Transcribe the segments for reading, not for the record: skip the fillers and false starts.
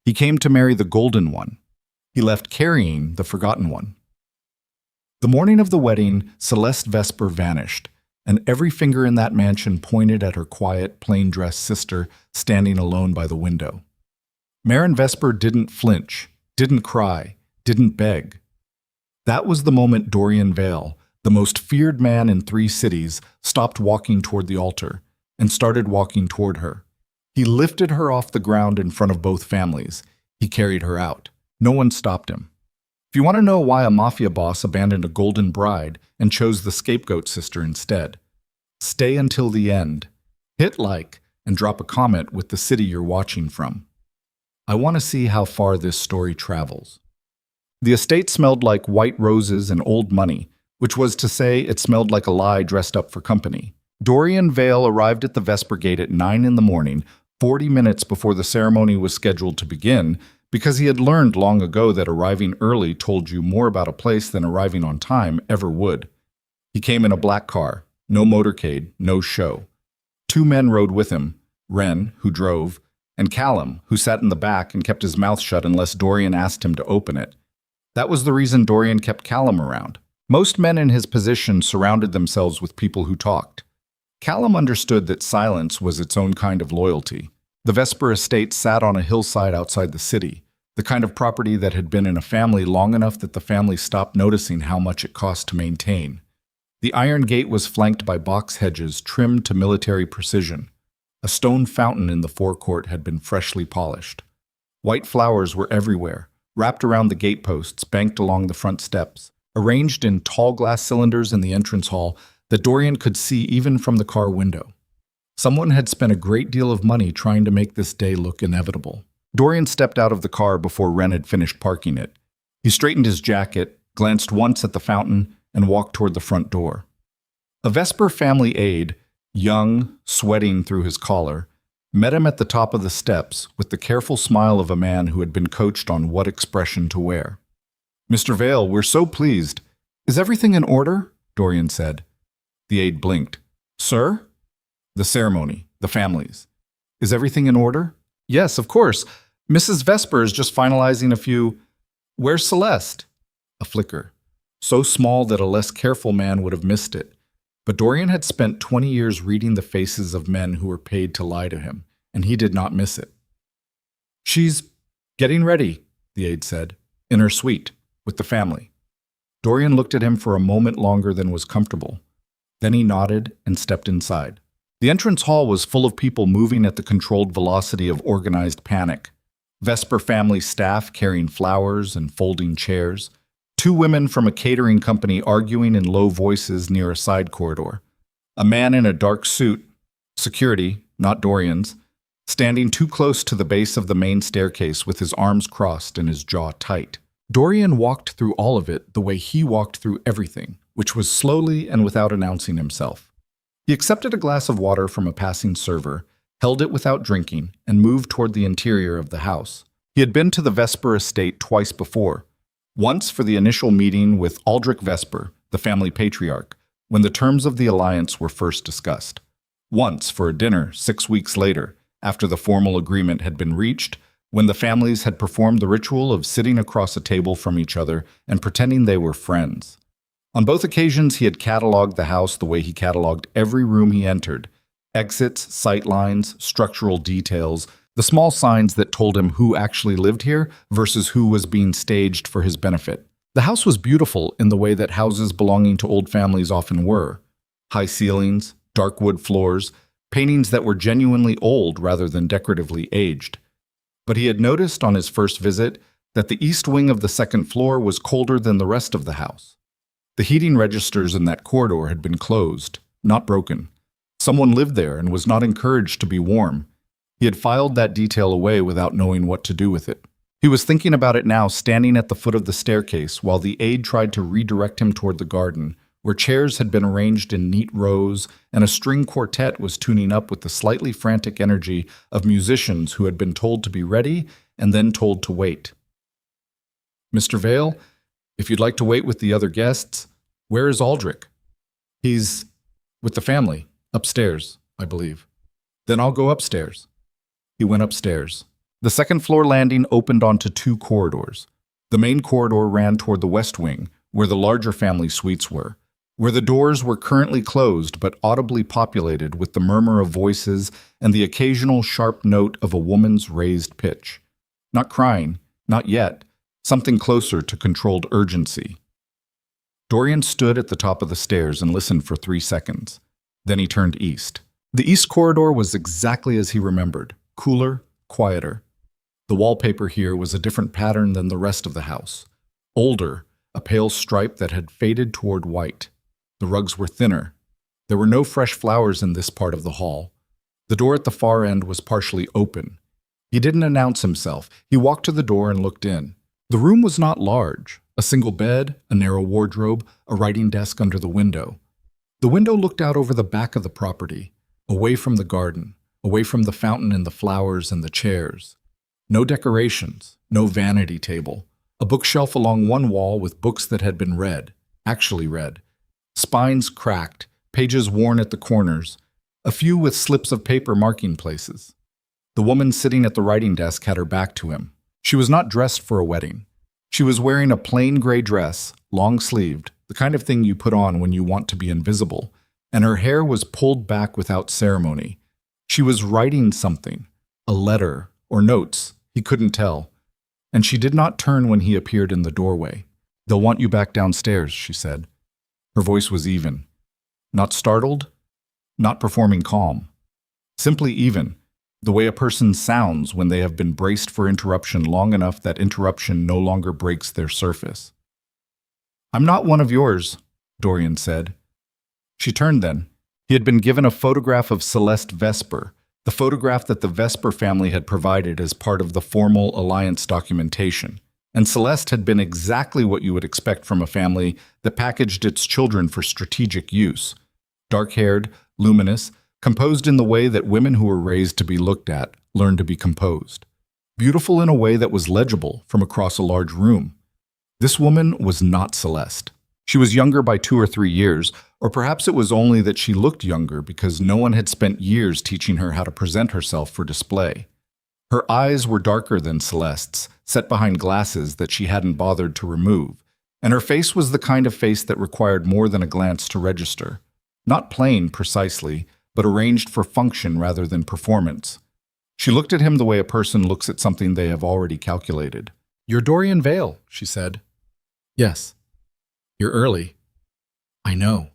He came to marry the golden one. He left carrying the forgotten one. The morning of the wedding, Celeste Vesper vanished, and every finger in that mansion pointed at her quiet, plain-dressed sister standing alone by the window. Marin Vesper didn't flinch, didn't cry, didn't beg. That was the moment Dorian Vale, the most feared man in 3 cities, stopped walking toward the altar and started walking toward her. He lifted her off the ground in front of both families. He carried her out. No one stopped him. If you want to know why a mafia boss abandoned a golden bride and chose the scapegoat sister instead, stay until the end, hit like, and drop a comment with the city you're watching from. I want to see how far this story travels. The estate smelled like white roses and old money, which was to say it smelled like a lie dressed up for company. Dorian Vale arrived at the Vesper Gate at 9 in the morning, 40 minutes before the ceremony was scheduled to begin, because he had learned long ago that arriving early told you more about a place than arriving on time ever would. He came in a black car, no motorcade, no show. 2 men rode with him, Wren, who drove, and Callum, who sat in the back and kept his mouth shut unless Dorian asked him to open it. That was the reason Dorian kept Callum around. Most men in his position surrounded themselves with people who talked. Callum understood that silence was its own kind of loyalty. The Vesper estate sat on a hillside outside the city, the kind of property that had been in a family long enough that the family stopped noticing how much it cost to maintain. The iron gate was flanked by box hedges trimmed to military precision. A stone fountain in the forecourt had been freshly polished. White flowers were everywhere, wrapped around the gateposts, banked along the front steps, arranged in tall glass cylinders in the entrance hall that Dorian could see even from the car window. Someone had spent a great deal of money trying to make this day look inevitable. Dorian stepped out of the car before Wren had finished parking it. He straightened his jacket, glanced once at the fountain, and walked toward the front door. A Vesper family aide, young, sweating through his collar, met him at the top of the steps with the careful smile of a man who had been coached on what expression to wear. "Mr. Vale, we're so pleased. Is everything in order?" Dorian said. The aide blinked. "Sir?" "The ceremony, the families. Is everything in order?" "Yes, of course. Mrs. Vesper is just finalizing a few—" "Where's Celeste?" A flicker, so small that a less careful man would have missed it. But Dorian had spent 20 years reading the faces of men who were paid to lie to him, and he did not miss it. "She's getting ready," the aide said, "in her suite, with the family." Dorian looked at him for a moment longer than was comfortable. Then he nodded and stepped inside. The entrance hall was full of people moving at the controlled velocity of organized panic. Vesper family staff carrying flowers and folding chairs. 2 women from a catering company arguing in low voices near a side corridor. A man in a dark suit, security, not Dorian's, standing too close to the base of the main staircase with his arms crossed and his jaw tight. Dorian walked through all of it the way he walked through everything, which was slowly and without announcing himself. He accepted a glass of water from a passing server, held it without drinking, and moved toward the interior of the house. He had been to the Vesper estate twice before. Once for the initial meeting with Aldrich Vesper, the family patriarch, when the terms of the alliance were first discussed. Once for a dinner 6 weeks later, after the formal agreement had been reached, when the families had performed the ritual of sitting across a table from each other and pretending they were friends. On both occasions, he had cataloged the house the way he cataloged every room he entered: exits, sight lines, structural details, the small signs that told him who actually lived here versus who was being staged for his benefit. The house was beautiful in the way that houses belonging to old families often were. High ceilings, dark wood floors, paintings that were genuinely old rather than decoratively aged. But he had noticed on his first visit that the east wing of the second floor was colder than the rest of the house. The heating registers in that corridor had been closed, not broken. Someone lived there and was not encouraged to be warm. He had filed that detail away without knowing what to do with it. He was thinking about it now, standing at the foot of the staircase while the aide tried to redirect him toward the garden, where chairs had been arranged in neat rows and a string quartet was tuning up with the slightly frantic energy of musicians who had been told to be ready and then told to wait. "Mr. Vale, if you'd like to wait with the other guests, where is Aldrich?" "He's with the family, upstairs, I believe." "Then I'll go upstairs." He went upstairs. The second-floor landing opened onto two corridors. The main corridor ran toward the west wing, where the larger family suites were, where the doors were currently closed but audibly populated with the murmur of voices and the occasional sharp note of a woman's raised pitch. Not crying, not yet, something closer to controlled urgency. Dorian stood at the top of the stairs and listened for 3 seconds. Then he turned east. The east corridor was exactly as he remembered, cooler, quieter. The wallpaper here was a different pattern than the rest of the house. Older, a pale stripe that had faded toward white. The rugs were thinner. There were no fresh flowers in this part of the hall. The door at the far end was partially open. He didn't announce himself. He walked to the door and looked in. The room was not large. A single bed, a narrow wardrobe, a writing desk under the window. The window looked out over the back of the property, away from the garden, away from the fountain and the flowers and the chairs. No decorations, no vanity table. A bookshelf along one wall with books that had been read, actually read. Spines cracked, pages worn at the corners, a few with slips of paper marking places. The woman sitting at the writing desk had her back to him. She was not dressed for a wedding. She was wearing a plain gray dress, long-sleeved, the kind of thing you put on when you want to be invisible, and her hair was pulled back without ceremony. She was writing something, a letter or notes, he couldn't tell, and she did not turn when he appeared in the doorway. "They'll want you back downstairs," she said. Her voice was even. Not startled, not performing calm. Simply even, the way a person sounds when they have been braced for interruption long enough that interruption no longer breaks their surface. "I'm not one of yours," Dorian said. She turned then. He had been given a photograph of Celeste Vesper, the photograph that the Vesper family had provided as part of the formal alliance documentation. And Celeste had been exactly what you would expect from a family that packaged its children for strategic use. Dark-haired, luminous, composed in the way that women who were raised to be looked at learn to be composed. Beautiful in a way that was legible from across a large room. This woman was not Celeste. She was younger by 2 or 3 years, or perhaps it was only that she looked younger because no one had spent years teaching her how to present herself for display. Her eyes were darker than Celeste's, set behind glasses that she hadn't bothered to remove, and her face was the kind of face that required more than a glance to register. Not plain, precisely, but arranged for function rather than performance. She looked at him the way a person looks at something they have already calculated. "You're Dorian Vale," she said. "Yes." "You're early." "I know."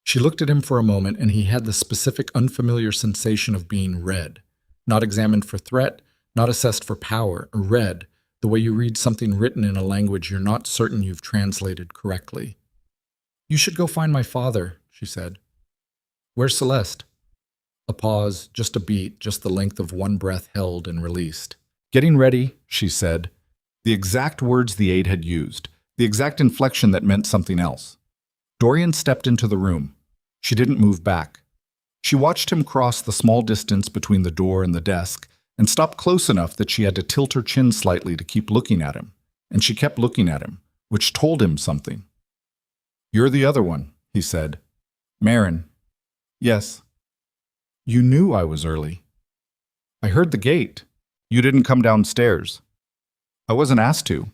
She looked at him for a moment, and he had the specific unfamiliar sensation of being read. Not examined for threat, not assessed for power, read, the way you read something written in a language you're not certain you've translated correctly. "You should go find my father," she said. "Where's Celeste?" A pause, just a beat, just the length of one breath held and released. "Getting ready," she said. The exact words the aide had used, the exact inflection that meant something else. Dorian stepped into the room. She didn't move back. She watched him cross the small distance between the door and the desk and stopped close enough that she had to tilt her chin slightly to keep looking at him. And she kept looking at him, which told him something. "You're the other one," he said. "Marin." "Yes." "You knew I was early." "I heard the gate. You didn't come downstairs." "I wasn't asked to."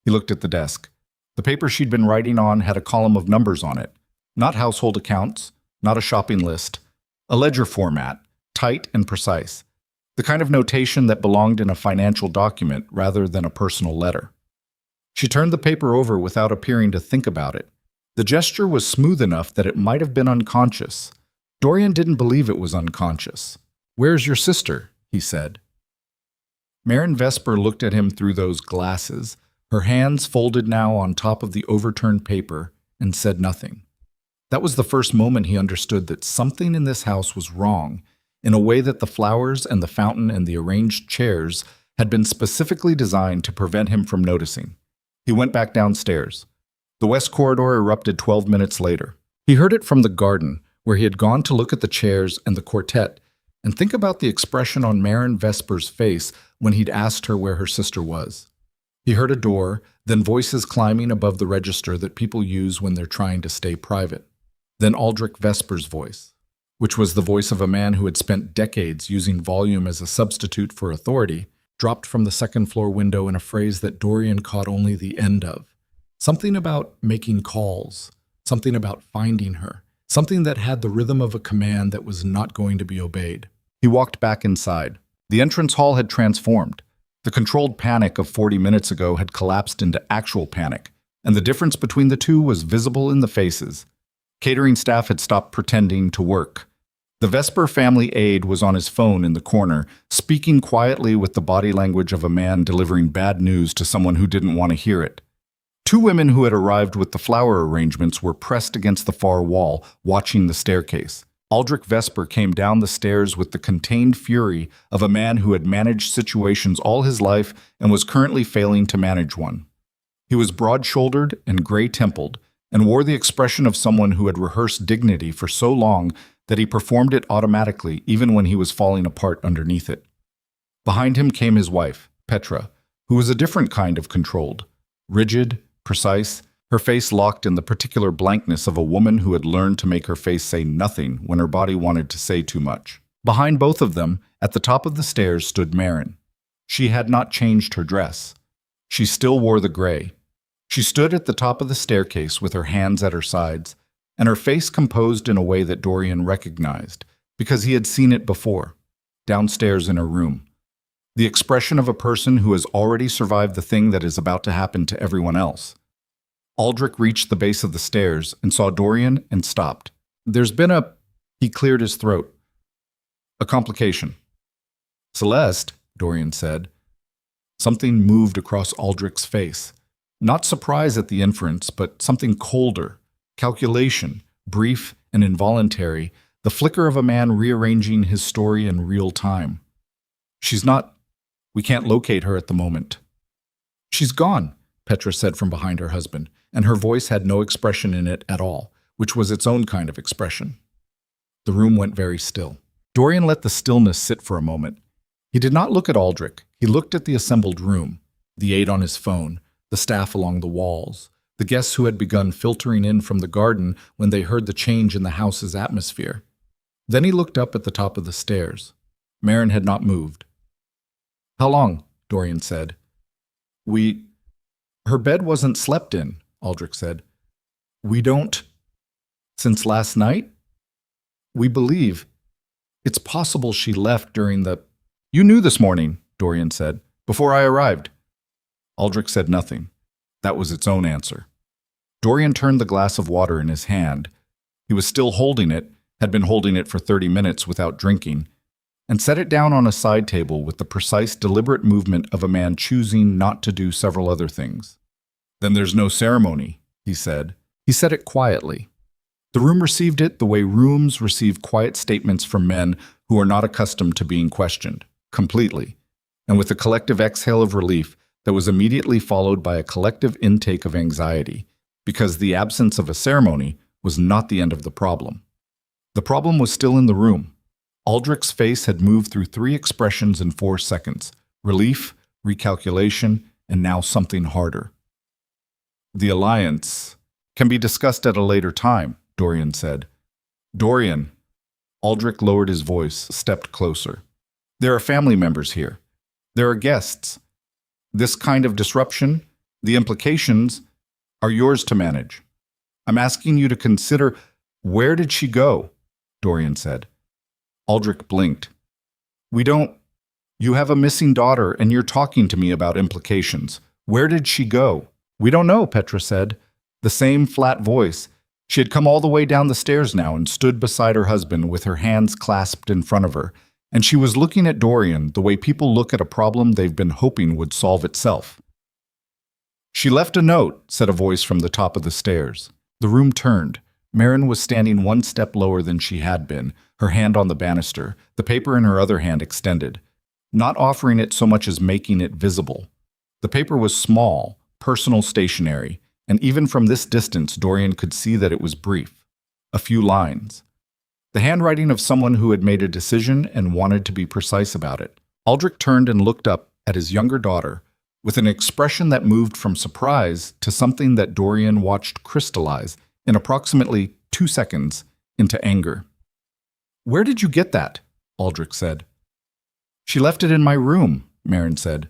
He looked at the desk. The paper she'd been writing on had a column of numbers on it. Not household accounts, not a shopping list. A ledger format, tight and precise. The kind of notation that belonged in a financial document rather than a personal letter. She turned the paper over without appearing to think about it. The gesture was smooth enough that it might have been unconscious. Dorian didn't believe it was unconscious. "Where's your sister?" he said. Marin Vesper looked at him through those glasses, her hands folded now on top of the overturned paper, and said nothing. That was the first moment he understood that something in this house was wrong, in a way that the flowers and the fountain and the arranged chairs had been specifically designed to prevent him from noticing. He went back downstairs. The west corridor erupted 12 minutes later. He heard it from the garden, where he had gone to look at the chairs and the quartet, and think about the expression on Marin Vesper's face when he'd asked her where her sister was. He heard a door, then voices climbing above the register that people use when they're trying to stay private. Then Aldrich Vesper's voice, which was the voice of a man who had spent decades using volume as a substitute for authority, dropped from the second-floor window in a phrase that Dorian caught only the end of. Something about making calls, something about finding her, something that had the rhythm of a command that was not going to be obeyed. He walked back inside. The entrance hall had transformed. The controlled panic of 40 minutes ago had collapsed into actual panic, and the difference between the two was visible in the faces. Catering staff had stopped pretending to work. The Vesper family aide was on his phone in the corner, speaking quietly with the body language of a man delivering bad news to someone who didn't want to hear it. Two women who had arrived with the flower arrangements were pressed against the far wall, watching the staircase. Aldrich Vesper came down the stairs with the contained fury of a man who had managed situations all his life and was currently failing to manage one. He was broad-shouldered and gray-templed, and wore the expression of someone who had rehearsed dignity for so long that he performed it automatically even when he was falling apart underneath it. Behind him came his wife, Petra, who was a different kind of controlled, rigid, precise, her face locked in the particular blankness of a woman who had learned to make her face say nothing when her body wanted to say too much. Behind both of them, at the top of the stairs, stood Marin. She had not changed her dress. She still wore the gray. She stood at the top of the staircase with her hands at her sides, and her face composed in a way that Dorian recognized, because he had seen it before, downstairs in her room. The expression of a person who has already survived the thing that is about to happen to everyone else. Aldrich reached the base of the stairs and saw Dorian and stopped. There's been a... He cleared his throat. A complication. Celeste, Dorian said. Something moved across Aldrich's face. Not surprise at the inference, but something colder. Calculation, brief and involuntary, the flicker of a man rearranging his story in real time. She's not... We can't locate her at the moment. She's gone, Petra said from behind her husband, and her voice had no expression in it at all, which was its own kind of expression. The room went very still. Dorian let the stillness sit for a moment. He did not look at Aldrich. He looked at the assembled room, the aide on his phone, the staff along the walls, the guests who had begun filtering in from the garden when they heard the change in the house's atmosphere. Then he looked up at the top of the stairs. Marin had not moved. How long? Dorian said. Her bed wasn't slept in, Aldrich said. We don't... Since last night? We believe. It's possible she left during the... You knew this morning, Dorian said, before I arrived. Aldrich said nothing. That was its own answer. Dorian turned the glass of water in his hand. He was still holding it, had been holding it for 30 minutes without drinking, and set it down on a side table with the precise, deliberate movement of a man choosing not to do several other things. Then there's no ceremony, he said. He said it quietly. The room received it the way rooms receive quiet statements from men who are not accustomed to being questioned, completely, and with a collective exhale of relief that was immediately followed by a collective intake of anxiety, because the absence of a ceremony was not the end of the problem. The problem was still in the room. Aldrich's face had moved through 3 expressions in 4 seconds: relief, recalculation, and now something harder. The alliance can be discussed at a later time, Dorian said. Dorian. Aldrich lowered his voice, stepped closer. There are family members here. There are guests. This kind of disruption, the implications, are yours to manage. I'm asking you to consider, where did she go? Dorian said. Aldrich blinked. You have a missing daughter and you're talking to me about implications. Where did she go? We don't know, Petra said. The same flat voice. She had come all the way down the stairs now and stood beside her husband with her hands clasped in front of her, and she was looking at Dorian the way people look at a problem they've been hoping would solve itself. She left a note, said a voice from the top of the stairs. The room turned. Marin was standing 1 step lower than she had been, her hand on the banister, the paper in her other hand extended, not offering it so much as making it visible. The paper was small, personal stationery, and even from this distance Dorian could see that it was brief. A few lines. The handwriting of someone who had made a decision and wanted to be precise about it. Aldrich turned and looked up at his younger daughter with an expression that moved from surprise to something that Dorian watched crystallize in approximately 2 seconds into anger. Where did you get that? Aldrich said. She left it in my room, Marin said.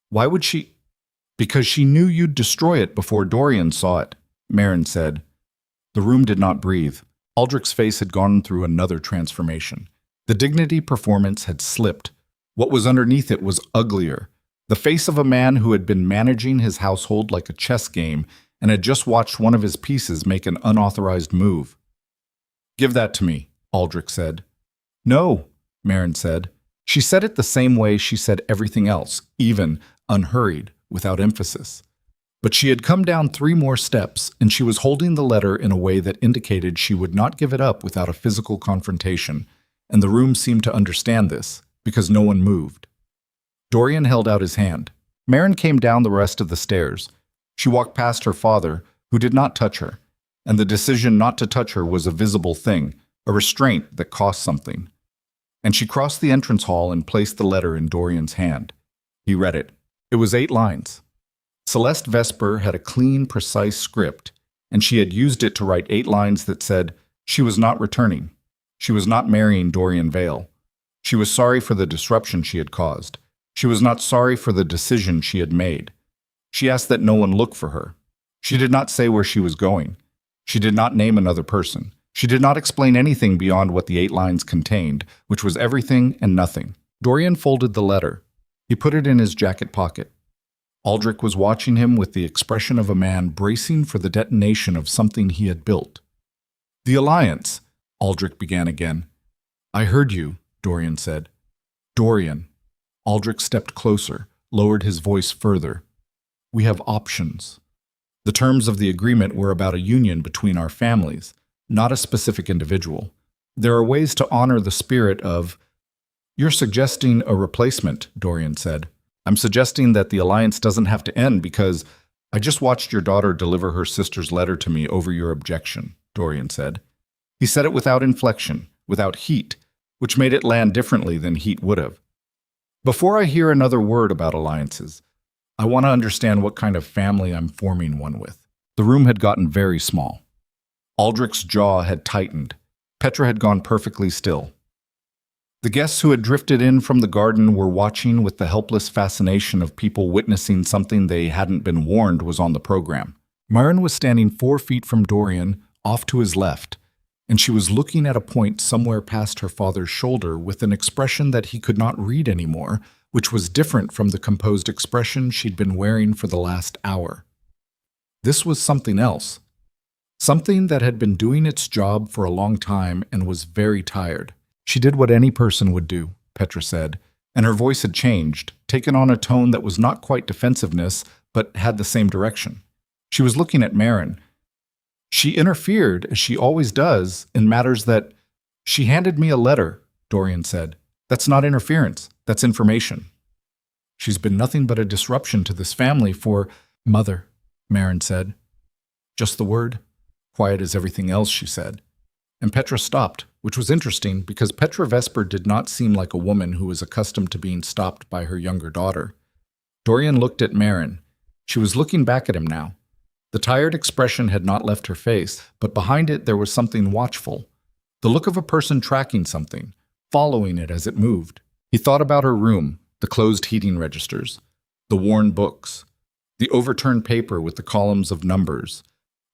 Why would she? Because she knew you'd destroy it before Dorian saw it, Marin said. The room did not breathe. Aldrich's face had gone through another transformation. The dignity performance had slipped. What was underneath it was uglier. The face of a man who had been managing his household like a chess game and had just watched one of his pieces make an unauthorized move. Give that to me, Aldrich said. No, Marin said. She said it the same way she said everything else, even, unhurried, without emphasis. But she had come down 3 more steps, and she was holding the letter in a way that indicated she would not give it up without a physical confrontation, and the room seemed to understand this, because no one moved. Dorian held out his hand. Marin came down the rest of the stairs. She walked past her father, who did not touch her, and the decision not to touch her was a visible thing, a restraint that cost something. And she crossed the entrance hall and placed the letter in Dorian's hand. He read it. It was 8 lines. Celeste Vesper had a clean, precise script, and she had used it to write 8 lines that said, she was not returning. She was not marrying Dorian Vale. She was sorry for the disruption she had caused. She was not sorry for the decision she had made. She asked that no one look for her. She did not say where she was going. She did not name another person. She did not explain anything beyond what the 8 lines contained, which was everything and nothing. Dorian folded the letter. He put it in his jacket pocket. Aldrich was watching him with the expression of a man bracing for the detonation of something he had built. The Alliance, Aldrich began again. I heard you, Dorian said. Dorian. Aldrich stepped closer, lowered his voice further. We have options. The terms of the agreement were about a union between our families, not a specific individual. There are ways to honor the spirit of... You're suggesting a replacement, Dorian said. I'm suggesting that the alliance doesn't have to end because I just watched your daughter deliver her sister's letter to me over your objection, Dorian said. He said it without inflection, without heat, which made it land differently than heat would have. Before I hear another word about alliances, I want to understand what kind of family I'm forming one with. The room had gotten very small. Aldrich's jaw had tightened. Petra had gone perfectly still. The guests who had drifted in from the garden were watching with the helpless fascination of people witnessing something they hadn't been warned was on the program. Marin was standing 4 feet from Dorian, off to his left, and she was looking at a point somewhere past her father's shoulder with an expression that he could not read anymore, which was different from the composed expression she'd been wearing for the last hour. This was something else. Something that had been doing its job for a long time and was very tired. She did what any person would do, Petra said, and her voice had changed, taken on a tone that was not quite defensiveness, but had the same direction. She was looking at Marin. She interfered, as she always does, in matters that... She handed me a letter, Dorian said. That's not interference, that's information. She's been nothing but a disruption to this family for... Mother, Marin said. Just the word. Quiet as everything else, she said. And Petra stopped, which was interesting because Petra Vesper did not seem like a woman who was accustomed to being stopped by her younger daughter. Dorian looked at Marin. She was looking back at him now. The tired expression had not left her face, but behind it there was something watchful. The look of a person tracking something, following it as it moved. He thought about her room, the closed heating registers, the worn books, the overturned paper with the columns of numbers.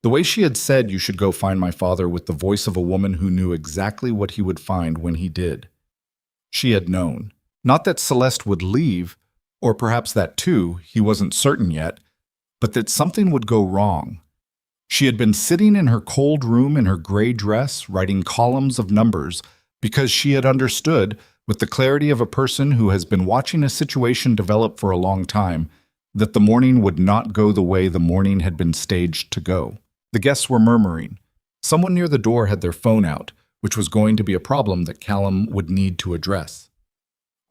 The way she had said you should go find my father with the voice of a woman who knew exactly what he would find when he did. She had known. Not that Celeste would leave, or perhaps that too, he wasn't certain yet, but that something would go wrong. She had been sitting in her cold room in her gray dress, writing columns of numbers, because she had understood, with the clarity of a person who has been watching a situation develop for a long time, that the morning would not go the way the morning had been staged to go. The guests were murmuring. Someone near the door had their phone out, which was going to be a problem that Callum would need to address.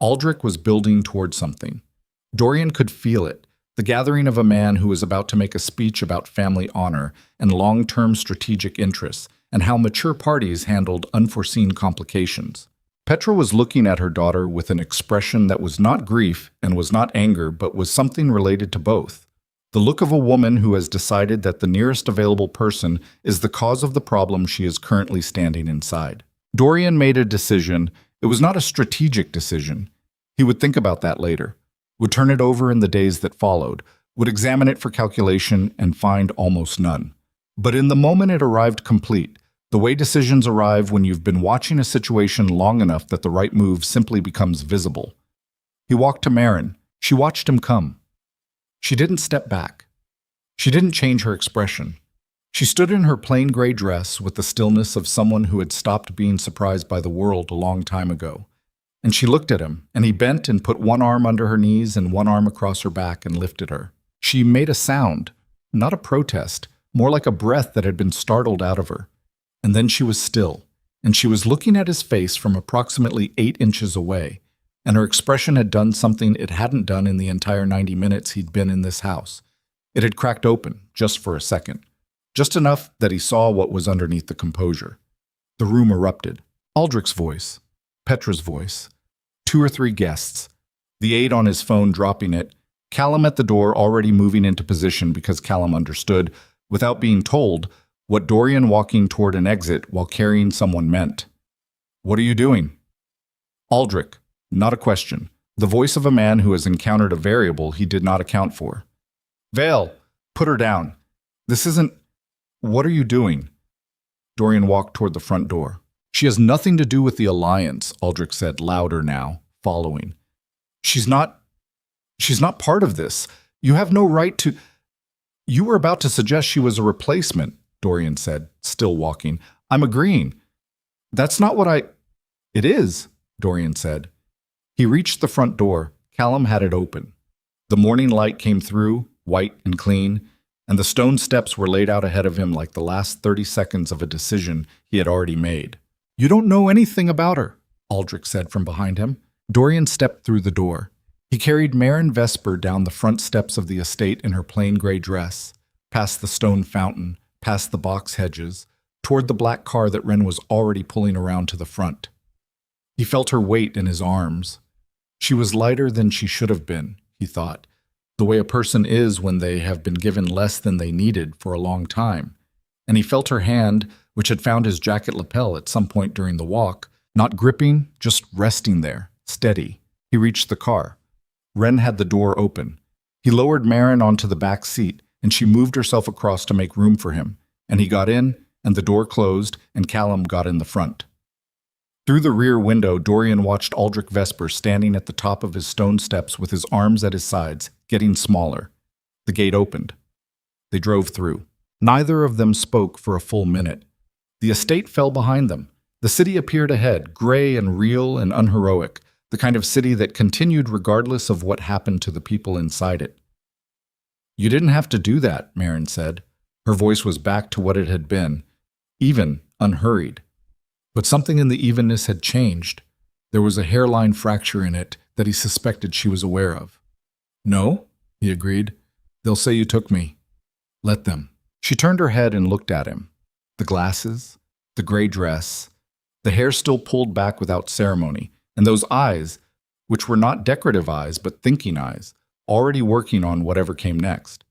Aldrich was building toward something. Dorian could feel it, the gathering of a man who was about to make a speech about family honor and long-term strategic interests, and how mature parties handled unforeseen complications. Petra was looking at her daughter with an expression that was not grief and was not anger, but was something related to both. The look of a woman who has decided that the nearest available person is the cause of the problem she is currently standing inside. Dorian made a decision. It was not a strategic decision. He would think about that later. would turn it over in the days that followed, would examine it for calculation and find almost none. But in the moment it arrived complete, the way decisions arrive when you've been watching a situation long enough that the right move simply becomes visible. He walked to Marin. She watched him come. She didn't step back. She didn't change her expression. She stood in her plain gray dress with the stillness of someone who had stopped being surprised by the world a long time ago. And she looked at him, and he bent and put one arm under her knees and one arm across her back and lifted her. She made a sound, not a protest, more like a breath that had been startled out of her. And then she was still, and she was looking at his face from approximately 8 inches away, and her expression had done something it hadn't done in the entire 90 minutes he'd been in this house. It had cracked open, just for a second, just enough that he saw what was underneath the composure. The room erupted. Aldrich's voice, Petra's voice, 2 or 3 guests, the aide on his phone dropping it, Callum at the door already moving into position because Callum understood, without being told, what Dorian walking toward an exit while carrying someone meant. "What are you doing?" Aldrich, not a question, the voice of a man who has encountered a variable he did not account for. "Vale, put her down. This isn't... What are you doing?" Dorian walked toward the front door. "She has nothing to do with the Alliance," Aldrich said, louder now, following. She's not part of this. You have no right to..." "You were about to suggest she was a replacement," Dorian said, still walking. "I'm agreeing. That's not what I..." "It is," Dorian said. He reached the front door. Callum had it open. The morning light came through, white and clean, and the stone steps were laid out ahead of him like the last 30 seconds of a decision he had already made. "You don't know anything about her," Aldrich said from behind him. Dorian stepped through the door. He carried Marin Vesper down the front steps of the estate in her plain gray dress, past the stone fountain, past the box hedges, toward the black car that Wren was already pulling around to the front. He felt her weight in his arms. She was lighter than she should have been, he thought, the way a person is when they have been given less than they needed for a long time. And he felt her hand, which had found his jacket lapel at some point during the walk, not gripping, just resting there, steady. He reached the car. Wren had the door open. He lowered Marin onto the back seat, and she moved herself across to make room for him, and he got in, and the door closed, and Callum got in the front. Through the rear window, Dorian watched Aldrich Vesper standing at the top of his stone steps with his arms at his sides, getting smaller. The gate opened. They drove through. Neither of them spoke for a full minute. The estate fell behind them. The city appeared ahead, gray and real and unheroic, the kind of city that continued regardless of what happened to the people inside it. "You didn't have to do that," Marin said. Her voice was back to what it had been, even, unhurried. But something in the evenness had changed. There was a hairline fracture in it that he suspected she was aware of. "No," he agreed. "They'll say you took me. Let them." She turned her head and looked at him. The glasses, the gray dress, the hair still pulled back without ceremony, and those eyes, which were not decorative eyes but thinking eyes, already working on whatever came next.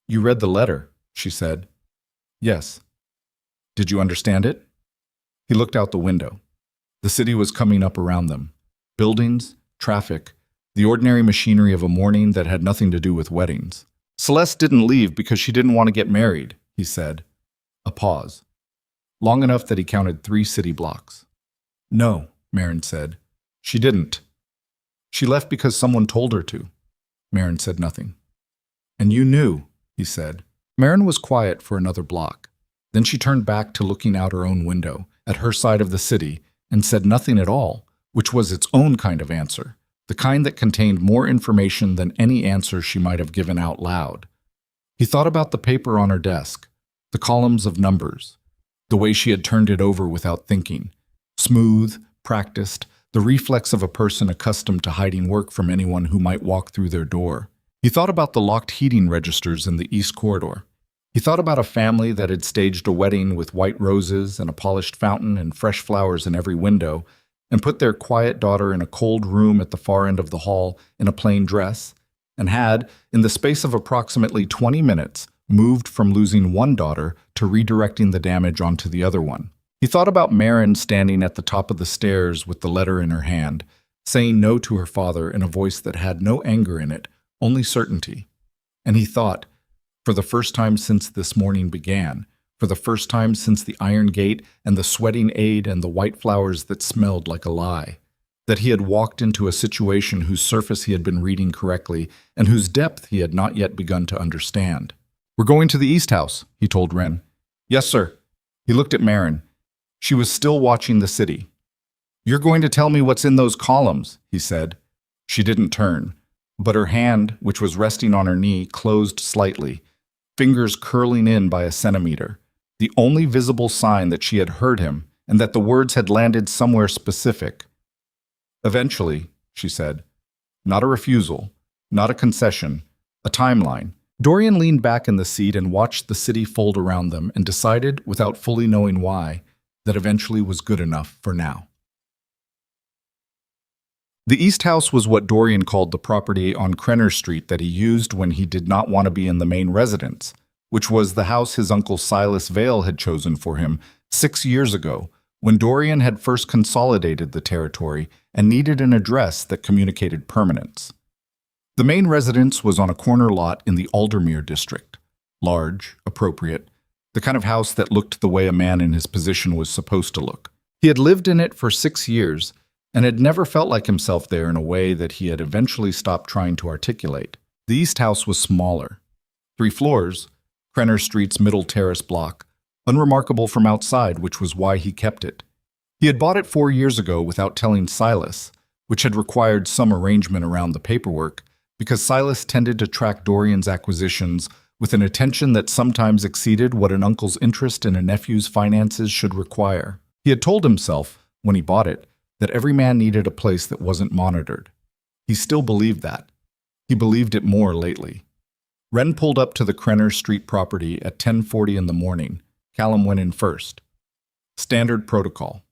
"You read the letter," she said. "Yes." "Did you understand it?" He looked out the window. The city was coming up around them. Buildings, traffic, the ordinary machinery of a morning that had nothing to do with weddings. "Celeste didn't leave because she didn't want to get married," he said. A pause. Long enough that he counted 3 city blocks. "No," Marin said. "She didn't. She left because someone told her to." Marin said nothing. "And you knew," he said. Marin was quiet for another block. Then she turned back to looking out her own window, at her side of the city, and said nothing at all, which was its own kind of answer, the kind that contained more information than any answer she might have given out loud. He thought about the paper on her desk, the columns of numbers, the way she had turned it over without thinking, smooth, practiced, the reflex of a person accustomed to hiding work from anyone who might walk through their door. He thought about the locked heating registers in the East Corridor. He thought about a family that had staged a wedding with white roses and a polished fountain and fresh flowers in every window, and put their quiet daughter in a cold room at the far end of the hall in a plain dress, and had, in the space of approximately 20 minutes, moved from losing one daughter to redirecting the damage onto the other one. He thought about Marin standing at the top of the stairs with the letter in her hand, saying no to her father in a voice that had no anger in it, only certainty. And he thought, for the first time since this morning began, for the first time since the iron gate and the sweating aide and the white flowers that smelled like a lie, that he had walked into a situation whose surface he had been reading correctly and whose depth he had not yet begun to understand. "We're going to the East House," he told Wren. "Yes, sir." He looked at Marin. She was still watching the city. "You're going to tell me what's in those columns," he said. She didn't turn, but her hand, which was resting on her knee, closed slightly, fingers curling in by a centimeter, the only visible sign that she had heard him and that the words had landed somewhere specific. "Eventually," she said. Not a refusal, not a concession, a timeline. Dorian leaned back in the seat and watched the city fold around them and decided, without fully knowing why, that eventually was good enough for now. The East House was what Dorian called the property on Krenner Street that he used when he did not want to be in the main residence, which was the house his uncle Silas Vale had chosen for him 6 years ago, when Dorian had first consolidated the territory and needed an address that communicated permanence. The main residence was on a corner lot in the Aldermere district, large, appropriate, the kind of house that looked the way a man in his position was supposed to look. He had lived in it for 6 years and had never felt like himself there in a way that he had eventually stopped trying to articulate. The East House was smaller. 3 floors, Krenner Street's middle terrace block, unremarkable from outside, which was why he kept it. He had bought it 4 years ago without telling Silas, which had required some arrangement around the paperwork, because Silas tended to track Dorian's acquisitions with an attention that sometimes exceeded what an uncle's interest in a nephew's finances should require. He had told himself, when he bought it, that every man needed a place that wasn't monitored. He still believed that. He believed it more lately. Wren pulled up to the Krenner Street property at 10:40 in the morning. Callum went in first. Standard protocol.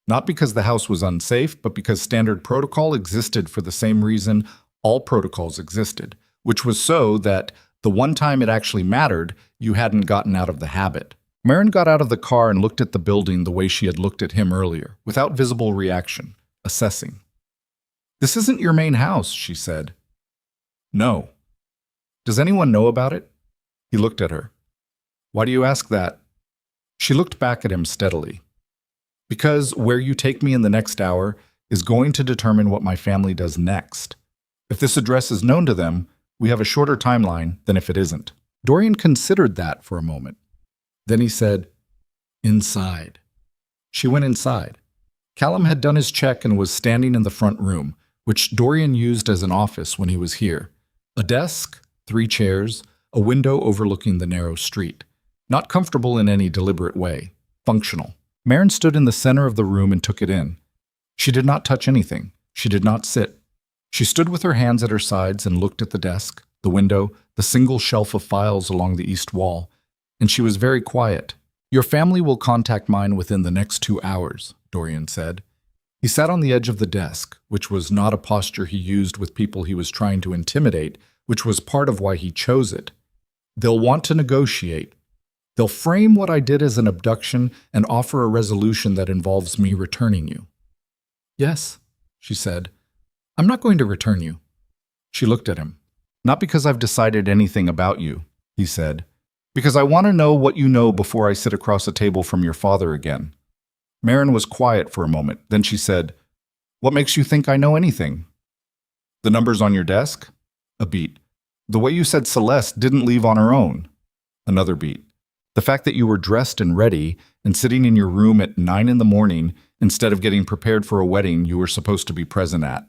Not because the house was unsafe, but because standard protocol existed for the same reason all protocols existed, which was so that the one time it actually mattered, you hadn't gotten out of the habit. Marin got out of the car and looked at the building the way she had looked at him earlier, without visible reaction, assessing. "This isn't your main house," she said. "No." "Does anyone know about it?" He looked at her. "Why do you ask that?" She looked back at him steadily. "Because where you take me in the next hour is going to determine what my family does next. If this address is known to them, we have a shorter timeline than if it isn't." Dorian considered that for a moment. Then he said, "Inside." She went inside. Callum had done his check and was standing in the front room, which Dorian used as an office when he was here. A desk, 3 chairs, a window overlooking the narrow street. Not comfortable in any deliberate way. Functional. Marin stood in the center of the room and took it in. She did not touch anything. She did not sit. She stood with her hands at her sides and looked at the desk, the window, the single shelf of files along the east wall, and she was very quiet. "Your family will contact mine within the next 2 hours, Dorian said. He sat on the edge of the desk, which was not a posture he used with people he was trying to intimidate, which was part of why he chose it. "They'll want to negotiate. They'll frame what I did as an abduction and offer a resolution that involves me returning you." "Yes," she said. "I'm not going to return you." She looked at him. "Not because I've decided anything about you," he said. "Because I want to know what you know before I sit across a table from your father again." Marin was quiet for a moment. Then she said, "What makes you think I know anything?" "The numbers on your desk?" A beat. "The way you said Celeste didn't leave on her own?" Another beat. "The fact that you were dressed and ready and sitting in your room at 9 in the morning instead of getting prepared for a wedding you were supposed to be present at."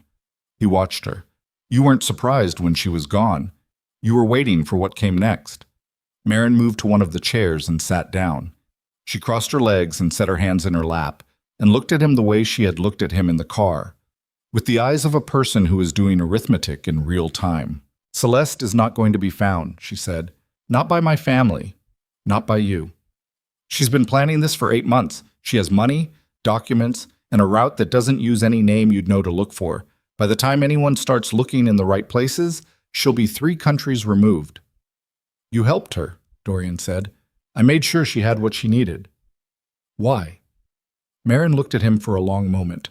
He watched her. "You weren't surprised when she was gone. You were waiting for what came next." Marin moved to one of the chairs and sat down. She crossed her legs and set her hands in her lap and looked at him the way she had looked at him in the car, with the eyes of a person who is doing arithmetic in real time. "Celeste is not going to be found," she said. "Not by my family. Not by you. She's been planning this for 8 months. She has money, documents, and a route that doesn't use any name you'd know to look for. By the time anyone starts looking in the right places, she'll be 3 countries removed." "You helped her," Dorian said. "I made sure she had what she needed." "Why?" Marin looked at him for a long moment,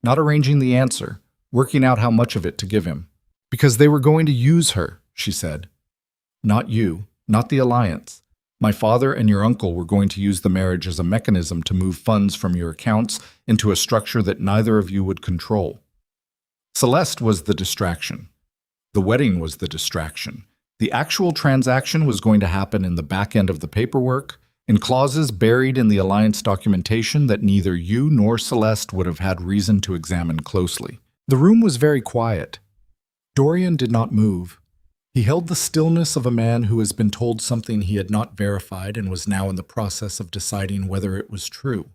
not arranging the answer, working out how much of it to give him. Because they were going to use her, she said. Not you, not the alliance. My father and your uncle were going to use the marriage as a mechanism to move funds from your accounts into a structure that neither of you would control. Celeste was the distraction. The wedding was the distraction. The actual transaction was going to happen in the back end of the paperwork, in clauses buried in the alliance documentation that neither you nor Celeste would have had reason to examine closely. The room was very quiet. Dorian did not move. He held the stillness of a man who has been told something he had not verified and was now in the process of deciding whether it was true.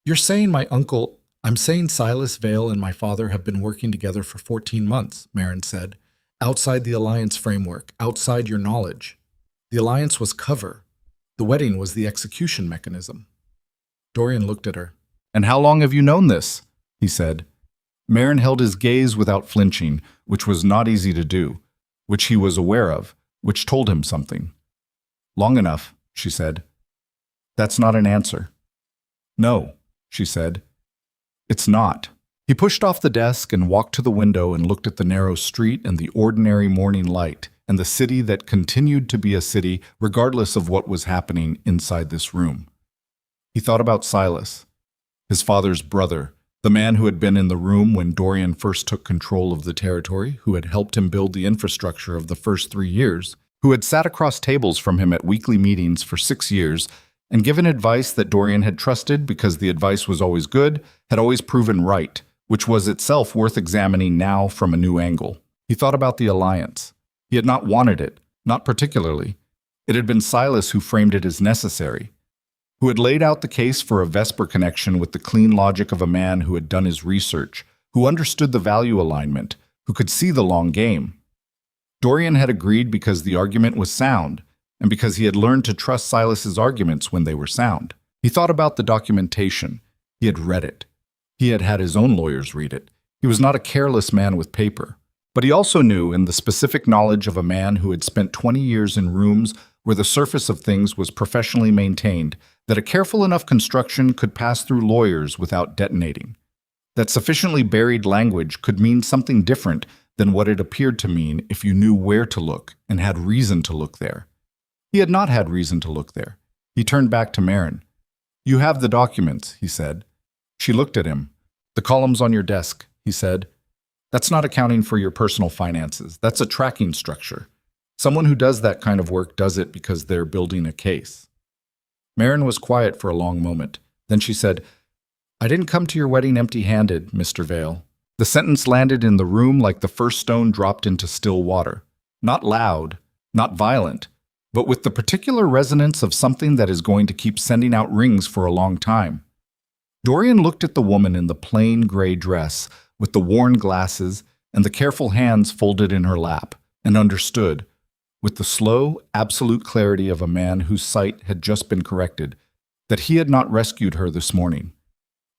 You're saying my uncle— I'm saying Silas Vale and my father have been working together for 14 months, Marin said. Outside the alliance framework, outside your knowledge. The alliance was cover. The wedding was the execution mechanism. Dorian looked at her. And how long have you known this? He said. Marin held his gaze without flinching, which was not easy to do, which he was aware of, which told him something. Long enough, she said. That's not an answer. No, she said. It's not. He pushed off the desk and walked to the window and looked at the narrow street and the ordinary morning light and the city that continued to be a city regardless of what was happening inside this room. He thought about Silas, his father's brother, the man who had been in the room when Dorian first took control of the territory, who had helped him build the infrastructure of the first 3 years, who had sat across tables from him at weekly meetings for 6 years and given advice that Dorian had trusted because the advice was always good, had always proven right, which was itself worth examining now from a new angle. He thought about the alliance. He had not wanted it, not particularly. It had been Silas who framed it as necessary, who had laid out the case for a Vesper connection with the clean logic of a man who had done his research, who understood the value alignment, who could see the long game. Dorian had agreed because the argument was sound, and because he had learned to trust Silas's arguments when they were sound. He thought about the documentation. He had read it. He had had his own lawyers read it. He was not a careless man with paper. But he also knew, in the specific knowledge of a man who had spent 20 years in rooms where the surface of things was professionally maintained, that a careful enough construction could pass through lawyers without detonating. That sufficiently buried language could mean something different than what it appeared to mean if you knew where to look and had reason to look there. He had not had reason to look there. He turned back to Marin. You have the documents, he said. She looked at him. The columns on your desk, he said. That's not accounting for your personal finances. That's a tracking structure. Someone who does that kind of work does it because they're building a case. Marin was quiet for a long moment. Then she said, I didn't come to your wedding empty-handed, Mr. Vale. The sentence landed in the room like the first stone dropped into still water. Not loud, not violent, but with the particular resonance of something that is going to keep sending out rings for a long time. Dorian looked at the woman in the plain gray dress, with the worn glasses and the careful hands folded in her lap, and understood, with the slow, absolute clarity of a man whose sight had just been corrected, that he had not rescued her this morning.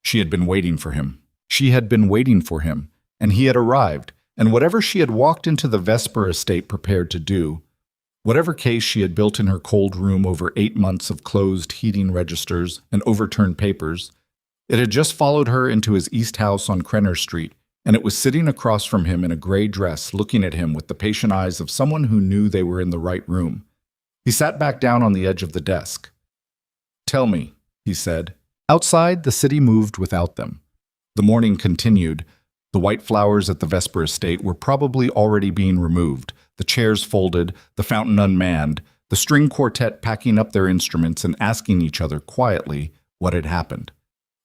She had been waiting for him. She had been waiting for him, and he had arrived, and whatever she had walked into the Vesper estate prepared to do, whatever case she had built in her cold room over 8 months of closed heating registers and overturned papers, it had just followed her into his east house on Krenner Street, and it was sitting across from him in a gray dress, looking at him with the patient eyes of someone who knew they were in the right room. He sat back down on the edge of the desk. Tell me, he said. Outside, the city moved without them. The morning continued. The white flowers at the Vesper estate were probably already being removed, the chairs folded, the fountain unmanned, the string quartet packing up their instruments and asking each other quietly what had happened.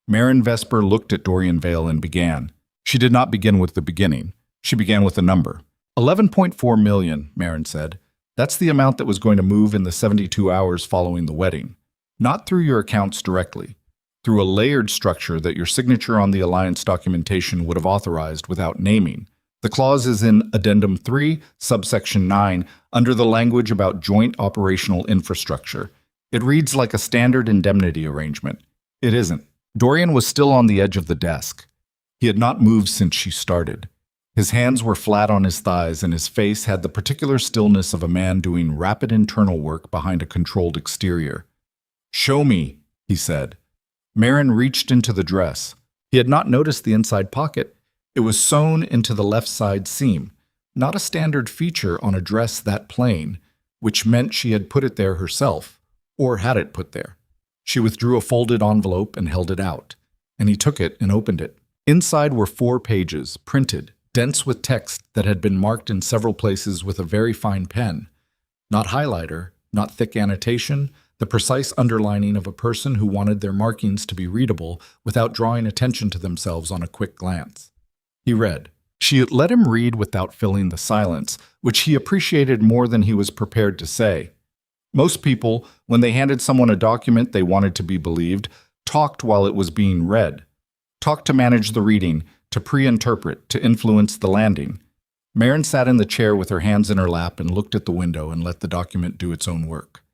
Marin Vesper looked at Dorian Vale and began. She did not begin with the beginning. She began with a number. 11.4 million, Marin said. That's the amount that was going to move in the 72 hours following the wedding. Not through your accounts directly. Through a layered structure that your signature on the alliance documentation would have authorized without naming. The clause is in Addendum 3, subsection 9, under the language about joint operational infrastructure. It reads like a standard indemnity arrangement. It isn't. Dorian was still on the edge of the desk. He had not moved since she started. His hands were flat on his thighs, and his face had the particular stillness of a man doing rapid internal work behind a controlled exterior. Show me, he said. Marin reached into the dress. He had not noticed the inside pocket. It was sewn into the left side seam, not a standard feature on a dress that plain, which meant she had put it there herself, or had it put there. She withdrew a folded envelope and held it out, and he took it and opened it. Inside were 4 pages, printed, dense with text that had been marked in several places with a very fine pen. Not highlighter, not thick annotation, the precise underlining of a person who wanted their markings to be readable without drawing attention to themselves on a quick glance. He read. She let him read without filling the silence, which he appreciated more than he was prepared to say. Most people, when they handed someone a document they wanted to be believed, talked while it was being read. Talked to manage the reading, to pre-interpret, to influence the landing. Maren sat in the chair with her hands in her lap and looked at the window and let the document do its own work.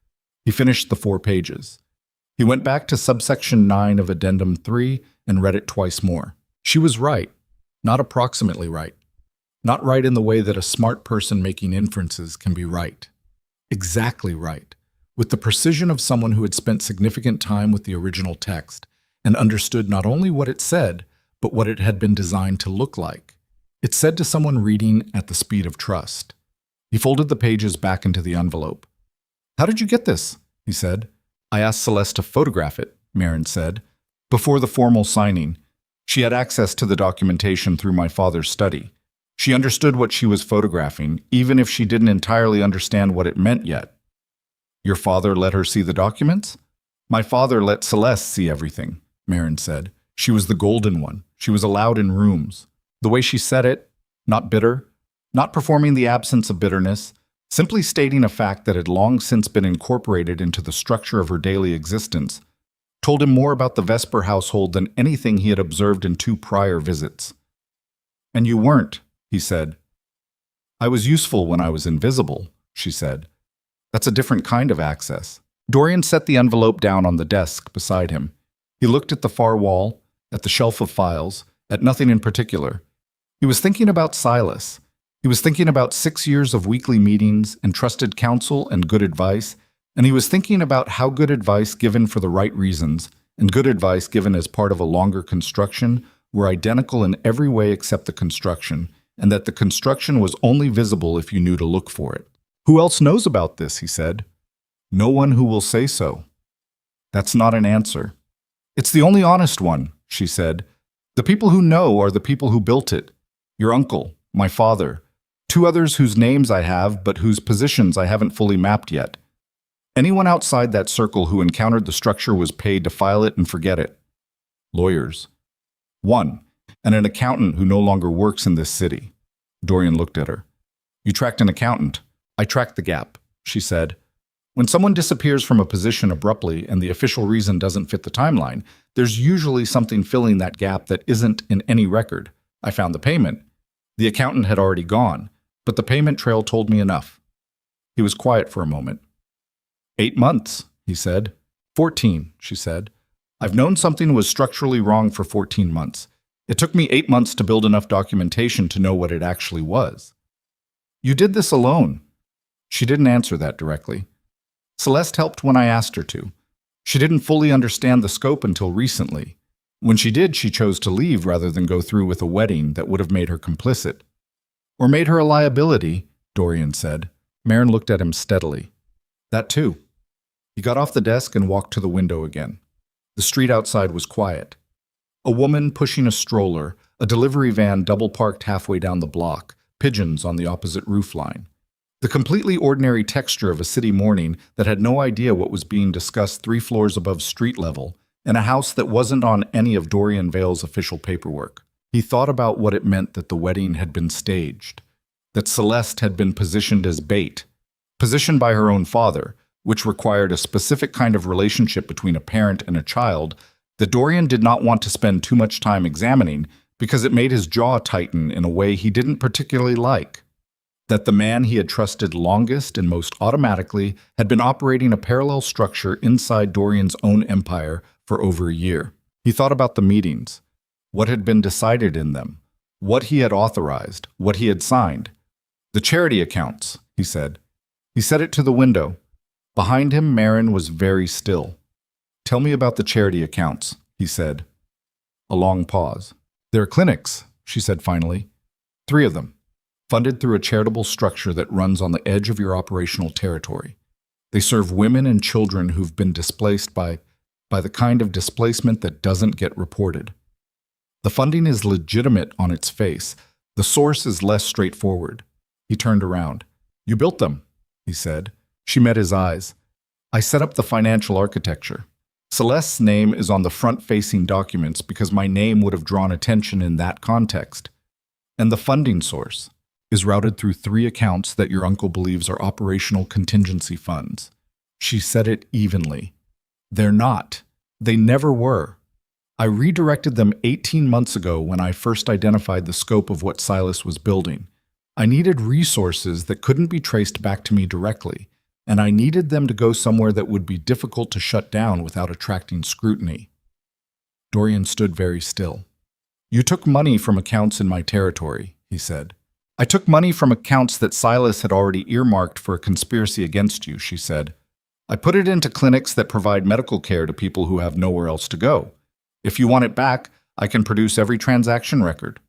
He finished the 4 pages. He went back to subsection 9 of Addendum 3 and read it twice more. She was right, not approximately right. Not right in the way that a smart person making inferences can be right. Exactly right, with the precision of someone who had spent significant time with the original text and understood not only what it said, but what it had been designed to look like. It said to someone reading at the speed of trust. He folded the pages back into the envelope. "How did you get this?" he said. "I asked Celeste to photograph it," Maren said. "Before the formal signing, she had access to the documentation through my father's study. She understood what she was photographing, even if she didn't entirely understand what it meant yet." "Your father let her see the documents?" "My father let Celeste see everything," Maren said. "She was the golden one. She was allowed in rooms. The way she said it, not bitter, not performing the absence of bitterness, simply stating a fact that had long since been incorporated into the structure of her daily existence, told him more about the Vesper household than anything he had observed in 2 prior visits. "And you weren't," he said. "I was useful when I was invisible," she said. "That's a different kind of access." Dorian set the envelope down on the desk beside him. He looked at the far wall, at the shelf of files, at nothing in particular. He was thinking about Silas. He was thinking about 6 years of weekly meetings and trusted counsel and good advice, and he was thinking about how good advice given for the right reasons and good advice given as part of a longer construction were identical in every way except the construction, and that the construction was only visible if you knew to look for it. "Who else knows about this?" he said. "No one who will say so." "That's not an answer." "It's the only honest one," she said. "The people who know are the people who built it. Your uncle, my father, 2 others whose names I have but whose positions I haven't fully mapped yet. Anyone outside that circle who encountered the structure was paid to file it and forget it. Lawyers. 1, and an accountant who no longer works in this city." Dorian looked at her. "You tracked an accountant." "I tracked the gap," she said. "When someone disappears from a position abruptly and the official reason doesn't fit the timeline, there's usually something filling that gap that isn't in any record. I found the payment. The accountant had already gone, but the payment trail told me enough." He was quiet for a moment. 8 months, he said. 14, she said. "I've known something was structurally wrong for 14 months. It took me 8 months to build enough documentation to know what it actually was." "You did this alone." She didn't answer that directly. "Celeste helped when I asked her to. She didn't fully understand the scope until recently. When she did, she chose to leave rather than go through with a wedding that would have made her complicit." "Or made her a liability," Dorian said. Maren looked at him steadily. "That too." He got off the desk and walked to the window again. The street outside was quiet. A woman pushing a stroller, a delivery van double-parked halfway down the block, pigeons on the opposite roofline. The completely ordinary texture of a city morning that had no idea what was being discussed 3 floors above street level, in a house that wasn't on any of Dorian Vale's official paperwork. He thought about what it meant that the wedding had been staged, that Celeste had been positioned as bait, positioned by her own father, which required a specific kind of relationship between a parent and a child that Dorian did not want to spend too much time examining because it made his jaw tighten in a way he didn't particularly like. That the man he had trusted longest and most automatically had been operating a parallel structure inside Dorian's own empire for over a year. He thought about the meetings, what had been decided in them, what he had authorized, what he had signed. "The charity accounts," he said. He set it to the window. Behind him, Maren was very still. "Tell me about the charity accounts," he said. A long pause. "They're clinics," she said finally. 3 of them, funded through a charitable structure that runs on the edge of your operational territory. They serve women and children who've been displaced by the kind of displacement that doesn't get reported. The funding is legitimate on its face. The source is less straightforward. He turned around. You built them, he said. She met his eyes. I set up the financial architecture. Celeste's name is on the front-facing documents because my name would have drawn attention in that context. And the funding source is routed through 3 accounts that your uncle believes are operational contingency funds. She said it evenly. They're not. They never were. I redirected them 18 months ago when I first identified the scope of what Silas was building. I needed resources that couldn't be traced back to me directly, and I needed them to go somewhere that would be difficult to shut down without attracting scrutiny. Dorian stood very still. You took money from accounts in my territory, he said. I took money from accounts that Silas had already earmarked for a conspiracy against you, she said. I put it into clinics that provide medical care to people who have nowhere else to go. If you want it back, I can produce every transaction record.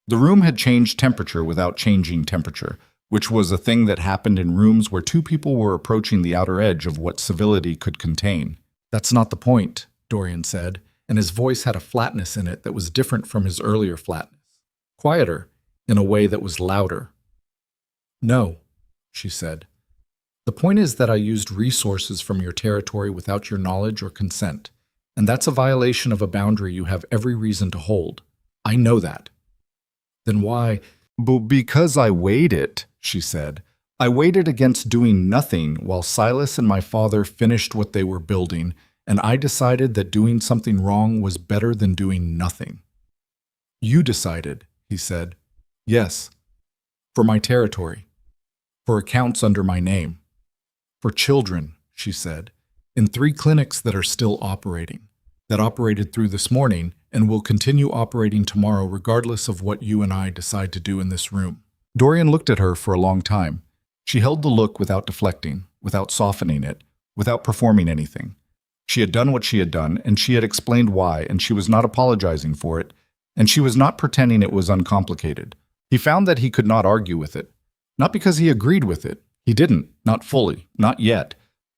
The room had changed temperature without changing temperature, which was a thing that happened in rooms where 2 people were approaching the outer edge of what civility could contain. That's not the point, Dorian said, and his voice had a flatness in it that was different from his earlier flatness. Quieter, in a way that was louder. No, she said. The point is that I used resources from your territory without your knowledge or consent, and that's a violation of a boundary you have every reason to hold. I know that. Then why? Because I weighed it, she said. I weighed it against doing nothing while Silas and my father finished what they were building, and I decided that doing something wrong was better than doing nothing. You decided, he said. Yes. For my territory. For accounts under my name. For children, she said, in 3 clinics that are still operating, that operated through this morning and will continue operating tomorrow regardless of what you and I decide to do in this room. Dorian looked at her for a long time. She held the look without deflecting, without softening it, without performing anything. She had done what she had done, and she had explained why, and she was not apologizing for it, and she was not pretending it was uncomplicated. He found that he could not argue with it. Not because he agreed with it. He didn't, not fully, not yet,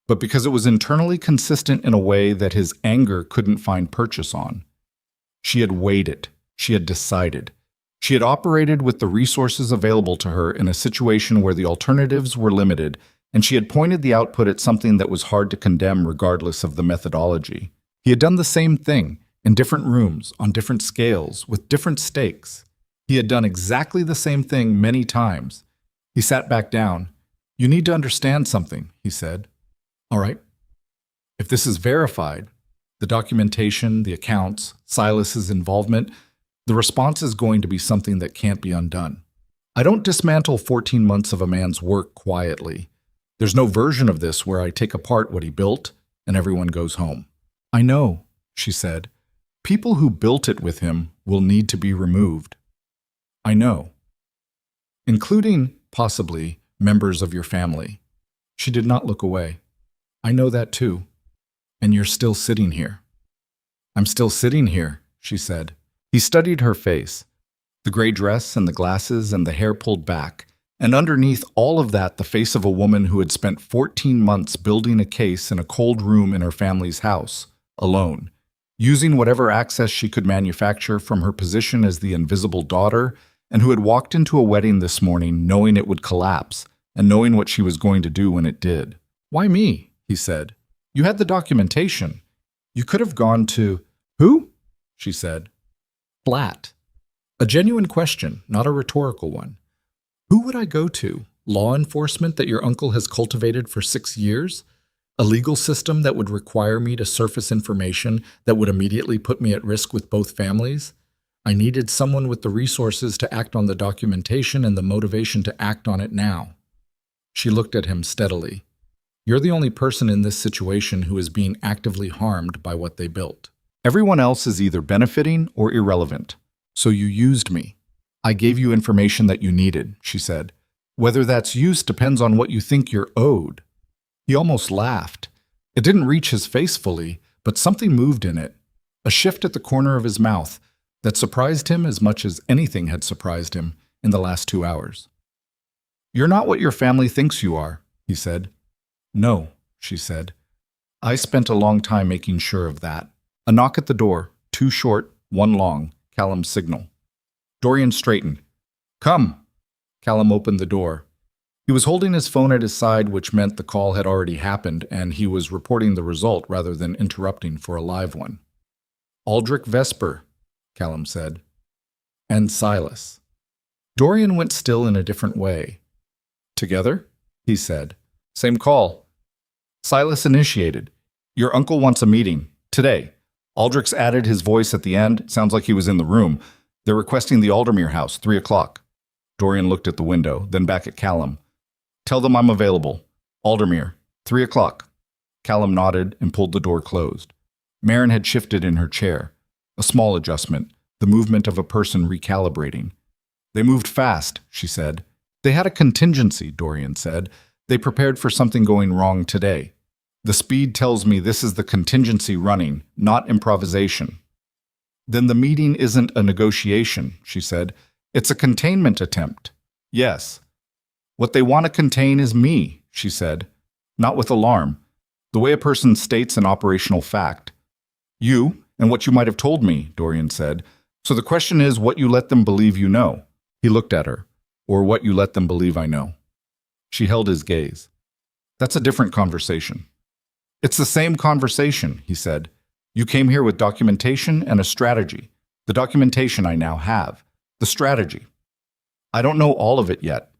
but because it was internally consistent in a way that his anger couldn't find purchase on. She had weighed it. She had decided. She had operated with the resources available to her in a situation where the alternatives were limited, and she had pointed the output at something that was hard to condemn regardless of the methodology. He had done the same thing, in different rooms, on different scales, with different stakes. He had done exactly the same thing many times. He sat back down. You need to understand something, he said. All right. If this is verified, the documentation, the accounts, Silas's involvement, the response is going to be something that can't be undone. I don't dismantle 14 months of a man's work quietly. There's no version of this where I take apart what he built and everyone goes home. I know, she said. People who built it with him will need to be removed. I know. Including, possibly, members of your family. She did not look away. I know that too. And you're still sitting here. I'm still sitting here, she said. He studied her face, the gray dress and the glasses and the hair pulled back, and underneath all of that the face of a woman who had spent 14 months building a case in a cold room in her family's house, alone, using whatever access she could manufacture from her position as the invisible daughter, and who had walked into a wedding this morning knowing it would collapse and knowing what she was going to do when it did. Why me? He said. You had the documentation. You could have gone to... Who? She said. Flat. A genuine question, not a rhetorical one. Who would I go to? Law enforcement that your uncle has cultivated for 6 years? A legal system that would require me to surface information that would immediately put me at risk with both families? I needed someone with the resources to act on the documentation and the motivation to act on it now. She looked at him steadily. You're the only person in this situation who is being actively harmed by what they built. Everyone else is either benefiting or irrelevant. So you used me. I gave you information that you needed, she said. Whether that's use depends on what you think you're owed. He almost laughed. It didn't reach his face fully, but something moved in it. A shift at the corner of his mouth, that surprised him as much as anything had surprised him in the last 2 hours. "You're not what your family thinks you are," he said. "No," she said. "I spent a long time making sure of that." A knock at the door, 2 short, 1 long, Callum's signal. Dorian straightened. "Come." Callum opened the door. He was holding his phone at his side, which meant the call had already happened, and he was reporting the result rather than interrupting for a live one. "Aldrich Vesper," Callum said. "And Silas." Dorian went still in a different way. "Together?" he said. "Same call." Silas initiated. "Your uncle wants a meeting. Today." Aldrich's added his voice at the end. Sounds like he was in the room. "They're requesting the Aldermere house, 3 o'clock. Dorian looked at the window, then back at Callum. "Tell them I'm available. Aldermere, 3 o'clock. Callum nodded and pulled the door closed. Maren had shifted in her chair. A small adjustment, the movement of a person recalibrating. "They moved fast," she said. "They had a contingency," Dorian said. "They prepared for something going wrong today. The speed tells me this is the contingency running, not improvisation." "Then the meeting isn't a negotiation," she said. "It's a containment attempt." "Yes." "What they want to contain is me," she said. Not with alarm. The way a person states an operational fact. "You, and what you might have told me," Dorian said. "So the question is what you let them believe you know." He looked at her. "Or what you let them believe I know." She held his gaze. "That's a different conversation." "It's the same conversation," he said. "You came here with documentation and a strategy. The documentation I now have. The strategy. I don't know all of it yet.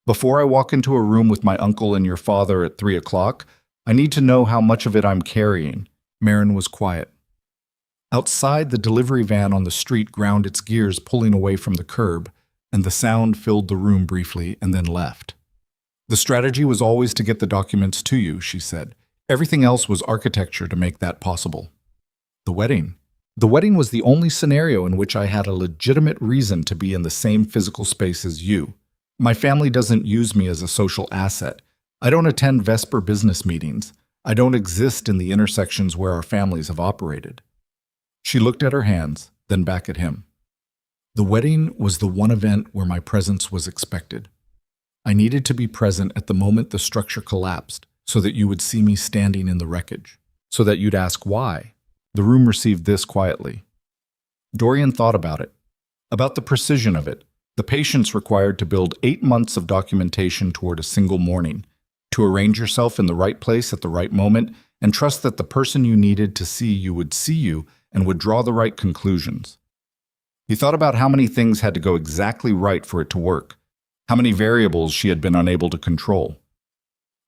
Before I walk into a room with my uncle and your father at 3 o'clock, I need to know how much of it I'm carrying." Maren was quiet. Outside, the delivery van on the street ground its gears, pulling away from the curb, and the sound filled the room briefly and then left. "The strategy was always to get the documents to you," she said. "Everything else was architecture to make that possible." "The wedding." "The wedding was the only scenario in which I had a legitimate reason to be in the same physical space as you. My family doesn't use me as a social asset. I don't attend Vesper business meetings. I don't exist in the intersections where our families have operated." She looked at her hands, then back at him. "The wedding was the one event where my presence was expected. I needed to be present at the moment the structure collapsed, so that you would see me standing in the wreckage, so that you'd ask why." The room received this quietly. Dorian thought about it, about the precision of it, the patience required to build 8 months of documentation toward a single morning, to arrange yourself in the right place at the right moment, and trust that the person you needed to see you would see you and would draw the right conclusions. He thought about how many things had to go exactly right for it to work, how many variables she had been unable to control.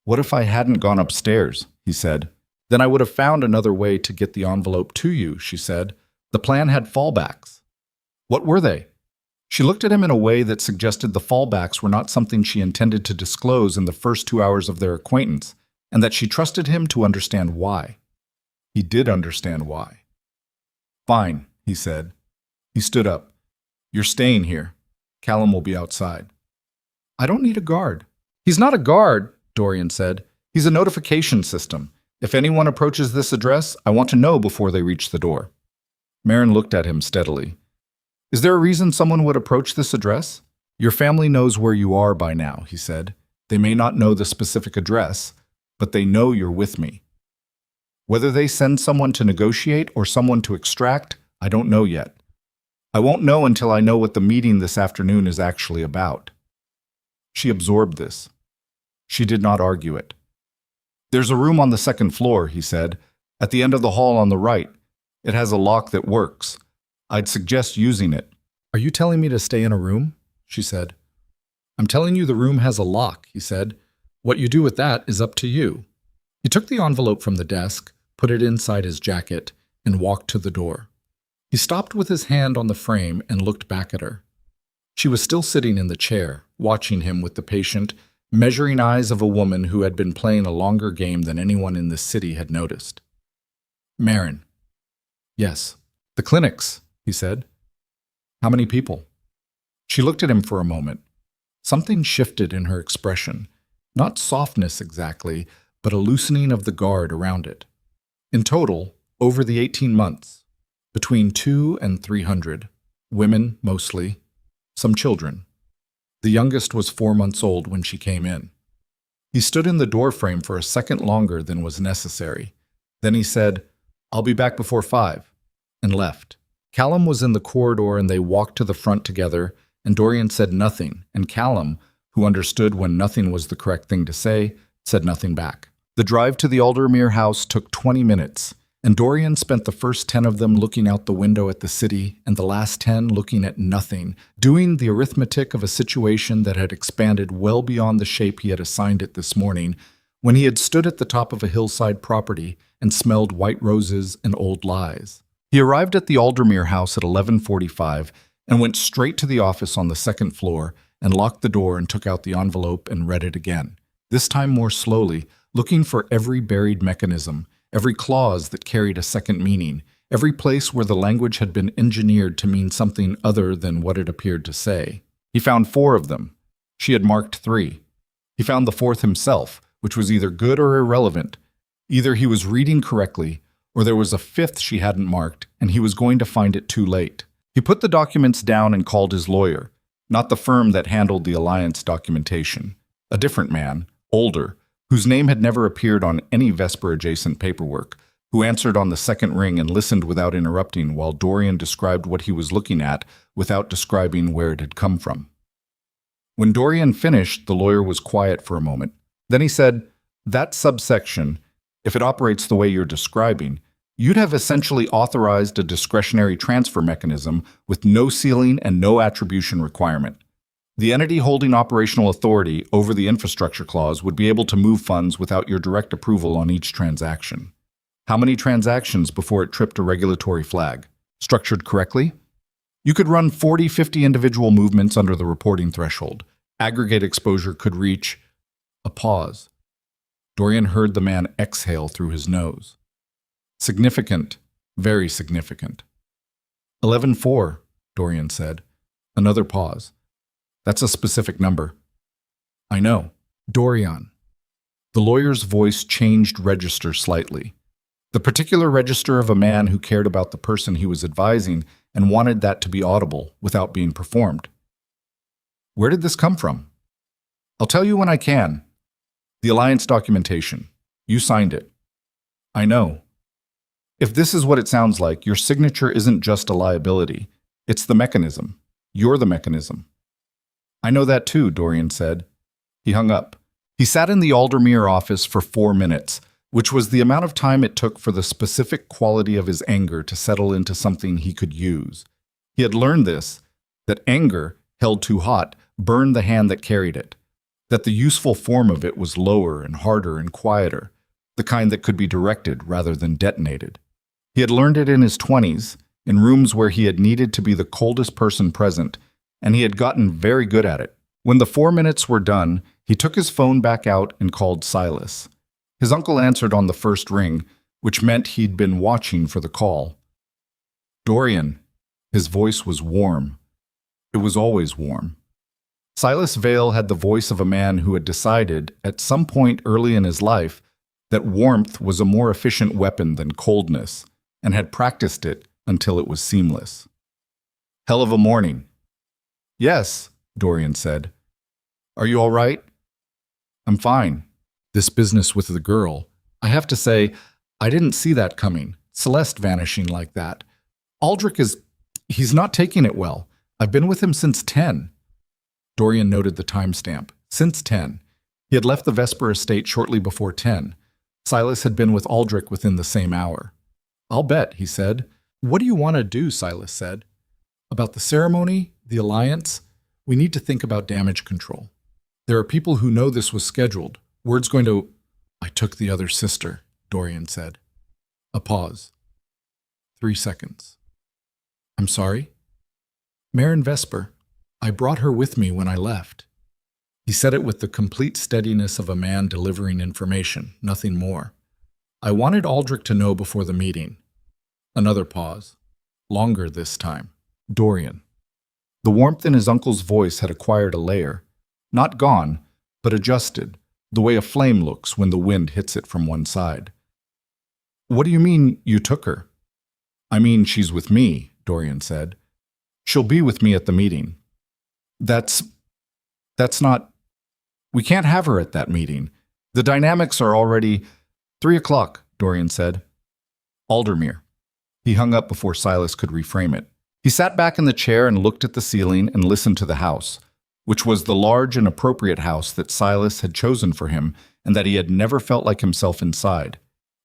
"What if I hadn't gone upstairs?" he said. "Then I would have found another way to get the envelope to you," she said. "The plan had fallbacks." "What were they?" She looked at him in a way that suggested the fallbacks were not something she intended to disclose in the first 2 hours of their acquaintance, and that she trusted him to understand why. He did understand why. "Fine," he said. He stood up. "You're staying here. Callum will be outside." "I don't need a guard." "He's not a guard," Dorian said. "He's a notification system. If anyone approaches this address, I want to know before they reach the door." Maren looked at him steadily. "Is there a reason someone would approach this address?" "Your family knows where you are by now," he said. "They may not know the specific address, but they know you're with me. Whether they send someone to negotiate or someone to extract, I don't know yet. I won't know until I know what the meeting this afternoon is actually about." She absorbed this. She did not argue it. "There's a room on the 2nd floor," he said, "at the end of the hall on the right. It has a lock that works. I'd suggest using it." "Are you telling me to stay in a room?" she said. "I'm telling you the room has a lock," he said. "What you do with that is up to you." He took the envelope from the desk, put it inside his jacket, and walked to the door. He stopped with his hand on the frame and looked back at her. She was still sitting in the chair, watching him with the patient, measuring eyes of a woman who had been playing a longer game than anyone in this city had noticed. "Maren." "Yes." "The clinics," he said. "How many people?" She looked at him for a moment. Something shifted in her expression. Not softness exactly, but a loosening of the guard around it. "In total, over the 18 months. Between 2 and 300. Women, mostly. Some children. The youngest was 4 months old when she came in. He stood in the doorframe for a second longer than was necessary. Then he said, "I'll be back before 5, and left. Callum was in the corridor and they walked to the front together, and Dorian said nothing, and Callum, who understood when nothing was the correct thing to say, said nothing back. The drive to the Aldermere house took 20 minutes, and Dorian spent the first 10 of them looking out the window at the city and the last 10 looking at nothing, doing the arithmetic of a situation that had expanded well beyond the shape he had assigned it this morning when he had stood at the top of a hillside property and smelled white roses and old lies. He arrived at the Aldermere house at 11:45 and went straight to the office on the second floor and locked the door and took out the envelope and read it again, this time more slowly, looking for every buried mechanism, every clause that carried a second meaning, every place where the language had been engineered to mean something other than what it appeared to say. He found 4 of them. She had marked 3. He found the 4th himself, which was either good or irrelevant. Either he was reading correctly, or there was a 5th she hadn't marked, and he was going to find it too late. He put the documents down and called his lawyer, not the firm that handled the alliance documentation. A different man, older, whose name had never appeared on any Vesper-adjacent paperwork, who answered on the second ring and listened without interrupting while Dorian described what he was looking at without describing where it had come from. When Dorian finished, the lawyer was quiet for a moment. Then he said, "That subsection, if it operates the way you're describing, you'd have essentially authorized a discretionary transfer mechanism with no ceiling and no attribution requirement. The entity holding operational authority over the infrastructure clause would be able to move funds without your direct approval on each transaction. How many transactions before it tripped a regulatory flag? Structured correctly? You could run 40, 50 individual movements under the reporting threshold. Aggregate exposure could reach..." A pause. Dorian heard the man exhale through his nose. "Significant. Very significant." 11:4, Dorian said. Another pause. "That's a specific number." "I know." "Dorian." The lawyer's voice changed register slightly. The particular register of a man who cared about the person he was advising and wanted that to be audible without being performed. "Where did this come from?" "I'll tell you when I can." "The alliance documentation. You signed it." "I know." "If this is what it sounds like, your signature isn't just a liability. It's the mechanism. You're the mechanism." "I know that too," Dorian said. He hung up. He sat in the Aldermere office for 4 minutes, which was the amount of time it took for the specific quality of his anger to settle into something he could use. He had learned this, that anger, held too hot, burned the hand that carried it, that the useful form of it was lower and harder and quieter, the kind that could be directed rather than detonated. He had learned it in his 20s, in rooms where he had needed to be the coldest person present, and he had gotten very good at it. When the 4 minutes were done, he took his phone back out and called Silas. His uncle answered on the first ring, which meant he'd been watching for the call. "Dorian." His voice was warm. It was always warm. Silas Vale had the voice of a man who had decided, at some point early in his life, that warmth was a more efficient weapon than coldness, and had practiced it until it was seamless. "Hell of a morning." "Yes," Dorian said. "Are you all right?" "I'm fine. This business with the girl. I have to say, I didn't see that coming. Celeste vanishing like that. Aldrich he's not taking it well. I've been with him since 10. Dorian noted the timestamp. Since 10. He had left the Vesper estate shortly before 10. Silas had been with Aldrich within the same hour. "I'll bet," he said. "What do you want to do?" Silas said. "About the ceremony, the alliance, we need to think about damage control. There are people who know this was scheduled. Word's going to..." "I took the other sister," Dorian said. A pause. 3 seconds. "I'm sorry?" "Marin Vesper. I brought her with me when I left." He said it with the complete steadiness of a man delivering information, nothing more. "I wanted Aldrich to know before the meeting." Another pause. Longer this time. Dorian. The warmth in his uncle's voice had acquired a layer. Not gone, but adjusted, the way a flame looks when the wind hits it from one side. "What do you mean, you took her?" I mean, she's with me, Dorian said. She'll be with me at the meeting. That's not... We can't have her at that meeting. The dynamics are already... 3 o'clock, Dorian said. Aldermere. He hung up before Silas could reframe it. He sat back in the chair and looked at the ceiling and listened to the house, which was the large and appropriate house that Silas had chosen for him and that he had never felt like himself inside.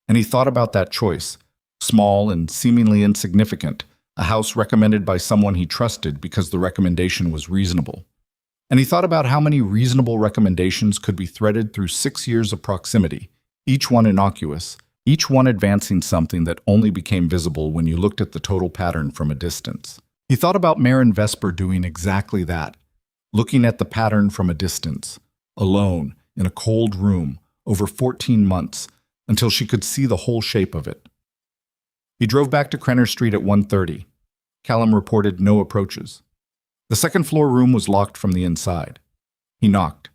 And he thought about that choice, small and seemingly insignificant, a house recommended by someone he trusted because the recommendation was reasonable. And he thought about how many reasonable recommendations could be threaded through 6 years of proximity, each one innocuous, each one advancing something that only became visible when you looked at the total pattern from a distance. He thought about Marin Vesper doing exactly that, looking at the pattern from a distance, alone, in a cold room, over 14 months, until she could see the whole shape of it. He drove back to Krenner Street at 1:30. Callum reported no approaches. The second-floor room was locked from the inside. He knocked.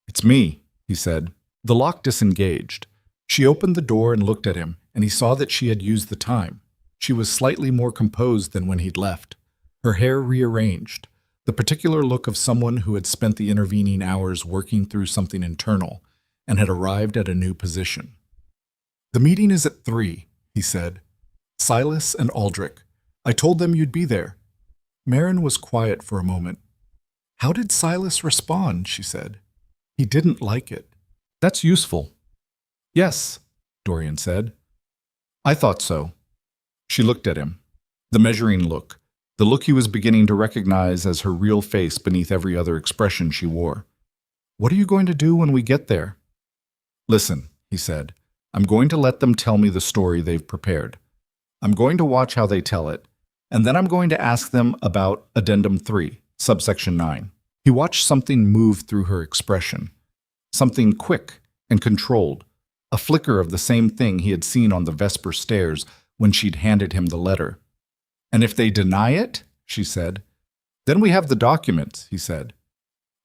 "It's me," he said. The lock disengaged. She opened the door and looked at him, and he saw that she had used the time. She was slightly more composed than when he'd left. Her hair rearranged, the particular look of someone who had spent the intervening hours working through something internal and had arrived at a new position. "The meeting is at 3, he said. "Silas and Aldrich. I told them you'd be there." Marin was quiet for a moment. "How did Silas respond?" she said. "He didn't like it." "That's useful." "Yes," Dorian said. "I thought so." She looked at him. The measuring look, the look he was beginning to recognize as her real face beneath every other expression she wore. "What are you going to do when we get there?" "Listen," he said. "I'm going to let them tell me the story they've prepared. I'm going to watch how they tell it, and then I'm going to ask them about Addendum 3, subsection 9. He watched something move through her expression, something quick and controlled, a flicker of the same thing he had seen on the Vesper stairs when she'd handed him the letter. "And if they deny it," she said, "then we have the documents," he said.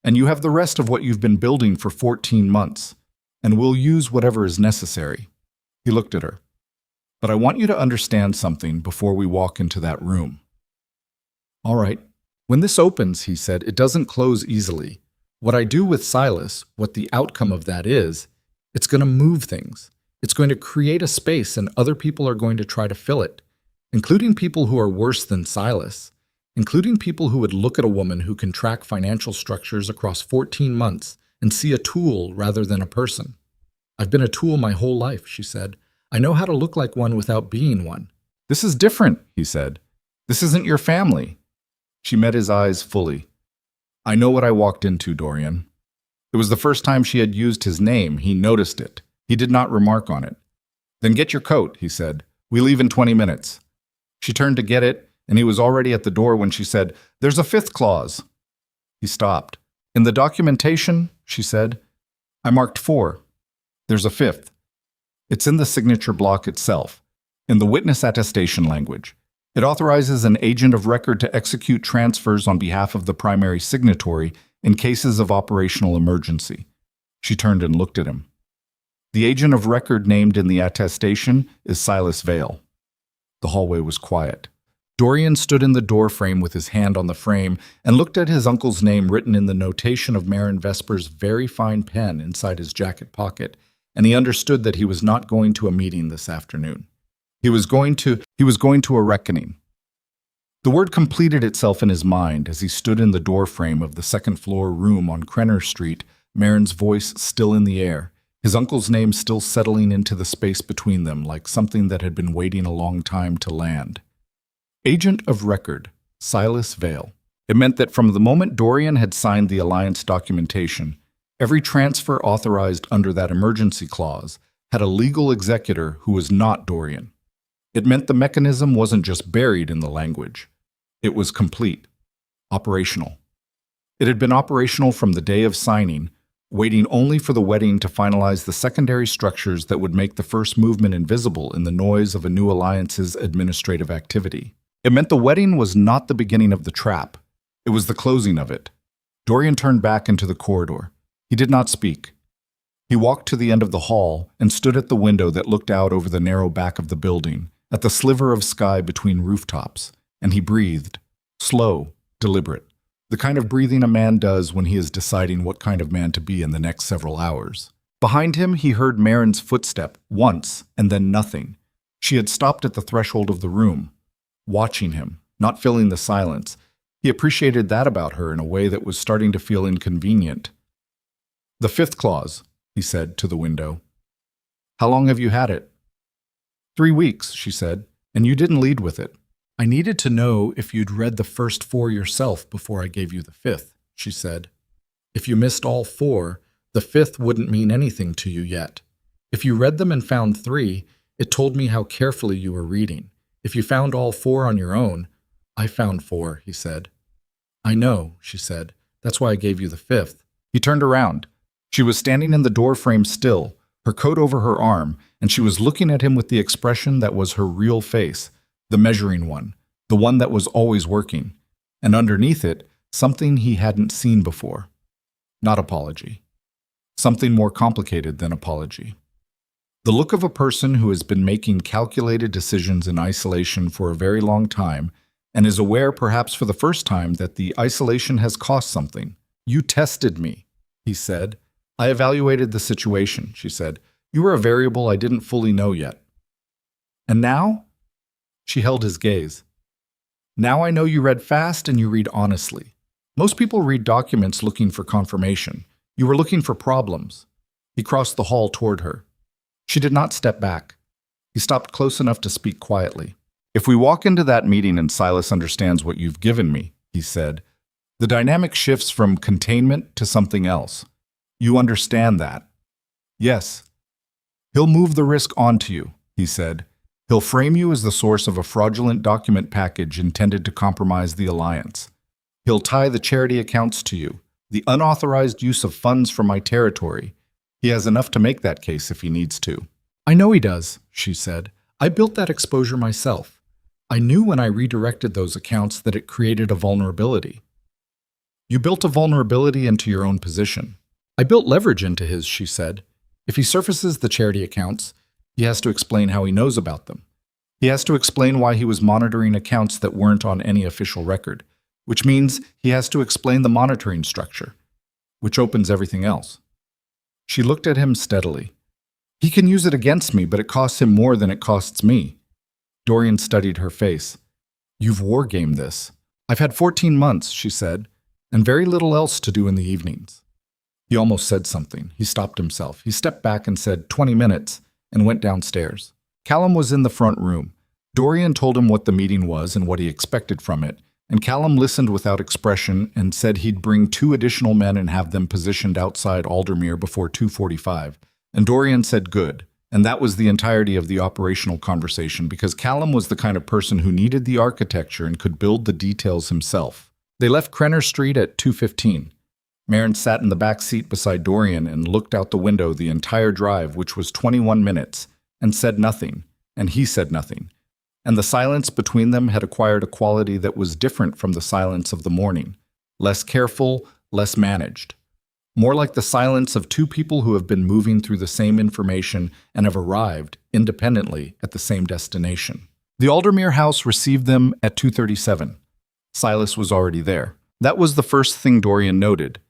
"And you have the rest of what you've been building for 14 months, and we'll use whatever is necessary." He looked at her. "But I want you to understand something before we walk into that room." "All right. When this opens," he said, "it doesn't close easily. What I do with Silas, what the outcome of that is, it's going to move things. It's going to create a space, and other people are going to try to fill it, including people who are worse than Silas, including people who would look at a woman who can track financial structures across 14 months and see a tool rather than a person. I've been a tool my whole life," she said. "I know how to look like one without being one." "This is different," he said. "This isn't your family." She met his eyes fully. "I know what I walked into, Dorian." It was the first time she had used his name. He noticed it. He did not remark on it. "Then get your coat," he said. "We leave in 20 minutes. She turned to get it, and he was already at the door when she said, "There's a 5th clause." He stopped. "In the documentation," she said, "I marked 4. There's a 5th. It's in the signature block itself, in the witness attestation language. It authorizes an agent of record to execute transfers on behalf of the primary signatory in cases of operational emergency." She turned and looked at him. "The agent of record named in the attestation is Silas Vale." The hallway was quiet. Dorian stood in the doorframe with his hand on the frame and looked at his uncle's name written in the notation of Marin Vesper's very fine pen inside his jacket pocket, and he understood that he was not going to a meeting this afternoon. He was going to a reckoning. The word completed itself in his mind as he stood in the doorframe of the second-floor room on Krenner Street, Marin's voice still in the air, his uncle's name still settling into the space between them like something that had been waiting a long time to land. Agent of record, Silas Vale. It meant that from the moment Dorian had signed the alliance documentation, every transfer authorized under that emergency clause had a legal executor who was not Dorian. It meant the mechanism wasn't just buried in the language. It was complete, operational. It had been operational from the day of signing, waiting only for the wedding to finalize the secondary structures that would make the first movement invisible in the noise of a new alliance's administrative activity. It meant the wedding was not the beginning of the trap. It was the closing of it. Dorian turned back into the corridor. He did not speak. He walked to the end of the hall and stood at the window that looked out over the narrow back of the building at the sliver of sky between rooftops, and he breathed, slow, deliberate, the kind of breathing a man does when he is deciding what kind of man to be in the next several hours. Behind him, he heard Marin's footstep, once, and then nothing. She had stopped at the threshold of the room, watching him, not filling the silence. He appreciated that about her in a way that was starting to feel inconvenient. "The fifth clause," he said to the window. "How long have you had it?" 3 weeks, she said, "and you didn't lead with it." "I needed to know if you'd read the first 4 yourself before I gave you the fifth," she said. "If you missed all 4, the fifth wouldn't mean anything to you yet. If you read them and found 3, it told me how carefully you were reading. If you found all 4 on your own—" "I found 4, he said. "I know," she said. "That's why I gave you the fifth." He turned around. She was standing in the doorframe still, her coat over her arm, and she was looking at him with the expression that was her real face, the measuring one, the one that was always working, and underneath it, something he hadn't seen before. Not apology. Something more complicated than apology. The look of a person who has been making calculated decisions in isolation for a very long time and is aware perhaps for the first time that the isolation has cost something. "You tested me," he said. "I evaluated the situation," she said. "You were a variable I didn't fully know yet." "And now?" She held his gaze. "Now I know you read fast and you read honestly. Most people read documents looking for confirmation. You were looking for problems." He crossed the hall toward her. She did not step back. He stopped close enough to speak quietly. "If we walk into that meeting and Silas understands what you've given me," he said, "the dynamic shifts from containment to something else. You understand that?" "Yes." "He'll move the risk onto you," he said. "He'll frame you as the source of a fraudulent document package intended to compromise the alliance. He'll tie the charity accounts to you, the unauthorized use of funds from my territory. He has enough to make that case if he needs to." "I know he does," she said. "I built that exposure myself. I knew when I redirected those accounts that it created a vulnerability." "You built a vulnerability into your own position." "I built leverage into his," she said. "If he surfaces the charity accounts, he has to explain how he knows about them. He has to explain why he was monitoring accounts that weren't on any official record, which means he has to explain the monitoring structure, which opens everything else." She looked at him steadily. "He can use it against me, but it costs him more than it costs me." Dorian studied her face. "You've wargamed this." "I've had 14 months, she said, "and very little else to do in the evenings." He almost said something. He stopped himself. He stepped back and said, 20 minutes, and went downstairs. Callum was in the front room. Dorian told him what the meeting was and what he expected from it, and Callum listened without expression and said he'd bring 2 additional men and have them positioned outside Aldermere before 2:45. And Dorian said good. And that was the entirety of the operational conversation because Callum was the kind of person who needed the architecture and could build the details himself. They left Krenner Street at 2:15. Marin sat in the back seat beside Dorian and looked out the window the entire drive, which was 21 minutes, and said nothing, and he said nothing. And the silence between them had acquired a quality that was different from the silence of the morning, less careful, less managed. More like the silence of 2 people who have been moving through the same information and have arrived, independently, at the same destination. The Aldermere house received them at 2:37. Silas was already there. That was the first thing Dorian noted.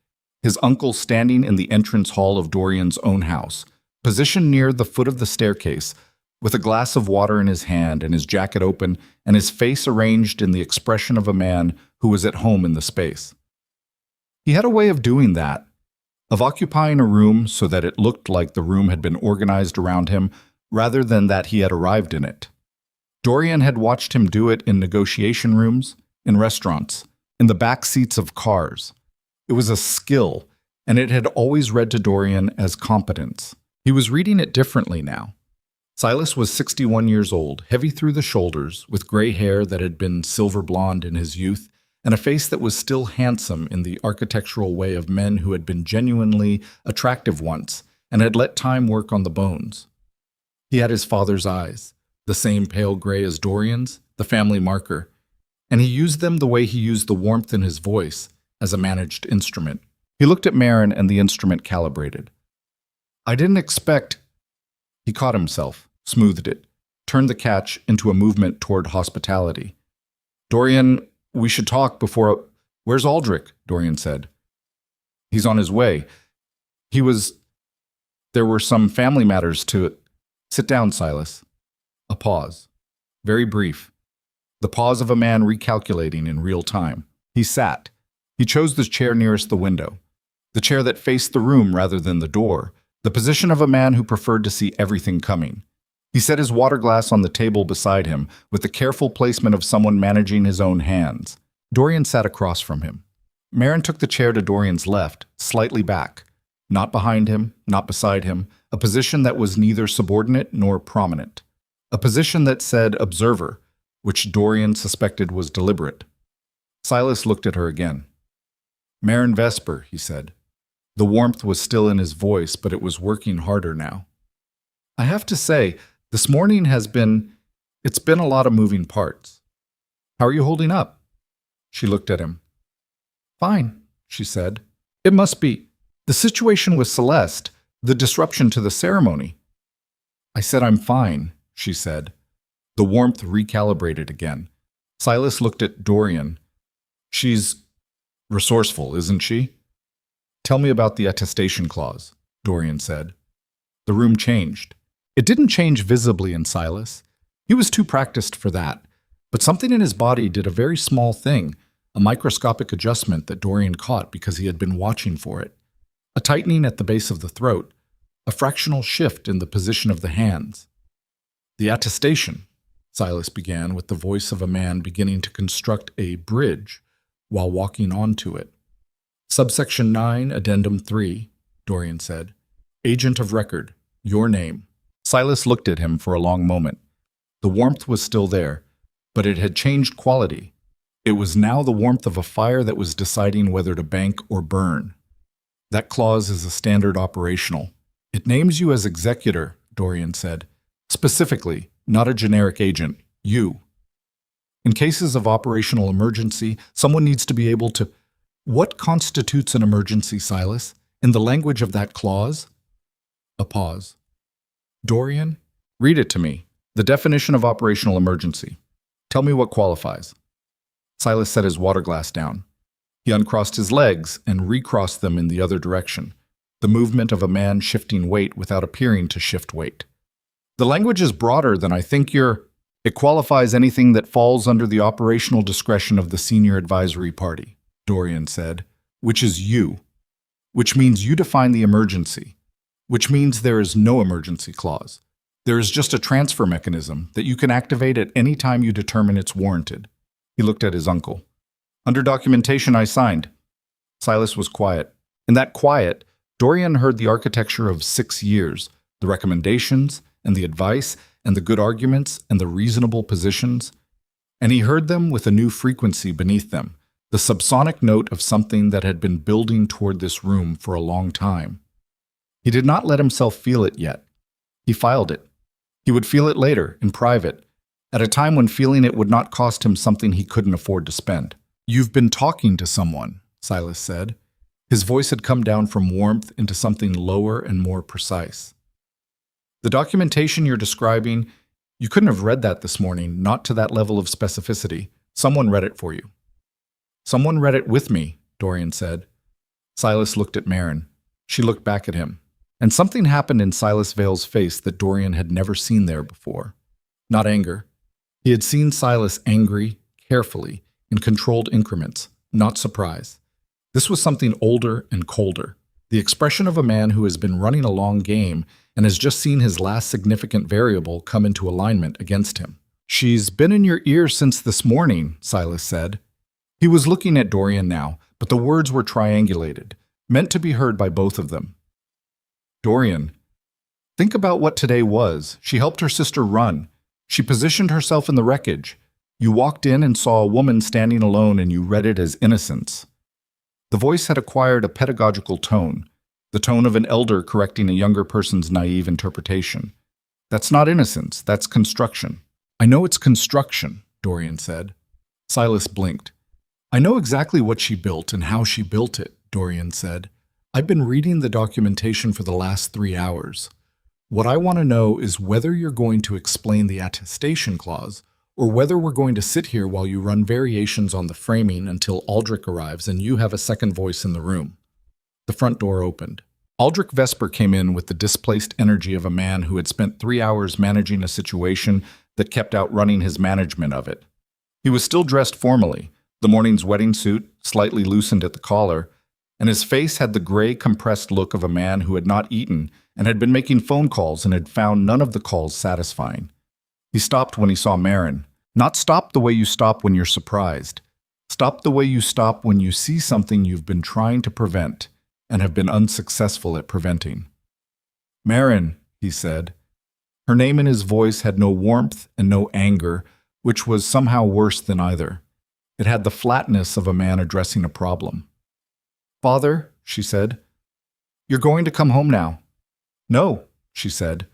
His uncle standing in the entrance hall of Dorian's own house, positioned near the foot of the staircase, with a glass of water in his hand and his jacket open and his face arranged in the expression of a man who was at home in the space. He had a way of doing that, of occupying a room so that it looked like the room had been organized around him rather than that he had arrived in it. Dorian had watched him do it in negotiation rooms, in restaurants, in the back seats of cars. It was a skill, and it had always read to Dorian as competence. He was reading it differently now. Silas was 61 years old, heavy through the shoulders, with gray hair that had been silver blonde in his youth, and a face that was still handsome in the architectural way of men who had been genuinely attractive once and had let time work on the bones. He had his father's eyes, the same pale gray as Dorian's, the family marker, and he used them the way he used the warmth in his voice, as a managed instrument. He looked at Marin and the instrument calibrated. "I didn't expect—" He caught himself, smoothed it, turned the catch into a movement toward hospitality. Dorian, we should talk before... Where's Aldrich? Dorian said. He's on his way. There were some family matters to it. Sit down, Silas. A pause. Very brief. The pause of a man recalculating in real time. He sat. He chose the chair nearest the window. The chair that faced the room rather than the door. The position of a man who preferred to see everything coming. He set his water glass on the table beside him with the careful placement of someone managing his own hands. Dorian sat across from him. Marin took the chair to Dorian's left, slightly back. Not behind him, not beside him, a position that was neither subordinate nor prominent. A position that said observer, which Dorian suspected was deliberate. Silas looked at her again. Marin Vesper, he said. The warmth was still in his voice, but it was working harder now. I have to say, this morning it's been a lot of moving parts. How are you holding up? She looked at him. Fine, she said. It must be. The situation with Celeste, the disruption to the ceremony. I said I'm fine, she said. The warmth recalibrated again. Silas looked at Dorian. She's resourceful, isn't she? Tell me about the attestation clause, Dorian said. The room changed. It didn't change visibly in Silas. He was too practiced for that. But something in his body did a very small thing, a microscopic adjustment that Dorian caught because he had been watching for it. A tightening at the base of the throat, a fractional shift in the position of the hands. The attestation, Silas began with the voice of a man beginning to construct a bridge while walking onto it. Subsection 9, Addendum 3, Dorian said. Agent of record, your name. Silas looked at him for a long moment. The warmth was still there, but it had changed quality. It was now the warmth of a fire that was deciding whether to bank or burn. That clause is a standard operational. It names you as executor, Dorian said. Specifically, not a generic agent, you. In cases of operational emergency, someone needs to be able to... What constitutes an emergency, Silas? In the language of that clause? A pause. Dorian, read it to me. The definition of operational emergency. Tell me what qualifies. Silas set his water glass down. He uncrossed his legs and recrossed them in the other direction, the movement of a man shifting weight without appearing to shift weight. The language is broader than I think It qualifies anything that falls under the operational discretion of the senior advisory party, Dorian said, which is you, which means you define the emergency, which means there is no emergency clause. There is just a transfer mechanism that you can activate at any time you determine it's warranted. He looked at his uncle. Under documentation I signed. Silas was quiet. In that quiet, Dorian heard the architecture of 6 years, the recommendations and the advice and the good arguments and the reasonable positions, and he heard them with a new frequency beneath them, the subsonic note of something that had been building toward this room for a long time. He did not let himself feel it yet. He filed it. He would feel it later, in private, at a time when feeling it would not cost him something he couldn't afford to spend. You've been talking to someone, Silas said. His voice had come down from warmth into something lower and more precise. The documentation you're describing, you couldn't have read that this morning, not to that level of specificity. Someone read it for you. Someone read it with me, Dorian said. Silas looked at Marin. She looked back at him. And something happened in Silas Vale's face that Dorian had never seen there before. Not anger. He had seen Silas angry, carefully, in controlled increments, not surprise. This was something older and colder. The expression of a man who has been running a long game and has just seen his last significant variable come into alignment against him. She's been in your ear since this morning, Silas said. He was looking at Dorian now, but the words were triangulated, meant to be heard by both of them. Dorian, think about what today was. She helped her sister run. She positioned herself in the wreckage. You walked in and saw a woman standing alone and you read it as innocence. The voice had acquired a pedagogical tone, the tone of an elder correcting a younger person's naive interpretation. That's not innocence, that's construction. I know it's construction, Dorian said. Silas blinked. I know exactly what she built and how she built it, Dorian said. I've been reading the documentation for the last 3 hours. What I want to know is whether you're going to explain the attestation clause, or whether we're going to sit here while you run variations on the framing until Aldrich arrives and you have a second voice in the room. The front door opened. Aldrich Vesper came in with the displaced energy of a man who had spent 3 hours managing a situation that kept outrunning his management of it. He was still dressed formally, the morning's wedding suit slightly loosened at the collar, and his face had the gray, compressed look of a man who had not eaten and had been making phone calls and had found none of the calls satisfying. He stopped when he saw Marin. Not stop the way you stop when you're surprised. Stop the way you stop when you see something you've been trying to prevent and have been unsuccessful at preventing. Marin, he said. Her name in his voice had no warmth and no anger, which was somehow worse than either. It had the flatness of a man addressing a problem. Father, she said, you're going to come home now. No, she said.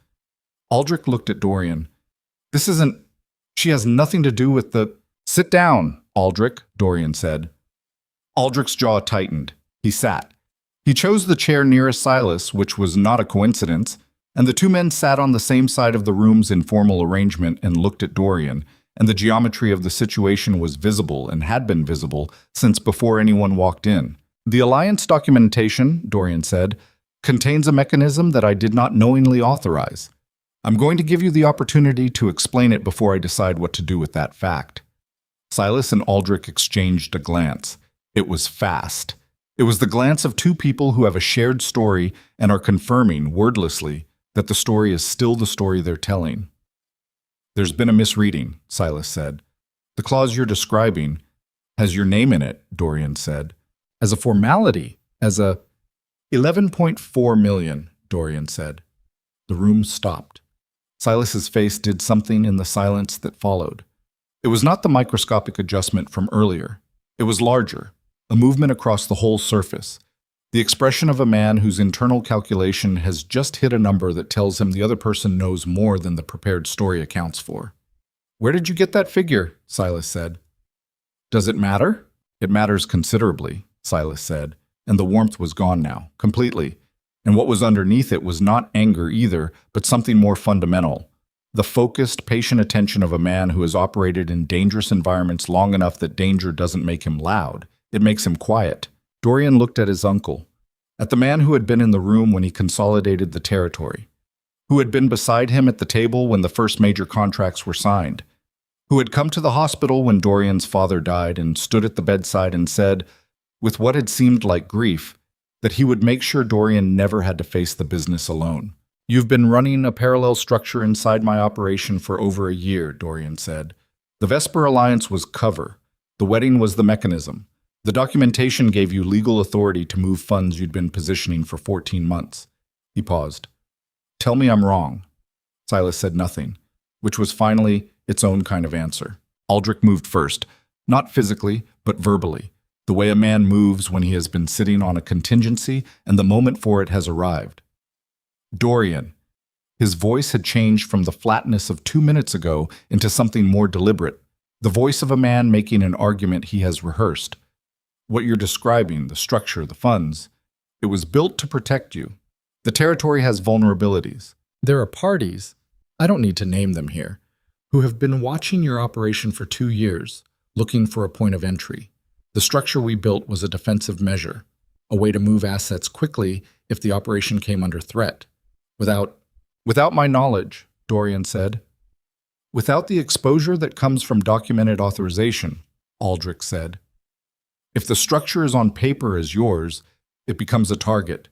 Aldrich looked at Dorian. She has nothing to do with the... Sit down, Aldrich, Dorian said. Aldrich's jaw tightened. He sat. He chose the chair nearest Silas, which was not a coincidence, and the two men sat on the same side of the room's informal arrangement and looked at Dorian, and the geometry of the situation was visible and had been visible since before anyone walked in. The Alliance documentation, Dorian said, contains a mechanism that I did not knowingly authorize. I'm going to give you the opportunity to explain it before I decide what to do with that fact. Silas and Aldrich exchanged a glance. It was fast. It was the glance of two people who have a shared story and are confirming, wordlessly, that the story is still the story they're telling. There's been a misreading, Silas said. The clause you're describing has your name in it, Dorian said. As a formality, as a... 11.4 million, Dorian said. The room stopped. Silas's face did something in the silence that followed. It was not the microscopic adjustment from earlier. It was larger, a movement across the whole surface. The expression of a man whose internal calculation has just hit a number that tells him the other person knows more than the prepared story accounts for. Where did you get that figure? Silas said. Does it matter? It matters considerably, Silas said, and the warmth was gone now, completely. And what was underneath it was not anger either, but something more fundamental. The focused, patient attention of a man who has operated in dangerous environments long enough that danger doesn't make him loud. It makes him quiet. Dorian looked at his uncle, at the man who had been in the room when he consolidated the territory, who had been beside him at the table when the first major contracts were signed, who had come to the hospital when Dorian's father died and stood at the bedside and said, with what had seemed like grief, that he would make sure Dorian never had to face the business alone. You've been running a parallel structure inside my operation for over a year, Dorian said. The Vesper Alliance was cover. The wedding was the mechanism. The documentation gave you legal authority to move funds you'd been positioning for 14 months. He paused. Tell me I'm wrong. Silas said nothing, which was finally its own kind of answer. Aldrich moved first, not physically, but verbally, the way a man moves when he has been sitting on a contingency and the moment for it has arrived. Dorian. His voice had changed from the flatness of 2 minutes ago into something more deliberate, the voice of a man making an argument he has rehearsed. What you're describing, the structure, the funds, it was built to protect you. The territory has vulnerabilities. There are parties, I don't need to name them here, who have been watching your operation for 2 years, looking for a point of entry. The structure we built was a defensive measure, a way to move assets quickly if the operation came under threat. Without my knowledge, Dorian said. Without the exposure that comes from documented authorization, Aldrich said. If the structure is on paper as yours, it becomes a target.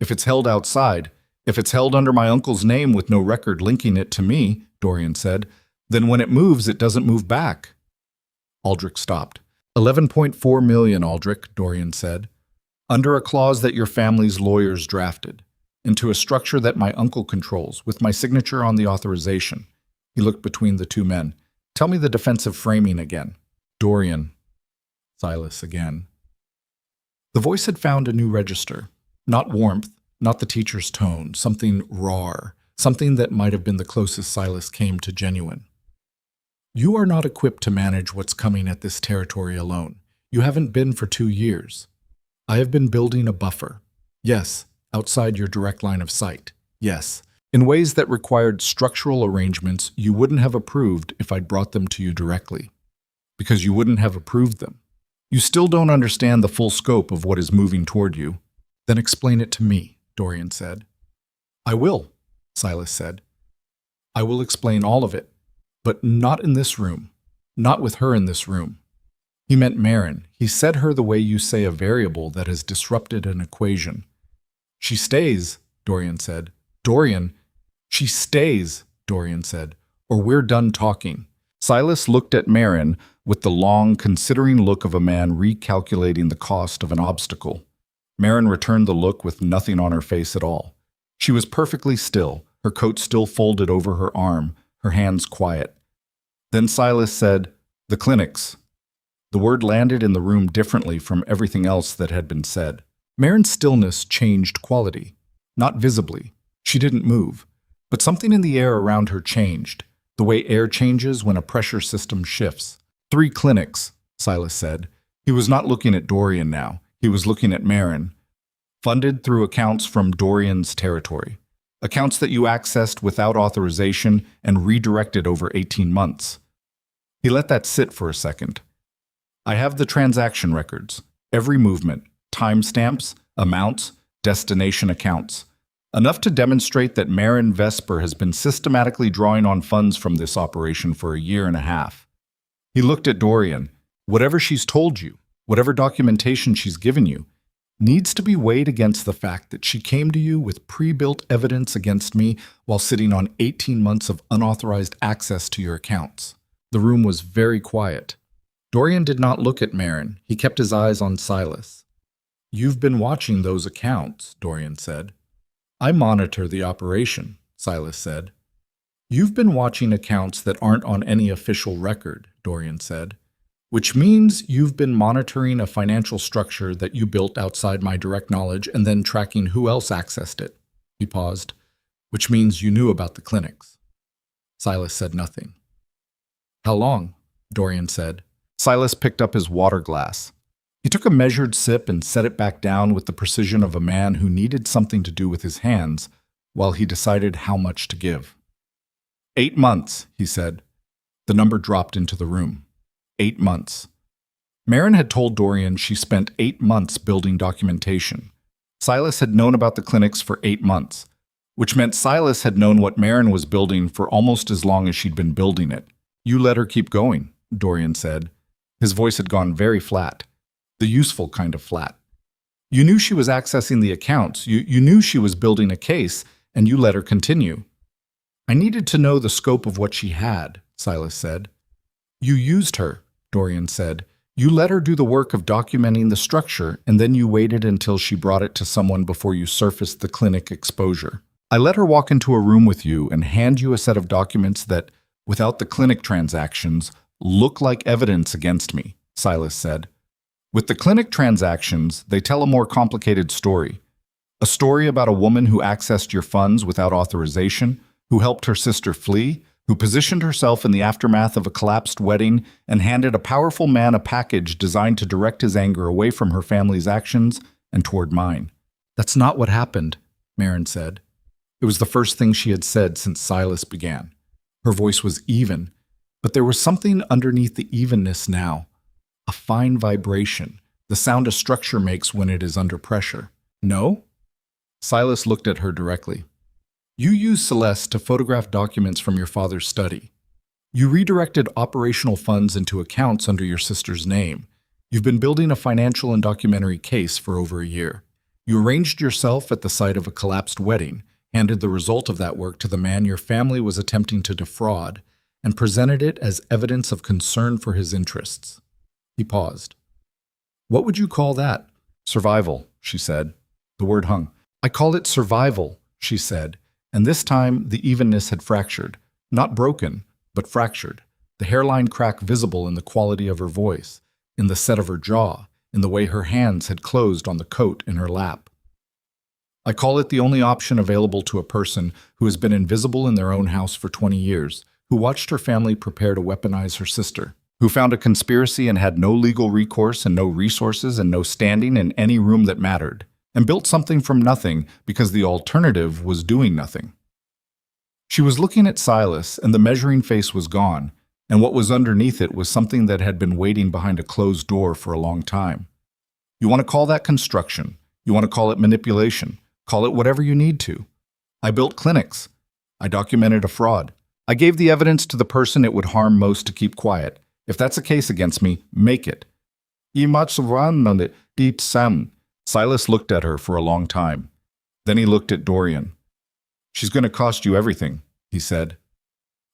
If it's held outside, if it's held under my uncle's name with no record linking it to me, Dorian said, then when it moves, it doesn't move back. Aldrich stopped. 11.4 million, Aldrich, Dorian said, under a clause that your family's lawyers drafted, into a structure that my uncle controls, with my signature on the authorization. He looked between the two men. Tell me the defensive framing again. Dorian. Silas again. The voice had found a new register. Not warmth, not the teacher's tone, something raw, something that might have been the closest Silas came to genuine. You are not equipped to manage what's coming at this territory alone. You haven't been for 2 years. I have been building a buffer. Yes, outside your direct line of sight. Yes, in ways that required structural arrangements you wouldn't have approved if I'd brought them to you directly. Because you wouldn't have approved them. You still don't understand the full scope of what is moving toward you. Then explain it to me, Dorian said. I will, Silas said. I will explain all of it, but not in this room. Not with her in this room. He meant Marin. He said her the way you say a variable that has disrupted an equation. She stays, Dorian said. Dorian, she stays, Dorian said, or we're done talking. Silas looked at Marin with the long, considering look of a man recalculating the cost of an obstacle. Marin returned the look with nothing on her face at all. She was perfectly still, her coat still folded over her arm, her hands quiet. Then Silas said, "The clinics." The word landed in the room differently from everything else that had been said. Marin's stillness changed quality. Not visibly. She didn't move. But something in the air around her changed, the way air changes when a pressure system shifts. 3 clinics, Silas said. He was not looking at Dorian now. He was looking at Marin. Funded through accounts from Dorian's territory. Accounts that you accessed without authorization and redirected over 18 months. He let that sit for a second. I have the transaction records, every movement, timestamps, amounts, destination accounts. Enough to demonstrate that Marin Vesper has been systematically drawing on funds from this operation for a year and a half. He looked at Dorian. Whatever she's told you, whatever documentation she's given you, needs to be weighed against the fact that she came to you with pre-built evidence against me while sitting on 18 months of unauthorized access to your accounts. The room was very quiet. Dorian did not look at Marin. He kept his eyes on Silas. You've been watching those accounts, Dorian said. I monitor the operation, Silas said. You've been watching accounts that aren't on any official record, Dorian said. Which means you've been monitoring a financial structure that you built outside my direct knowledge and then tracking who else accessed it. He paused. Which means you knew about the clinics. Silas said nothing. How long? Dorian said. Silas picked up his water glass. He took a measured sip and set it back down with the precision of a man who needed something to do with his hands while he decided how much to give. 8 months, he said. The number dropped into the room. 8 months. Marin had told Dorian she spent 8 months building documentation. Silas had known about the clinics for 8 months, which meant Silas had known what Marin was building for almost as long as she'd been building it. You let her keep going, Dorian said. His voice had gone very flat, the useful kind of flat. You knew she was accessing the accounts, you knew she was building a case, and you let her continue. I needed to know the scope of what she had, Silas said. You used her, Dorian said. You let her do the work of documenting the structure, and then you waited until she brought it to someone before you surfaced the clinic exposure. I let her walk into a room with you and hand you a set of documents that, without the clinic transactions, look like evidence against me, Silas said. With the clinic transactions, they tell a more complicated story. A story about a woman who accessed your funds without authorization, who helped her sister flee, who positioned herself in the aftermath of a collapsed wedding and handed a powerful man a package designed to direct his anger away from her family's actions and toward mine. That's not what happened, Marin said. It was the first thing she had said since Silas began. Her voice was even, but there was something underneath the evenness now. A fine vibration, the sound a structure makes when it is under pressure. No? Silas looked at her directly. You used Celeste to photograph documents from your father's study. You redirected operational funds into accounts under your sister's name. You've been building a financial and documentary case for over a year. You arranged yourself at the site of a collapsed wedding, handed the result of that work to the man your family was attempting to defraud, and presented it as evidence of concern for his interests. He paused. What would you call that? Survival, she said. The word hung. I call it survival, she said, and this time the evenness had fractured. Not broken, but fractured. The hairline crack visible in the quality of her voice, in the set of her jaw, in the way her hands had closed on the coat in her lap. I call it the only option available to a person who has been invisible in their own house for 20 years, who watched her family prepare to weaponize her sister, who found a conspiracy and had no legal recourse and no resources and no standing in any room that mattered, and built something from nothing because the alternative was doing nothing. She was looking at Silas, and the measuring face was gone, and what was underneath it was something that had been waiting behind a closed door for a long time. You want to call that construction. You want to call it manipulation. Call it whatever you need to. I built clinics. I documented a fraud. I gave the evidence to the person it would harm most to keep quiet. If that's a case against me, make it. Silas looked at her for a long time. Then he looked at Dorian. She's going to cost you everything, he said,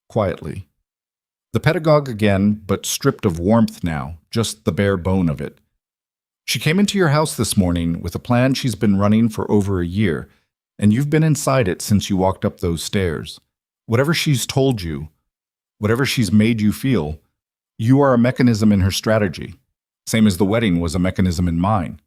quietly. The pedagogue again, but stripped of warmth now, just the bare bone of it. She came into your house this morning with a plan she's been running for over a year, and you've been inside it since you walked up those stairs. Whatever she's told you, whatever she's made you feel, you are a mechanism in her strategy, same as the wedding was a mechanism in mine.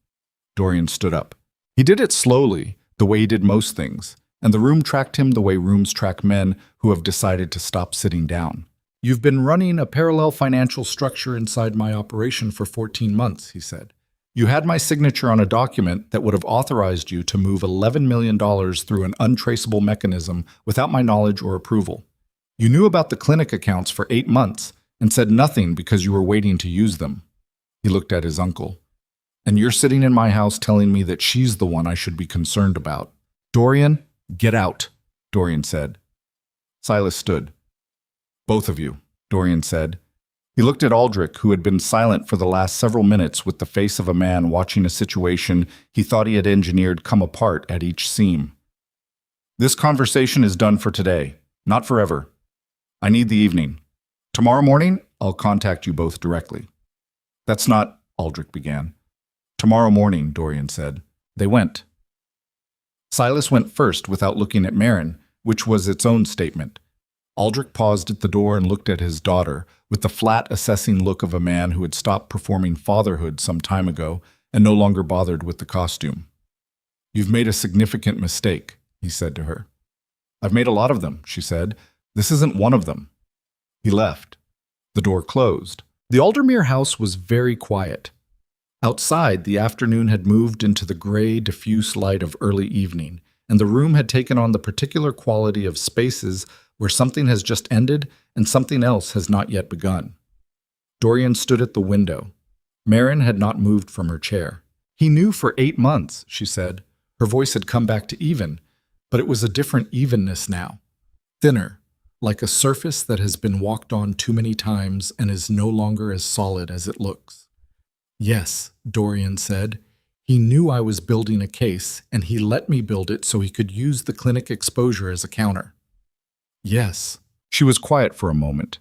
Dorian stood up. He did it slowly, the way he did most things, and the room tracked him the way rooms track men who have decided to stop sitting down. You've been running a parallel financial structure inside my operation for 14 months, he said. You had my signature on a document that would have authorized you to move $11 million through an untraceable mechanism without my knowledge or approval. You knew about the clinic accounts for 8 months and said nothing because you were waiting to use them. He looked at his uncle. And you're sitting in my house telling me that she's the one I should be concerned about. Dorian, get out, Dorian said. Silas stood. Both of you, Dorian said. He looked at Aldrich, who had been silent for the last several minutes with the face of a man watching a situation he thought he had engineered come apart at each seam. This conversation is done for today, not forever. I need the evening. Tomorrow morning, I'll contact you both directly. That's not, Aldrich began. Tomorrow morning, Dorian said. They went. Silas went first without looking at Marin, which was its own statement. Aldrich paused at the door and looked at his daughter, with the flat, assessing look of a man who had stopped performing fatherhood some time ago and no longer bothered with the costume. You've made a significant mistake, he said to her. I've made a lot of them, she said. This isn't one of them. He left. The door closed. The Aldermere house was very quiet. Outside, the afternoon had moved into the gray, diffuse light of early evening, and the room had taken on the particular quality of spaces where something has just ended and something else has not yet begun. Dorian stood at the window. Marin had not moved from her chair. He knew for 8 months, she said. Her voice had come back to even, but it was a different evenness now. Thinner, like a surface that has been walked on too many times and is no longer as solid as it looks. Yes, Dorian said. He knew I was building a case, and he let me build it so he could use the clinic exposure as a counter. Yes. She was quiet for a moment.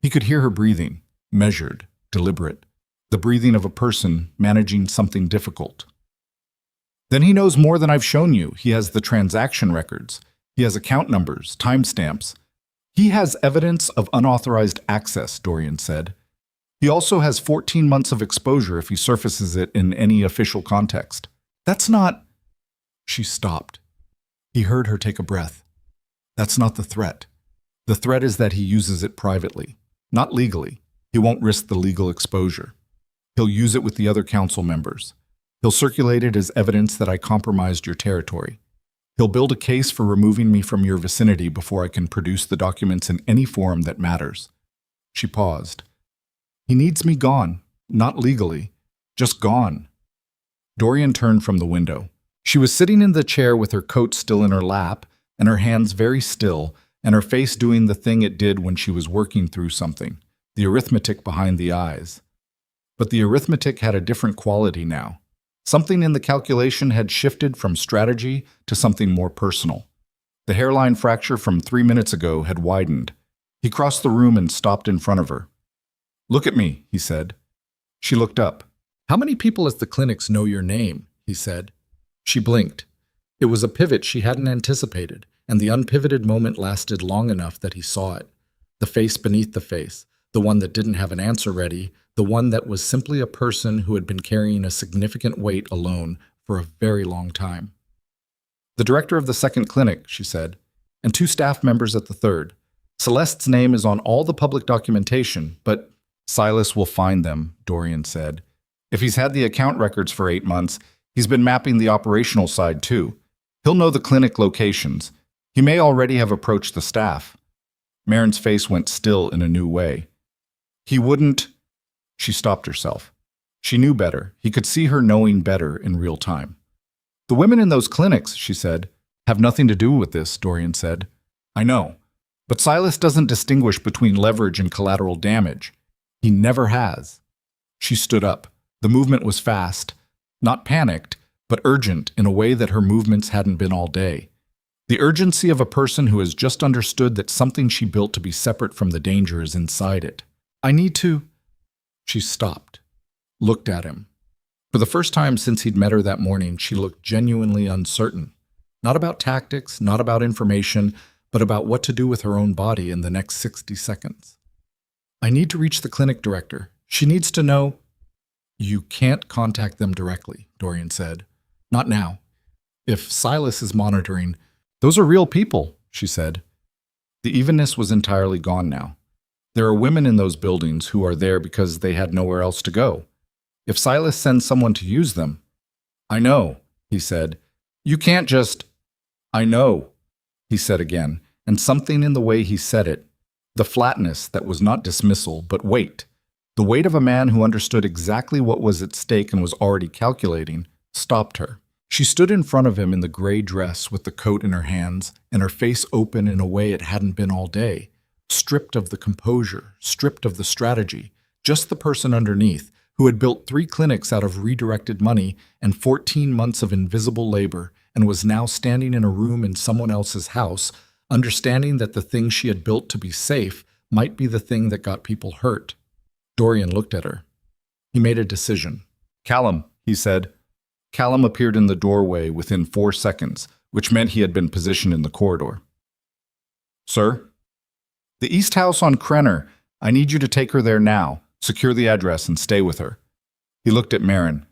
He could hear her breathing, measured, deliberate, the breathing of a person managing something difficult. Then he knows more than I've shown you. He has the transaction records. He has account numbers, timestamps. He has evidence of unauthorized access, Dorian said. He also has 14 months of exposure if he surfaces it in any official context. That's not... She stopped. He heard her take a breath. That's not the threat. The threat is that he uses it privately, not legally. He won't risk the legal exposure. He'll use it with the other council members. He'll circulate it as evidence that I compromised your territory. He'll build a case for removing me from your vicinity before I can produce the documents in any form that matters. She paused. He needs me gone, not legally, just gone. Dorian turned from the window. She was sitting in the chair with her coat still in her lap, and her hands very still, and her face doing the thing it did when she was working through something, the arithmetic behind the eyes. But the arithmetic had a different quality now. Something in the calculation had shifted from strategy to something more personal. The hairline fracture from 3 minutes ago had widened. He crossed the room and stopped in front of her. Look at me, he said. She looked up. How many people at the clinics know your name? He said. She blinked. It was a pivot she hadn't anticipated, and the unpivoted moment lasted long enough that he saw it. The face beneath the face, the one that didn't have an answer ready, the one that was simply a person who had been carrying a significant weight alone for a very long time. The director of the second clinic, she said, and 2 staff members at the third. Celeste's name is on all the public documentation, but Silas will find them, Dorian said. If he's had the account records for 8 months, he's been mapping the operational side too. He'll know the clinic locations. He may already have approached the staff. Marin's face went still in a new way. He wouldn't... She stopped herself. She knew better. He could see her knowing better in real time. The women in those clinics, she said, have nothing to do with this, Dorian said. I know. But Silas doesn't distinguish between leverage and collateral damage. He never has. She stood up. The movement was fast. Not panicked, but urgent in a way that her movements hadn't been all day. The urgency of a person who has just understood that something she built to be separate from the danger is inside it. I need to... She stopped, looked at him. For the first time since he'd met her that morning, she looked genuinely uncertain. Not about tactics, not about information, but about what to do with her own body in the next 60 seconds. I need to reach the clinic director. She needs to know... You can't contact them directly, Dorian said. Not now. If Silas is monitoring... Those are real people, she said. The evenness was entirely gone now. There are women in those buildings who are there because they had nowhere else to go. If Silas sends someone to use them... I know, he said. You can't just... I know, he said again, and something in the way he said it, the flatness that was not dismissal, but weight, the weight of a man who understood exactly what was at stake and was already calculating, stopped her. She stood in front of him in the gray dress with the coat in her hands and her face open in a way it hadn't been all day, stripped of the composure, stripped of the strategy, just the person underneath who had built 3 clinics out of redirected money and 14 months of invisible labor and was now standing in a room in someone else's house, understanding that the thing she had built to be safe might be the thing that got people hurt. Dorian looked at her. He made a decision. Callum, he said. Callum appeared in the doorway within 4 seconds, which meant he had been positioned in the corridor. Sir? The East House on Krenner. I need you to take her there now. Secure the address and stay with her. He looked at Marin.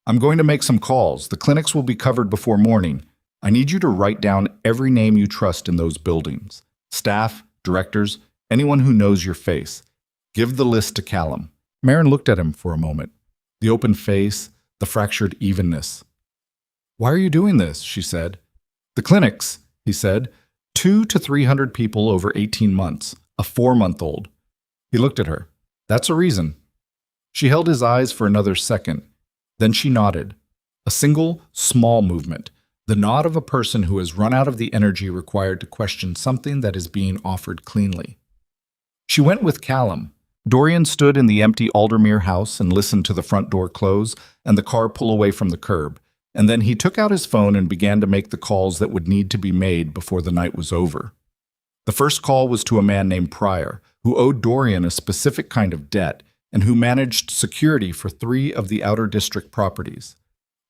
I'm going to make some calls. The clinics will be covered before morning. I need you to write down every name you trust in those buildings. Staff, directors, anyone who knows your face. Give the list to Callum. Marin looked at him for a moment. The open face, the fractured evenness. Why are you doing this? She said. The clinics, he said. 200 to 300 people over 18 months. A 4-month-old. He looked at her. That's a reason. She held his eyes for another second. Then she nodded. A single, small movement. The nod of a person who has run out of the energy required to question something that is being offered cleanly. She went with Callum. Dorian stood in the empty Aldermere house and listened to the front door close and the car pull away from the curb, and then he took out his phone and began to make the calls that would need to be made before the night was over. The first call was to a man named Pryor, who owed Dorian a specific kind of debt and who managed security for 3 of the Outer District properties.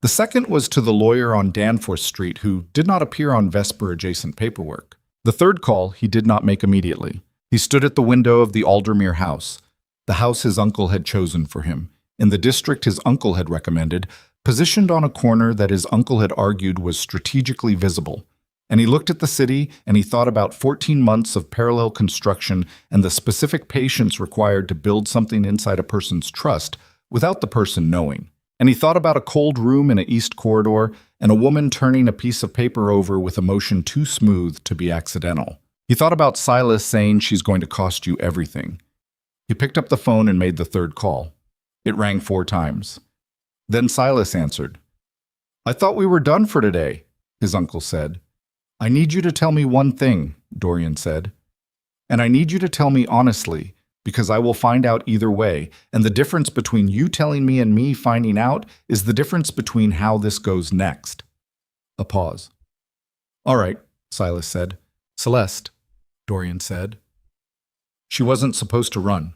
The second was to the lawyer on Danforth Street who did not appear on Vesper-adjacent paperwork. The third call he did not make immediately. He stood at the window of the Aldermere house, the house his uncle had chosen for him, in the district his uncle had recommended, positioned on a corner that his uncle had argued was strategically visible. And he looked at the city and he thought about 14 months of parallel construction and the specific patience required to build something inside a person's trust without the person knowing. And he thought about a cold room in an east corridor and a woman turning a piece of paper over with a motion too smooth to be accidental. He thought about Silas saying she's going to cost you everything. He picked up the phone and made the third call. It rang 4 times. Then Silas answered. I thought we were done for today, his uncle said. I need you to tell me one thing, Dorian said. And I need you to tell me honestly, because I will find out either way, and the difference between you telling me and me finding out is the difference between how this goes next. A pause. All right, Silas said. Celeste, Dorian said. She wasn't supposed to run.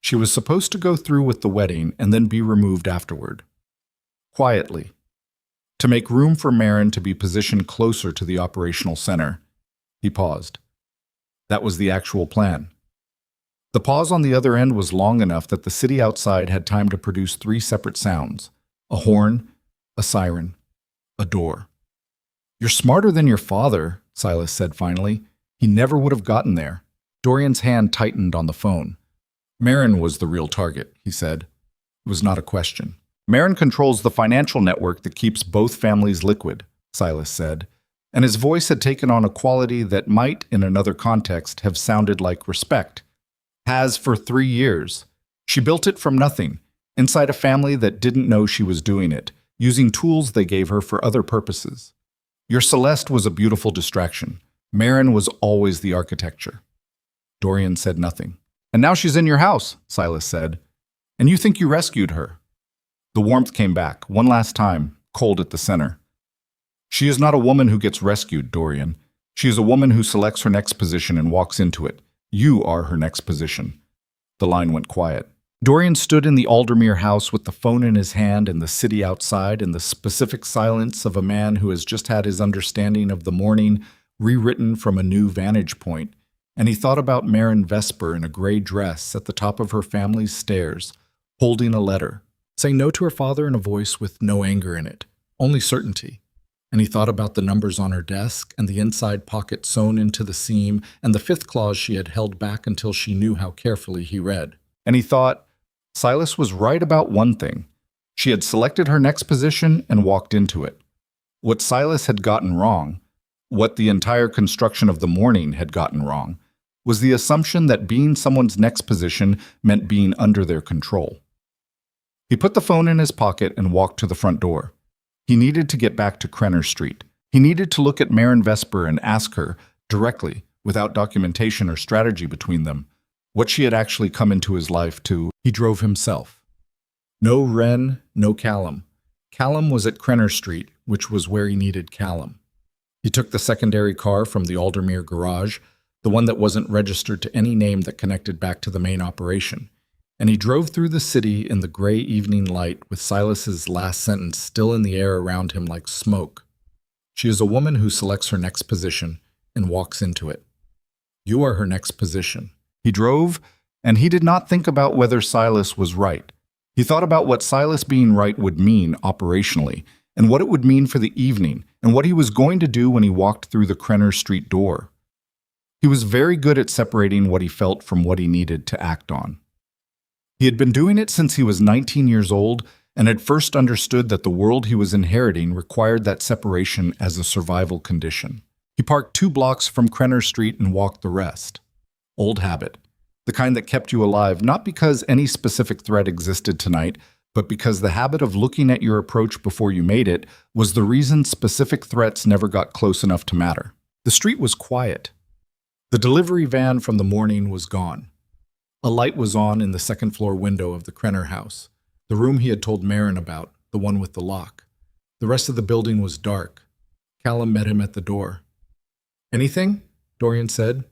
She was supposed to go through with the wedding and then be removed afterward. Quietly. To make room for Marin to be positioned closer to the operational center. He paused. That was the actual plan. The pause on the other end was long enough that the city outside had time to produce 3 separate sounds. A horn, a siren, a door. You're smarter than your father, Silas said finally. He never would have gotten there. Dorian's hand tightened on the phone. Marin was the real target, he said. It was not a question. Marin controls the financial network that keeps both families liquid, Silas said. and his voice had taken on a quality that might, in another context, have sounded like respect. Has for 3 years. She built it from nothing, inside a family that didn't know she was doing it, using tools they gave her for other purposes. Your Celeste was a beautiful distraction. Marin was always the architecture. Dorian said nothing. And now she's in your house, Silas said. And you think you rescued her. The warmth came back, one last time, cold at the center. She is not a woman who gets rescued, Dorian. She is a woman who selects her next position and walks into it. You are her next position. The line went quiet. Dorian stood in the Aldermere house with the phone in his hand and the city outside in the specific silence of a man who has just had his understanding of the morning rewritten from a new vantage point, and he thought about Marin Vesper in a gray dress at the top of her family's stairs, holding a letter, saying no to her father in a voice with no anger in it, only certainty. And he thought about the numbers on her desk and the inside pocket sewn into the seam and the fifth clause she had held back until she knew how carefully he read. And he thought, Silas was right about one thing. She had selected her next position and walked into it. What Silas had gotten wrong, what the entire construction of the morning had gotten wrong, was the assumption that being someone's next position meant being under their control. He put the phone in his pocket and walked to the front door. He needed to get back to Krenner Street. He needed to look at Marin Vesper and ask her, directly, without documentation or strategy between them, what she had actually come into his life to. He drove himself. No Wren, no Callum. Callum was at Krenner Street, which was where he needed Callum. He took the secondary car from the Aldermere garage, the one that wasn't registered to any name that connected back to the main operation, and he drove through the city in the gray evening light with Silas's last sentence still in the air around him like smoke. She is a woman who selects her next position and walks into it. You are her next position. He drove, and he did not think about whether Silas was right. He thought about what Silas being right would mean operationally, and what it would mean for the evening, and what he was going to do when he walked through the Krenner Street door. He was very good at separating what he felt from what he needed to act on. He had been doing it since he was 19 years old and had first understood that the world he was inheriting required that separation as a survival condition. He parked 2 blocks from Krenner Street and walked the rest. Old habit. The kind that kept you alive not because any specific threat existed tonight, but because the habit of looking at your approach before you made it was the reason specific threats never got close enough to matter. The street was quiet. The delivery van from the morning was gone. A light was on in the second-floor window of the Krenner house, the room he had told Marin about, the one with the lock. The rest of the building was dark. Callum met him at the door. Anything? Dorian said.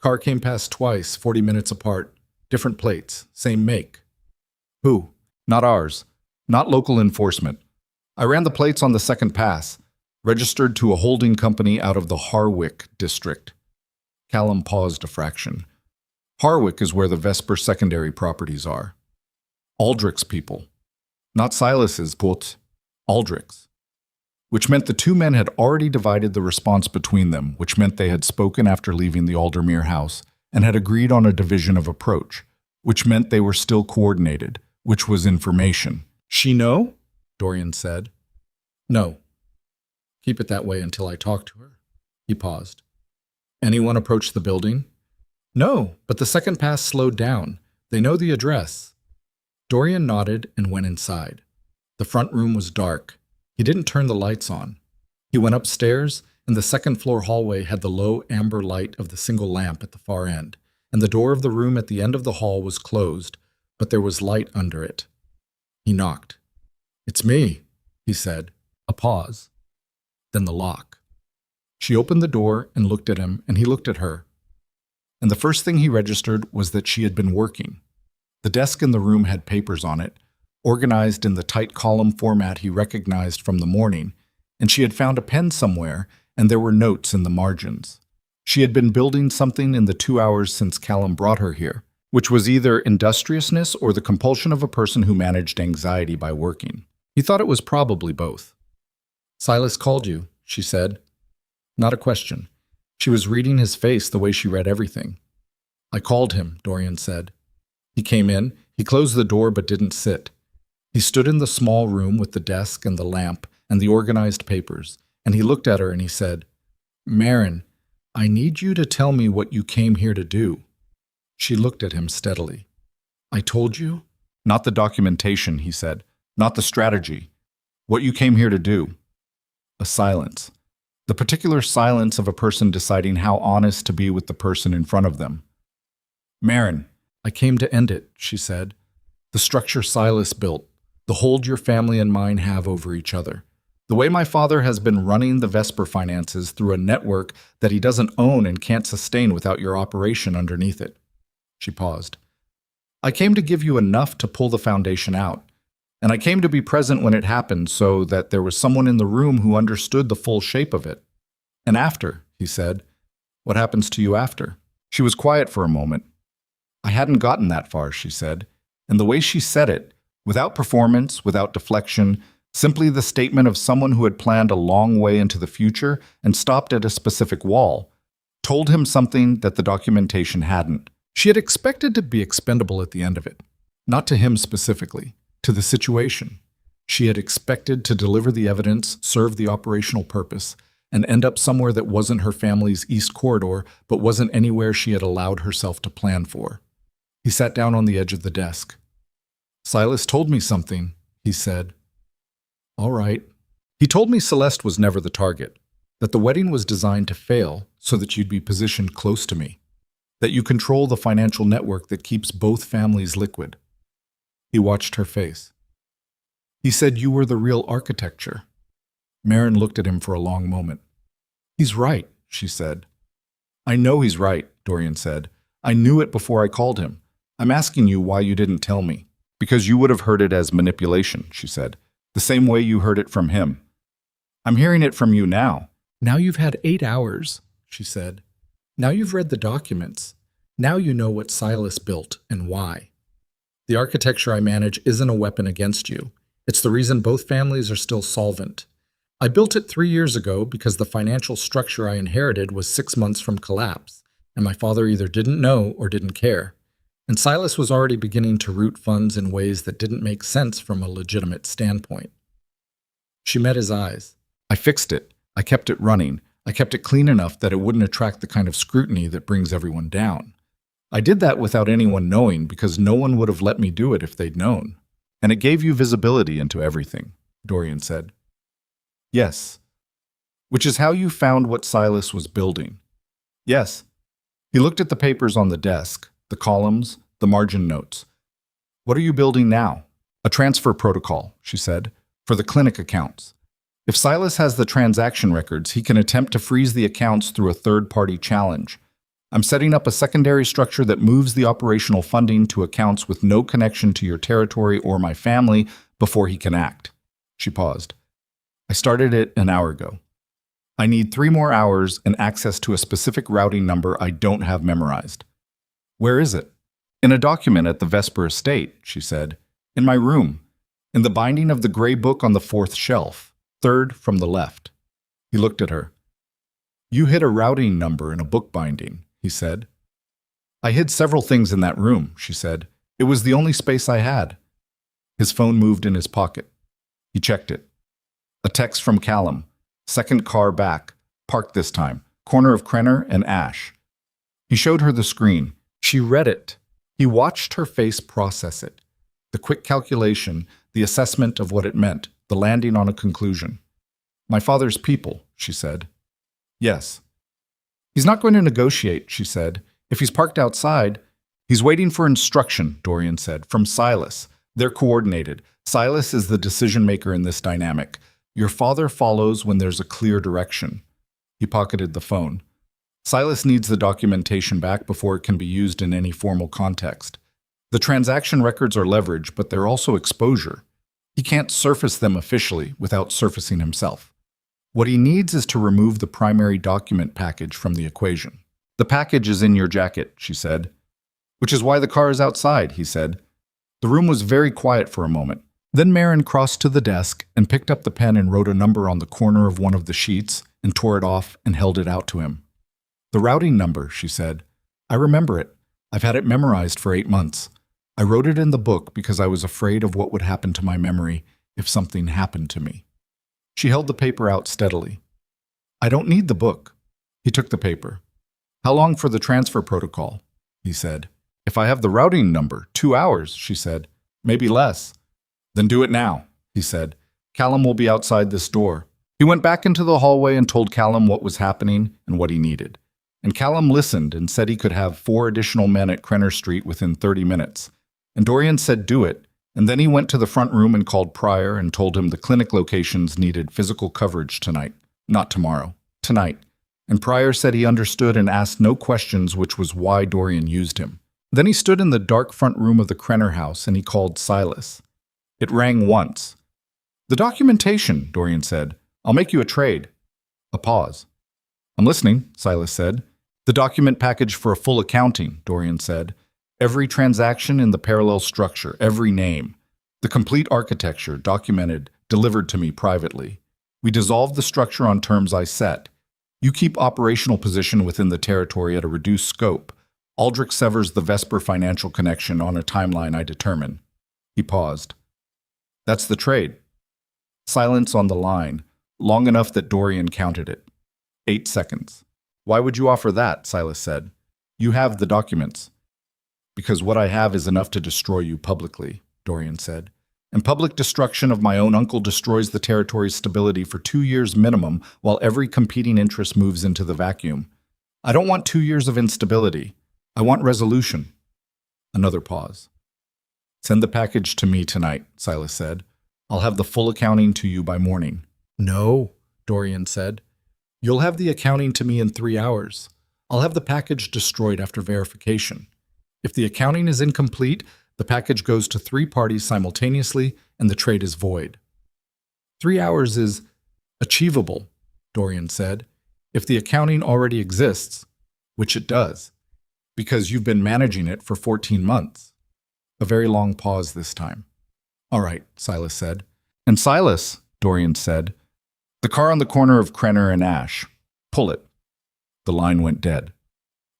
Car came past twice, 40 minutes apart. Different plates, same make. Who? Not ours. Not local enforcement. I ran the plates on the second pass, registered to a holding company out of the Harwick district. Callum paused a fraction. Harwick is where the Vesper secondary properties are. Aldrich's people. Not Silas's, but Aldrich's. Which meant the 2 men had already divided the response between them, which meant they had spoken after leaving the Aldermere house and had agreed on a division of approach, which meant they were still coordinated, which was information. She know? Dorian said. No. Keep it that way until I talk to her. He paused. Anyone approach the building? No, but the second pass slowed down. They know the address. Dorian nodded and went inside. The front room was dark. He didn't turn the lights on. He went upstairs, and the second-floor hallway had the low amber light of the single lamp at the far end, and the door of the room at the end of the hall was closed, but there was light under it. He knocked. It's me, he said. A pause. Then the lock. She opened the door and looked at him, and he looked at her. And the first thing he registered was that she had been working. The desk in the room had papers on it, organized in the tight column format he recognized from the morning, and she had found a pen somewhere, and there were notes in the margins. She had been building something in the 2 hours since Callum brought her here, which was either industriousness or the compulsion of a person who managed anxiety by working. He thought it was probably both. Silas called you, she said. Not a question. She was reading his face the way she read everything. I called him, Dorian said. He came in. He closed the door but didn't sit. He stood in the small room with the desk and the lamp and the organized papers, and he looked at her and he said, "Marin, I need you to tell me what you came here to do." She looked at him steadily. "I told you?" "Not the documentation," he said. "Not the strategy. What you came here to do." A silence. The particular silence of a person deciding how honest to be with the person in front of them. "Marin, I came to end it," she said. "The structure Silas built, the hold your family and mine have over each other. The way my father has been running the Vesper finances through a network that he doesn't own and can't sustain without your operation underneath it." She paused. "I came to give you enough to pull the foundation out, and I came to be present when it happened so that there was someone in the room who understood the full shape of it. And after," he said, "what happens to you after?" She was quiet for a moment. "I hadn't gotten that far," she said, and the way she said it, without performance, without deflection, simply the statement of someone who had planned a long way into the future and stopped at a specific wall, told him something that the documentation hadn't. She had expected to be expendable at the end of it, not to him specifically, to the situation. She had expected to deliver the evidence, serve the operational purpose, and end up somewhere that wasn't her family's east corridor, but wasn't anywhere she had allowed herself to plan for. He sat down on the edge of the desk. "Silas told me something," he said. "All right." "He told me Celeste was never the target, that the wedding was designed to fail so that you'd be positioned close to me, that you control the financial network that keeps both families liquid." He watched her face. "He said you were the real architecture." Marin looked at him for a long moment. "He's right," she said. "I know he's right," Dorian said. "I knew it before I called him. I'm asking you why you didn't tell me." "Because you would have heard it as manipulation," she said. "The same way you heard it from him. I'm hearing it from you now." "Now you've had 8 hours," she said. "Now you've read the documents. Now you know what Silas built and why. The architecture I manage isn't a weapon against you. It's the reason both families are still solvent. I built it 3 years ago because the financial structure I inherited was 6 months from collapse, and my father either didn't know or didn't care. And Silas was already beginning to route funds in ways that didn't make sense from a legitimate standpoint." She met his eyes. "I fixed it. I kept it running. I kept it clean enough that it wouldn't attract the kind of scrutiny that brings everyone down. I did that without anyone knowing because no one would have let me do it if they'd known. And it gave you visibility into everything," Dorian said. "Yes." "Which is how you found what Silas was building." "Yes." He looked at the papers on the desk, the columns, the margin notes. "What are you building now?" "A transfer protocol," she said, "for the clinic accounts. If Silas has the transaction records, he can attempt to freeze the accounts through a third-party challenge. I'm setting up a secondary structure that moves the operational funding to accounts with no connection to your territory or my family before he can act." She paused. "I started it an hour ago. I need 3 more hours and access to a specific routing number I don't have memorized." "Where is it?" "In a document at the Vesper estate," she said. "In my room. In the binding of the gray book on the 4th shelf, 3rd from the left." He looked at her. "You hid a routing number in a book binding," he said. "I hid several things in that room," she said. "It was the only space I had." His phone moved in his pocket. He checked it. A text from Callum. "Second car back. Parked this time. Corner of Krenner and Ash." He showed her the screen. She read it. He watched her face process it. The quick calculation, the assessment of what it meant, the landing on a conclusion. "My father's people," she said. "Yes." "He's not going to negotiate," she said. "If he's parked outside..." "He's waiting for instruction," Dorian said, "from Silas. They're coordinated. Silas is the decision maker in this dynamic. Your father follows when there's a clear direction." He pocketed the phone. "Silas needs the documentation back before it can be used in any formal context. The transaction records are leverage, but they're also exposure. He can't surface them officially without surfacing himself. What he needs is to remove the primary document package from the equation." "The package is in your jacket," she said. "Which is why the car is outside," he said. The room was very quiet for a moment. Then Marin crossed to the desk and picked up the pen and wrote a number on the corner of one of the sheets and tore it off and held it out to him. "The routing number," she said. "I remember it. I've had it memorized for 8 months. I wrote it in the book because I was afraid of what would happen to my memory if something happened to me." She held the paper out steadily. I don't need the book. He took the paper. How long for the transfer protocol? He said. If I have the routing number, 2 hours, she said. Maybe less. Then do it now, he said. Callum will be outside this door. He went back into the hallway and told Callum what was happening and what he needed. And Callum listened and said he could have 4 additional men at Krenner Street within 30 minutes. And Dorian said do it, and then he went to the front room and called Pryor and told him the clinic locations needed physical coverage tonight, not tomorrow, tonight. And Pryor said he understood and asked no questions, which was why Dorian used him. Then he stood in the dark front room of the Krenner house and he called Silas. It rang once. The documentation, Dorian said. I'll make you a trade. A pause. I'm listening, Silas said. The document package for a full accounting, Dorian said. Every transaction in the parallel structure, every name. The complete architecture, documented, delivered to me privately. We dissolved the structure on terms I set. You keep operational position within the territory at a reduced scope. Aldrich severs the Vesper financial connection on a timeline I determine. He paused. That's the trade. Silence on the line, long enough that Dorian counted it. 8 seconds. Why would you offer that? Silas said. You have the documents. Because what I have is enough to destroy you publicly, Dorian said. And public destruction of my own uncle destroys the territory's stability for 2 years minimum while every competing interest moves into the vacuum. I don't want 2 years of instability. I want resolution. Another pause. Send the package to me tonight, Silas said. I'll have the full accounting to you by morning. No, Dorian said. You'll have the accounting to me in 3 hours. I'll have the package destroyed after verification. If the accounting is incomplete, the package goes to 3 parties simultaneously and the trade is void. 3 hours is achievable, Dorian said, if the accounting already exists, which it does, because you've been managing it for 14 months. A very long pause this time. All right, Silas said. And Silas, Dorian said, the car on the corner of Krenner and Ash. Pull it. The line went dead.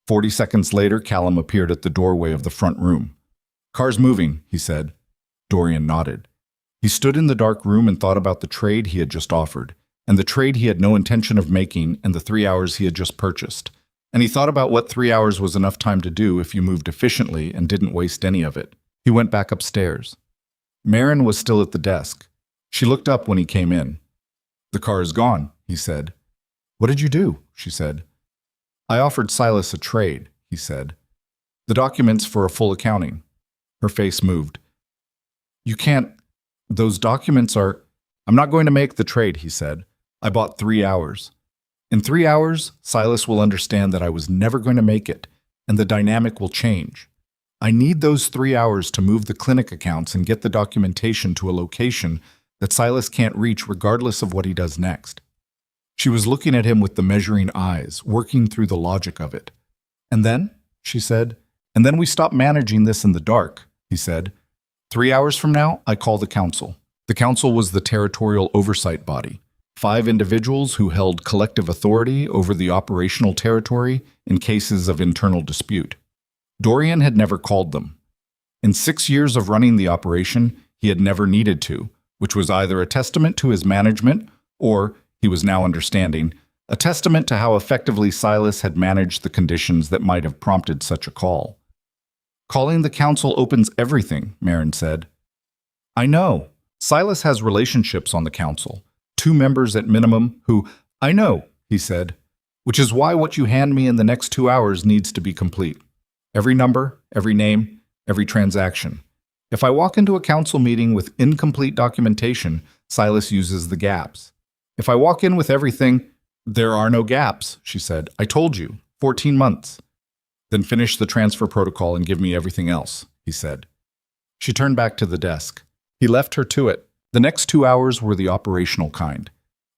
40 seconds later, Callum appeared at the doorway of the front room. Car's moving, he said. Dorian nodded. He stood in the dark room and thought about the trade he had just offered, and the trade he had no intention of making, and the 3 hours he had just purchased. And he thought about what 3 hours was enough time to do if you moved efficiently and didn't waste any of it. He went back upstairs. Marin was still at the desk. She looked up when he came in. The car is gone, he said. What did you do? She said. I offered Silas a trade, he said. The documents for a full accounting. Her face moved. You can't. Those documents are. I'm not going to make the trade, he said. I bought 3 hours. In 3 hours, Silas will understand that I was never going to make it, and the dynamic will change. I need those 3 hours to move the clinic accounts and get the documentation to a location that Silas can't reach regardless of what he does next. She was looking at him with the measuring eyes, working through the logic of it. And then, she said, and then we stop managing this in the dark, he said. 3 hours from now, I call the council. The council was the territorial oversight body. 5 individuals who held collective authority over the operational territory in cases of internal dispute. Dorian had never called them. In 6 years of running the operation, he had never needed to, which was either a testament to his management or, he was now understanding, a testament to how effectively Silas had managed the conditions that might have prompted such a call. Calling the council opens everything, Marin said. I know. Silas has relationships on the council. 2 members at minimum who, I know, he said, which is why what you hand me in the next 2 hours needs to be complete. Every number, every name, every transaction. If I walk into a council meeting with incomplete documentation, Silas uses the gaps. If I walk in with everything, there are no gaps, she said. I told you, 14 months. Then finish the transfer protocol and give me everything else, he said. She turned back to the desk. He left her to it. The next 2 hours were the operational kind.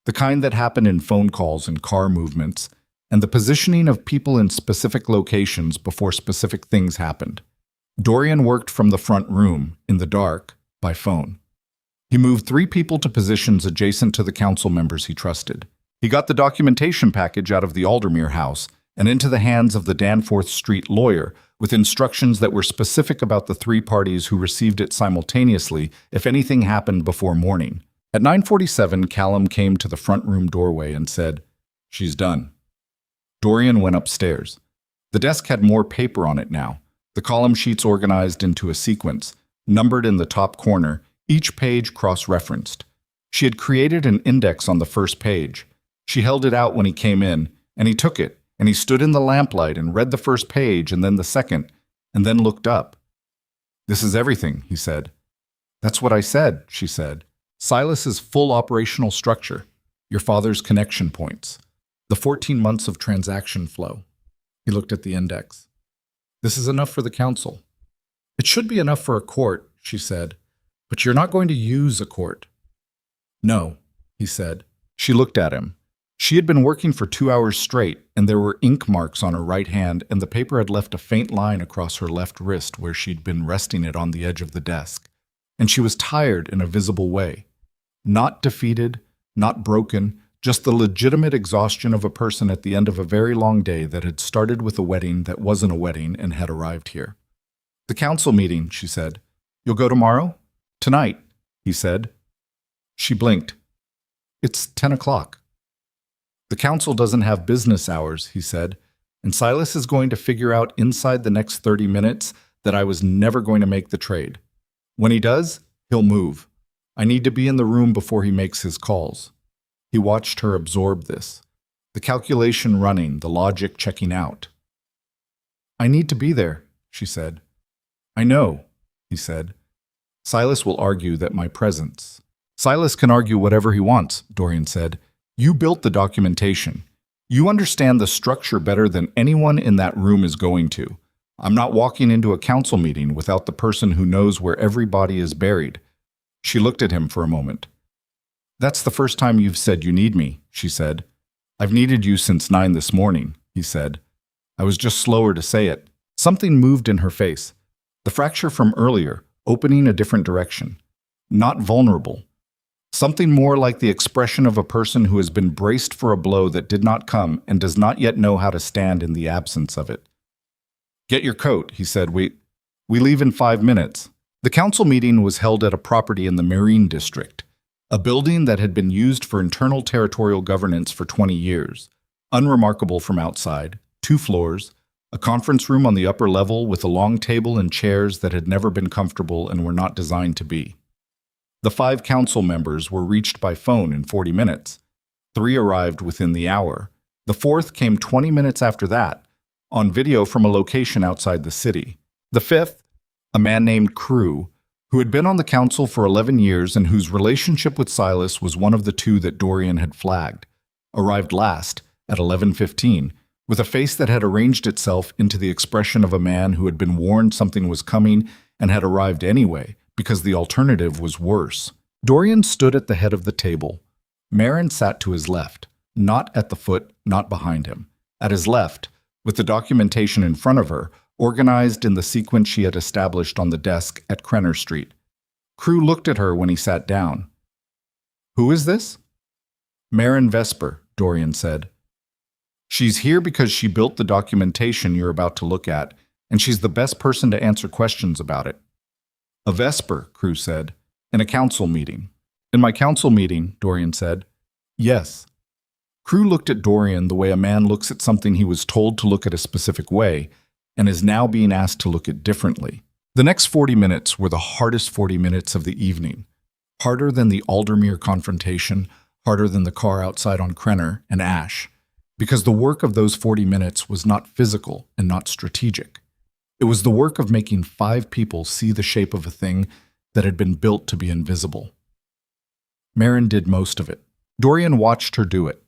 The kind that happened in phone calls and car movements, and the positioning of people in specific locations before specific things happened. Dorian worked from the front room, in the dark, by phone. He moved 3 people to positions adjacent to the council members he trusted. He got the documentation package out of the Aldermere house and into the hands of the Danforth Street lawyer with instructions that were specific about the 3 parties who received it simultaneously if anything happened before morning. At 9:47, Callum came to the front room doorway and said, She's done. Dorian went upstairs. The desk had more paper on it now, the column sheets organized into a sequence, numbered in the top corner, each page cross-referenced. She had created an index on the first page. She held it out when he came in, and he took it, and he stood in the lamplight and read the first page and then the second, and then looked up. "This is everything," he said. "That's what I said," she said. "Silas's full operational structure, your father's connection points, the 14 months of transaction flow." He looked at the index. "This is enough for the council." "It should be enough for a court," she said, "but you're not going to use a court." "No," he said. She looked at him. She had been working for 2 hours straight, and there were ink marks on her right hand, and the paper had left a faint line across her left wrist where she'd been resting it on the edge of the desk. And she was tired in a visible way. Not defeated, not broken, just the legitimate exhaustion of a person at the end of a very long day that had started with a wedding that wasn't a wedding and had arrived here. "The council meeting," she said. "You'll go tomorrow?" "Tonight," he said. She blinked. "It's 10 o'clock. "The council doesn't have business hours," he said, "and Silas is going to figure out inside the next 30 minutes that I was never going to make the trade. When he does, he'll move. I need to be in the room before he makes his calls." He watched her absorb this, the calculation running, the logic checking out. "I need to be there," she said. "I know," he said. "Silas will argue that my presence—" "Silas can argue whatever he wants," Dorian said. "You built the documentation. You understand the structure better than anyone in that room is going to. I'm not walking into a council meeting without the person who knows where every body is buried." She looked at him for a moment. "That's the first time you've said you need me," she said. "I've needed you since 9 this morning," he said. "I was just slower to say it." Something moved in her face. The fracture from earlier, opening a different direction. Not vulnerable. Something more like the expression of a person who has been braced for a blow that did not come and does not yet know how to stand in the absence of it. "Get your coat," he said. We leave in 5 minutes." The council meeting was held at a property in the Marine District, a building that had been used for internal territorial governance for 20 years. Unremarkable from outside, 2 floors, a conference room on the upper level with a long table and chairs that had never been comfortable and were not designed to be. The 5 council members were reached by phone in 40 minutes. 3 arrived within the hour. The 4th came 20 minutes after that, on video from a location outside the city. The 5th, a man named Crew, who had been on the council for 11 years and whose relationship with Silas was one of the 2 that Dorian had flagged, arrived last, at 11:15, with a face that had arranged itself into the expression of a man who had been warned something was coming and had arrived anyway, because the alternative was worse. Dorian stood at the head of the table. Marin sat to his left, not at the foot, not behind him. At his left, with the documentation in front of her, organized in the sequence she had established on the desk at Krenner Street. Crew looked at her when he sat down. "Who is this?" "Marin Vesper," Dorian said. "She's here because she built the documentation you're about to look at, and she's the best person to answer questions about it." "A Vesper," Crew said, "in a council meeting." "In my council meeting," Dorian said. "Yes." Crew looked at Dorian the way a man looks at something he was told to look at a specific way, and is now being asked to look at differently. The next 40 minutes were the hardest 40 minutes of the evening. Harder than the Aldermere confrontation, harder than the car outside on Krenner and Ash, because the work of those 40 minutes was not physical and not strategic. It was the work of making 5 people see the shape of a thing that had been built to be invisible. Marin did most of it. Dorian watched her do it.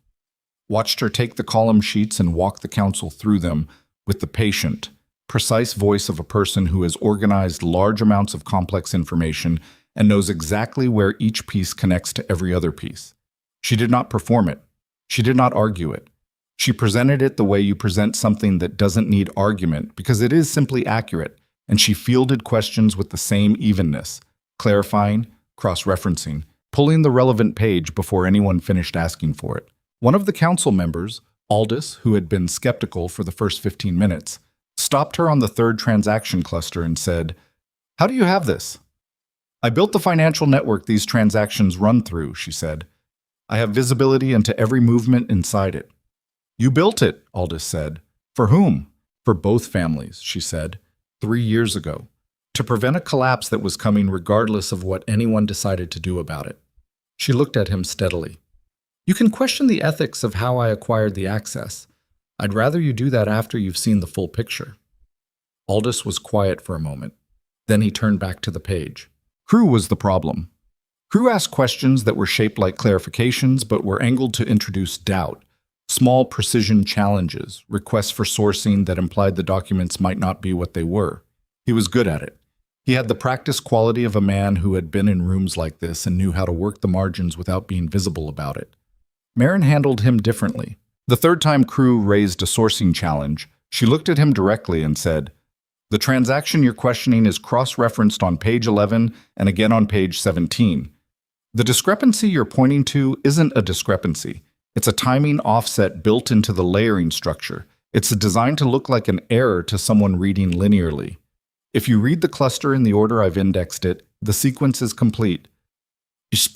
Watched her take the column sheets and walk the council through them with the patient, precise voice of a person who has organized large amounts of complex information and knows exactly where each piece connects to every other piece. She did not perform it. She did not argue it. She presented it the way you present something that doesn't need argument because it is simply accurate, and she fielded questions with the same evenness, clarifying, cross-referencing, pulling the relevant page before anyone finished asking for it. One of the council members, Aldous, who had been skeptical for the first 15 minutes, stopped her on the 3rd transaction cluster and said, "How do you have this?" "I built the financial network these transactions run through," she said. "I have visibility into every movement inside it. You built it, Aldous said. For whom? For both families, she said, 3 years ago, to prevent a collapse that was coming regardless of what anyone decided to do about it. She looked at him steadily. You can question the ethics of how I acquired the access. I'd rather you do that after you've seen the full picture. Aldous was quiet for a moment. Then he turned back to the page. Crew was the problem. Crew asked questions that were shaped like clarifications but were angled to introduce doubt. Small precision challenges, requests for sourcing that implied the documents might not be what they were. He was good at it. He had the practice quality of a man who had been in rooms like this and knew how to work the margins without being visible about it. Marin handled him differently. The third time Crew raised a sourcing challenge, she looked at him directly and said, "The transaction you're questioning is cross-referenced on page 11 and again on page 17. The discrepancy you're pointing to isn't a discrepancy. It's a timing offset built into the layering structure. It's designed to look like an error to someone reading linearly. If you read the cluster in the order I've indexed it, the sequence is complete." She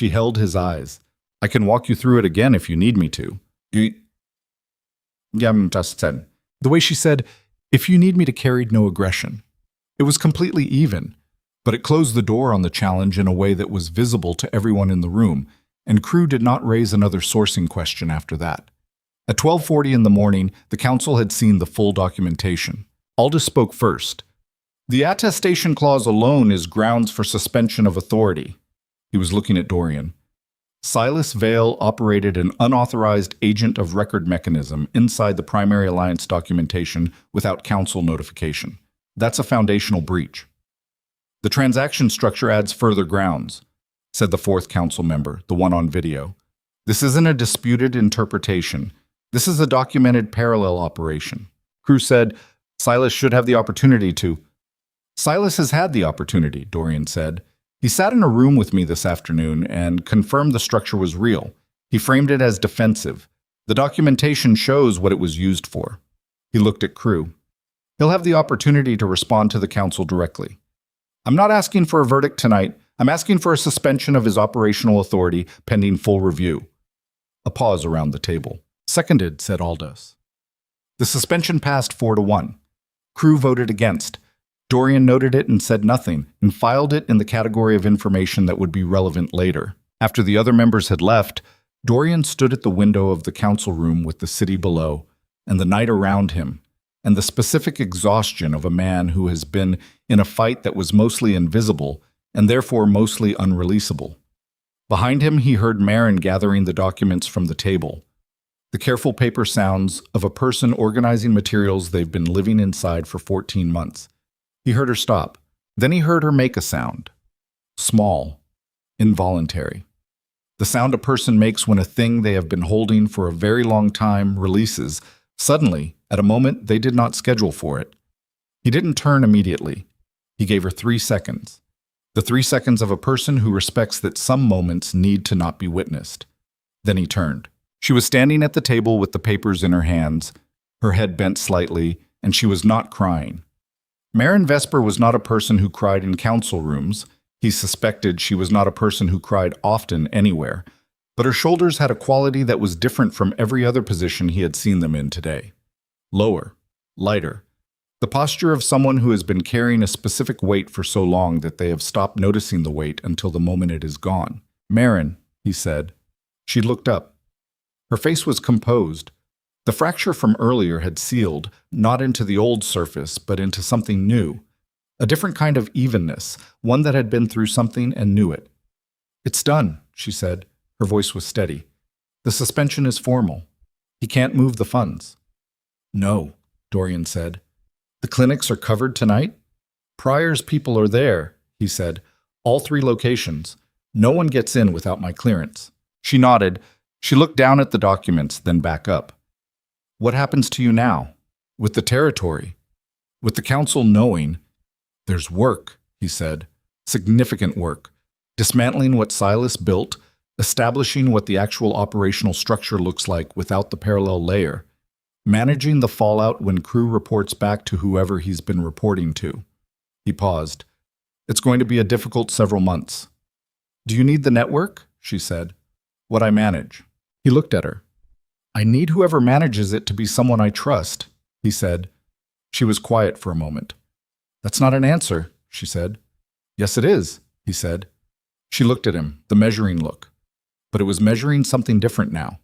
held his eyes. "I can walk you through it again if you need me to." The way she said, "If you need me to," carried no aggression. It was completely even, but it closed the door on the challenge in a way that was visible to everyone in the room, and Crew did not raise another sourcing question after that. At 12:40 in the morning, the council had seen the full documentation. Aldous spoke first. "The attestation clause alone is grounds for suspension of authority." He was looking at Dorian. Silas Vale operated an unauthorized agent of record mechanism inside the Primary Alliance documentation without council notification. That's a foundational breach. "The transaction structure adds further grounds," said the fourth council member, the one on video. "This isn't a disputed interpretation. This is a documented parallel operation." Crew said, "Silas should have the opportunity to." "Silas has had the opportunity," Dorian said. "He sat in a room with me this afternoon and confirmed the structure was real. He framed it as defensive. The documentation shows what it was used for." He looked at Crew. "He'll have the opportunity to respond to the council directly. I'm not asking for a verdict tonight. I'm asking for a suspension of his operational authority pending full review." A pause around the table. "Seconded," said Aldous. The suspension passed 4-1. Crew voted against. Dorian noted it and said nothing, and filed it in the category of information that would be relevant later. After the other members had left, Dorian stood at the window of the council room with the city below, and the night around him, and the specific exhaustion of a man who has been in a fight that was mostly invisible, and therefore mostly unreleasable. Behind him he heard Marin gathering the documents from the table. The careful paper sounds of a person organizing materials they've been living inside for 14 months. He heard her stop. Then he heard her make a sound. Small. Involuntary. The sound a person makes when a thing they have been holding for a very long time releases, suddenly, at a moment they did not schedule for it. He didn't turn immediately. He gave her 3 seconds. The 3 seconds of a person who respects that some moments need to not be witnessed. Then he turned. She was standing at the table with the papers in her hands, her head bent slightly, and she was not crying. Marin Vesper was not a person who cried in council rooms. He suspected she was not a person who cried often anywhere, but her shoulders had a quality that was different from every other position he had seen them in today. Lower, lighter. The posture of someone who has been carrying a specific weight for so long that they have stopped noticing the weight until the moment it is gone. "Marin," he said. She looked up. Her face was composed. The fracture from earlier had sealed, not into the old surface, but into something new. A different kind of evenness, one that had been through something and knew it. "It's done," she said. Her voice was steady. "The suspension is formal. He can't move the funds." "No," Dorian said. "The clinics are covered tonight?" "Pryor's people are there," he said. "All 3 locations. No one gets in without my clearance." She nodded. She looked down at the documents, then back up. "What happens to you now? With the territory? With the council knowing?" "There's work," he said. "Significant work. Dismantling what Silas built, establishing what the actual operational structure looks like without the parallel layer, managing the fallout when Crew reports back to whoever he's been reporting to." He paused. "It's going to be a difficult several months." "Do you need the network?" she said. "What I manage." He looked at her. "I need whoever manages it to be someone I trust," he said. She was quiet for a moment. "That's not an answer," she said. "Yes, it is," he said. She looked at him, the measuring look. But it was measuring something different now.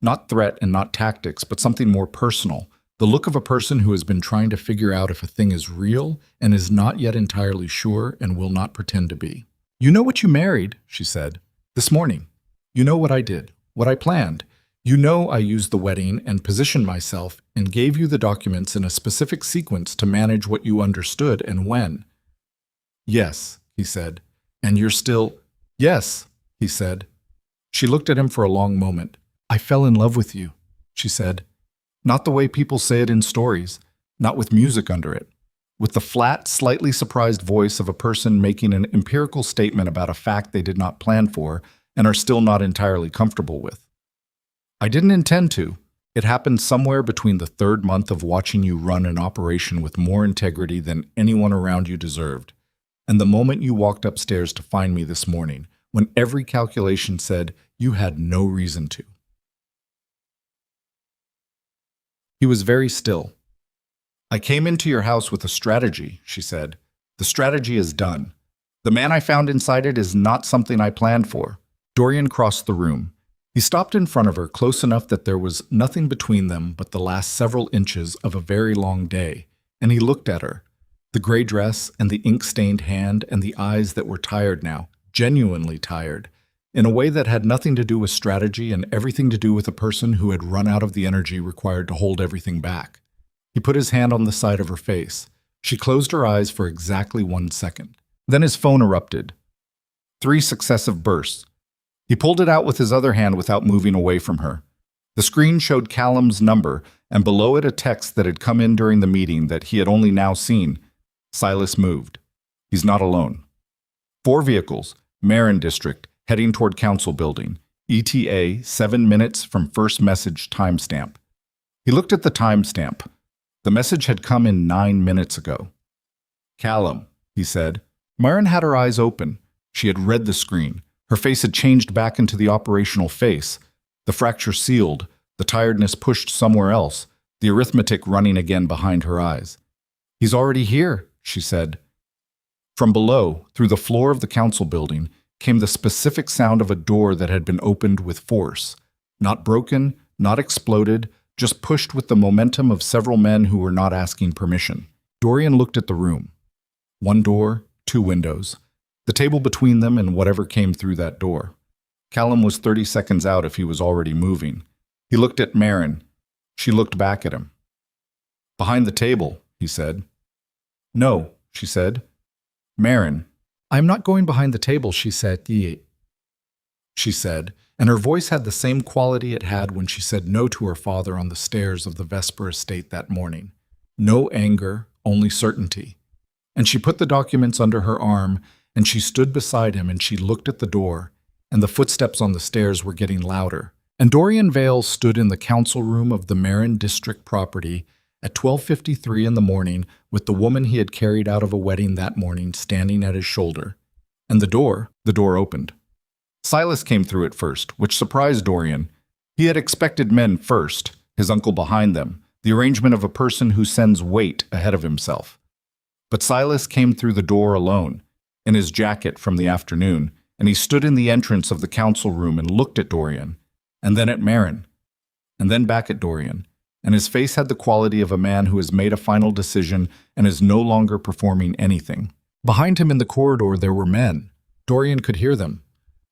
Not threat and not tactics, but something more personal. The look of a person who has been trying to figure out if a thing is real and is not yet entirely sure and will not pretend to be. "You know what you married," she said, "this morning. You know what I did, what I planned. You know I used the wedding and positioned myself and gave you the documents in a specific sequence to manage what you understood and when." "Yes," he said. "And you're still—" "Yes," he said. She looked at him for a long moment. "I fell in love with you," she said. Not the way people say it in stories, not with music under it. With the flat, slightly surprised voice of a person making an empirical statement about a fact they did not plan for and are still not entirely comfortable with. "I didn't intend to. It happened somewhere between the third month of watching you run an operation with more integrity than anyone around you deserved, and the moment you walked upstairs to find me this morning, when every calculation said you had no reason to." He was very still. "I came into your house with a strategy," she said. "The strategy is done. The man I found inside it is not something I planned for." Dorian crossed the room. He stopped in front of her close enough that there was nothing between them but the last several inches of a very long day, and he looked at her. The gray dress and the ink-stained hand and the eyes that were tired now, genuinely tired, in a way that had nothing to do with strategy and everything to do with a person who had run out of the energy required to hold everything back. He put his hand on the side of her face. She closed her eyes for exactly 1 second. Then his phone erupted. 3 successive bursts. He pulled it out with his other hand without moving away from her. The screen showed Callum's number, and below it a text that had come in during the meeting that he had only now seen. Silas moved. He's not alone. 4 vehicles, Marin District, heading toward Council Building. ETA 7 minutes from first message timestamp. He looked at the timestamp. The message had come in 9 minutes ago. "Callum," he said. Marin had her eyes open. She had read the screen. Her face had changed back into the operational face. The fracture sealed, the tiredness pushed somewhere else, the arithmetic running again behind her eyes. "He's already here," she said. From below, through the floor of the council building, came the specific sound of a door that had been opened with force. Not broken, not exploded, just pushed with the momentum of several men who were not asking permission. Dorian looked at the room. 1 door, 2 windows. The table between them and whatever came through that door. Callum was 30 seconds out if he was already moving. He looked at Marin. She looked back at him. "Behind the table," he said. "No," she said. "Marin." "I'm not going behind the table," she said, and her voice had the same quality it had when she said no to her father on the stairs of the Vesper estate that morning. No anger, only certainty. And she put the documents under her arm, and she stood beside him and she looked at the door, and the footsteps on the stairs were getting louder. And Dorian Vale stood in the council room of the Marin District property at 12:53 in the morning with the woman he had carried out of a wedding that morning standing at his shoulder. And the door opened. Silas came through it first, which surprised Dorian. He had expected men first, his uncle behind them, the arrangement of a person who sends weight ahead of himself. But Silas came through the door alone, in his jacket from the afternoon, and he stood in the entrance of the council room and looked at Dorian, and then at Marin, and then back at Dorian, and his face had the quality of a man who has made a final decision and is no longer performing anything. Behind him in the corridor there were men. Dorian could hear them.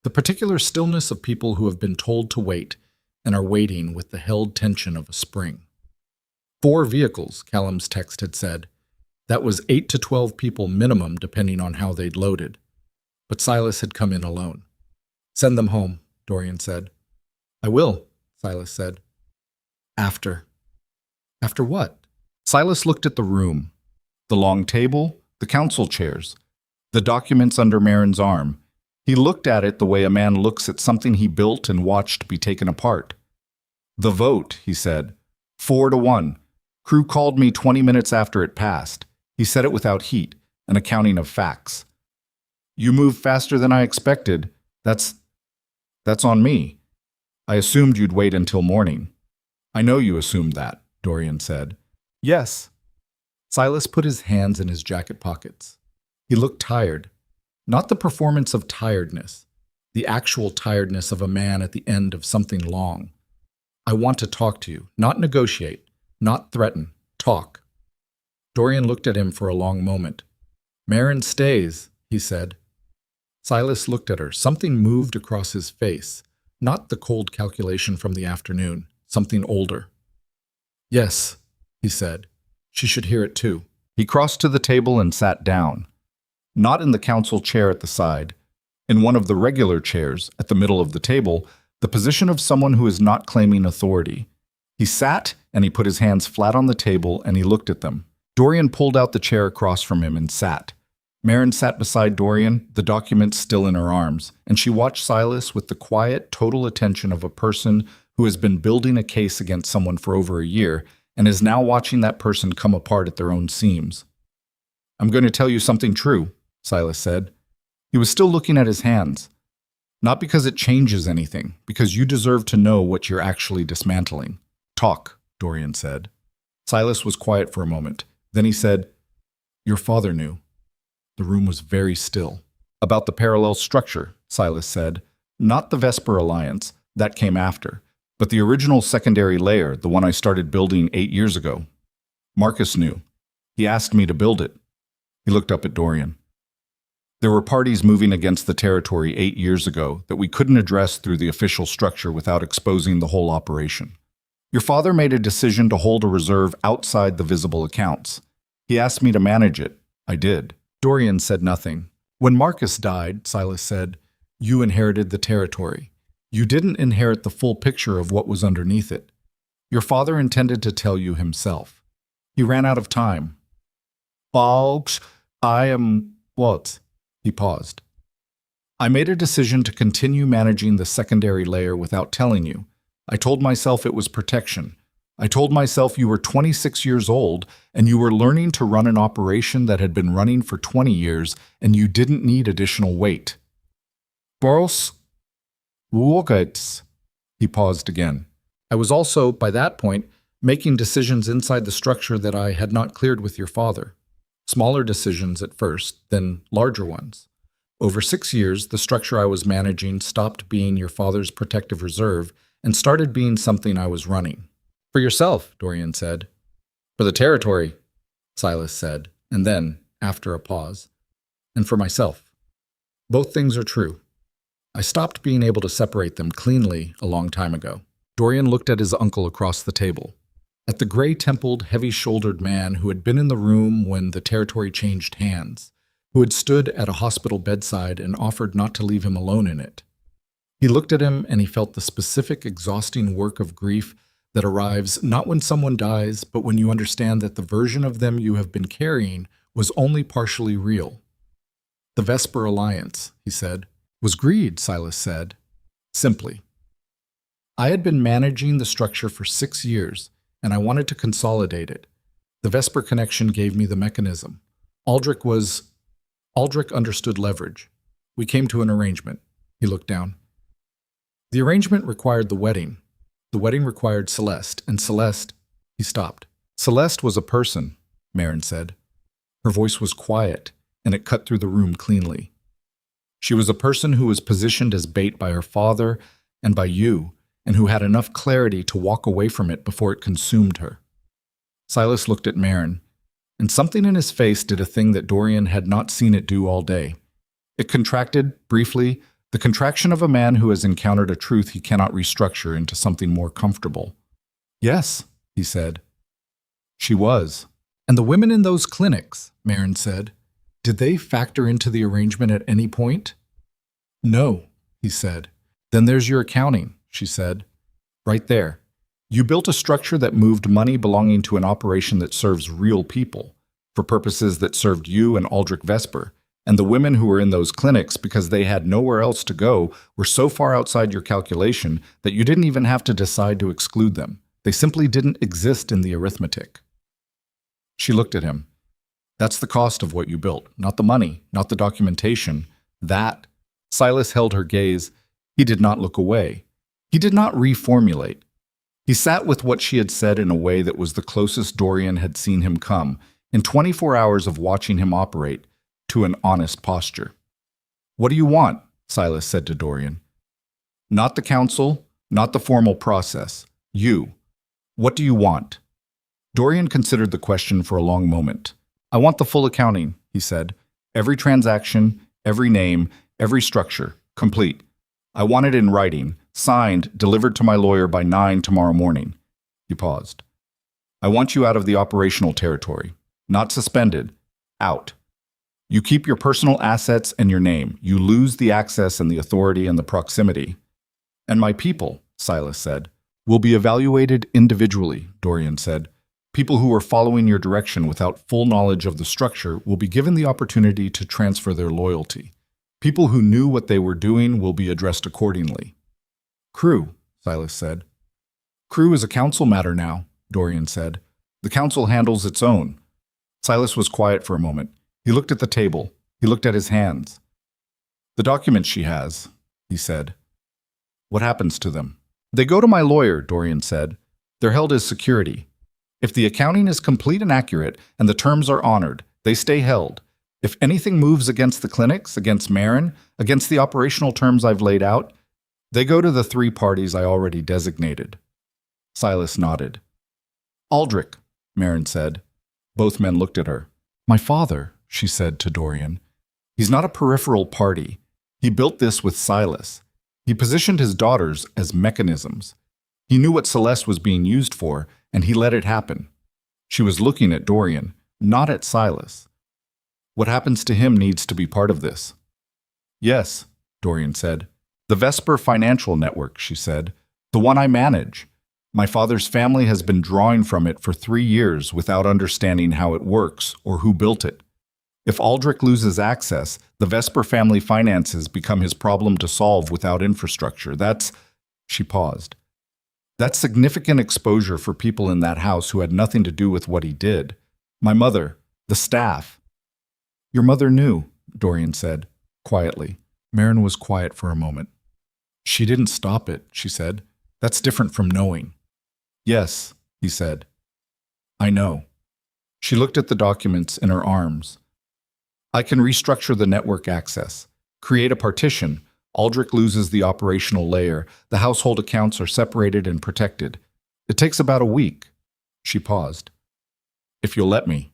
The particular stillness of people who have been told to wait and are waiting with the held tension of a spring. 4 vehicles, Callum's text had said. That was 8 to 12 people minimum depending on how they'd loaded. But Silas had come in alone. "Send them home," Dorian said. "I will," Silas said. "After." "After what?" Silas looked at the room. The long table, the council chairs, the documents under Marin's arm. He looked at it the way a man looks at something he built and watched be taken apart. "The vote," he said. 4-1. Crew called me 20 minutes after it passed. He said it without heat, an accounting of facts. "You moved faster than I expected. That's on me." I assumed you'd wait until morning. I know you assumed that, Dorian said. Yes. Silas put his hands in his jacket pockets. He looked tired. Not the performance of tiredness, the actual tiredness of a man at the end of something long. I want to talk to you, not negotiate, not threaten, talk. Dorian looked at him for a long moment. Marin stays, he said. Silas looked at her. Something moved across his face, not the cold calculation from the afternoon, something older. Yes, he said. She should hear it too. He crossed to the table and sat down. Not in the council chair at the side. In one of the regular chairs, at the middle of the table, the position of someone who is not claiming authority. He sat, and he put his hands flat on the table, and he looked at them. Dorian pulled out the chair across from him and sat. Marin sat beside Dorian, the document still in her arms, and she watched Silas with the quiet, total attention of a person who has been building a case against someone for over a year and is now watching that person come apart at their own seams. I'm going to tell you something true, Silas said. He was still looking at his hands. Not because it changes anything, because you deserve to know what you're actually dismantling. Talk, Dorian said. Silas was quiet for a moment. Then he said, Your father knew. The room was very still. About the parallel structure, Silas said. Not the Vesper Alliance, that came after, but the original secondary layer, the one I started building 8 years ago. Marcus knew. He asked me to build it. He looked up at Dorian. There were parties moving against the territory 8 years ago that we couldn't address through the official structure without exposing the whole operation. Your father made a decision to hold a reserve outside the visible accounts. He asked me to manage it. I did. Dorian said nothing. When Marcus died, Silas said, you inherited the territory. You didn't inherit the full picture of what was underneath it. Your father intended to tell you himself. He ran out of time. Folks, I am what? He paused. I made a decision to continue managing the secondary layer without telling you. I told myself it was protection. I told myself you were 26 years old and you were learning to run an operation that had been running for 20 years and you didn't need additional weight. Boros, Wogats. He paused again. I was also, by that point, making decisions inside the structure that I had not cleared with your father. Smaller decisions at first, then larger ones. Over 6 years, the structure I was managing stopped being your father's protective reserve and started being something I was running. For yourself, Dorian said. For the territory, Silas said, and then, after a pause, and for myself. Both things are true. I stopped being able to separate them cleanly a long time ago. Dorian looked at his uncle across the table, at the gray-templed, heavy-shouldered man who had been in the room when the territory changed hands, who had stood at a hospital bedside and offered not to leave him alone in it. He looked at him and he felt the specific, exhausting work of grief that arrives not when someone dies, but when you understand that the version of them you have been carrying was only partially real. The Vesper Alliance, he said, was greed, Silas said, simply. I had been managing the structure for 6 years, and I wanted to consolidate it. The Vesper connection gave me the mechanism. Aldrich understood leverage. We came to an arrangement. He looked down. The arrangement required the wedding. The wedding required Celeste, and Celeste... He stopped. Celeste was a person, Marin said. Her voice was quiet, and it cut through the room cleanly. She was a person who was positioned as bait by her father and by you, and who had enough clarity to walk away from it before it consumed her. Silas looked at Marin, and something in his face did a thing that Dorian had not seen it do all day. It contracted, briefly, the contraction of a man who has encountered a truth he cannot restructure into something more comfortable. Yes, he said. She was. And the women in those clinics, Marin said, did they factor into the arrangement at any point? No, he said. Then there's your accounting, she said. Right there. You built a structure that moved money belonging to an operation that serves real people, for purposes that served you and Aldrich Vesper, and the women who were in those clinics because they had nowhere else to go were so far outside your calculation that you didn't even have to decide to exclude them. They simply didn't exist in the arithmetic. She looked at him. That's the cost of what you built, not the money, not the documentation. That. Silas held her gaze. He did not look away. He did not reformulate. He sat with what she had said in a way that was the closest Dorian had seen him come, in 24 hours of watching him operate, to an honest posture. "What do you want?" Silas said to Dorian. "Not the council, not the formal process. You. What do you want?" Dorian considered the question for a long moment. "I want the full accounting," he said. "Every transaction, every name, every structure, complete. I want it in writing, signed, delivered to my lawyer by 9 tomorrow morning." He paused. "I want you out of the operational territory. Not suspended. Out. You keep your personal assets and your name. You lose the access and the authority and the proximity." "And my people," Silas said, "will be evaluated individually," Dorian said. "People who are following your direction without full knowledge of the structure will be given the opportunity to transfer their loyalty. People who knew what they were doing will be addressed accordingly." "Crew," Silas said. "Crew is a council matter now," Dorian said. "The council handles its own." Silas was quiet for a moment. He looked at the table. He looked at his hands. "The documents she has," he said. "What happens to them?" "They go to my lawyer," Dorian said. "They're held as security. If the accounting is complete and accurate and the terms are honored, they stay held. If anything moves against the clinics, against Marin, against the operational terms I've laid out, they go to the 3 parties I already designated." Silas nodded. "Aldrich," Marin said. Both men looked at her. "My father," she said to Dorian. "He's not a peripheral party. He built this with Silas. He positioned his daughters as mechanisms. He knew what Celeste was being used for, and he let it happen." She was looking at Dorian, not at Silas. "What happens to him needs to be part of this." "Yes," Dorian said. "The Vesper Financial Network," she said. "The one I manage. My father's family has been drawing from it for 3 years without understanding how it works or who built it. If Aldrich loses access, the Vesper family finances become his problem to solve without infrastructure. That's—" She paused. "That's significant exposure for people in that house who had nothing to do with what he did. My mother, the staff." "Your mother knew," Dorian said, quietly. Marin was quiet for a moment. "She didn't stop it," she said. "That's different from knowing." "Yes," he said. "I know." She looked at the documents in her arms. "I can restructure the network access, create a partition. Aldrich loses the operational layer. The household accounts are separated and protected. It takes about a week." She paused. "If you'll let me."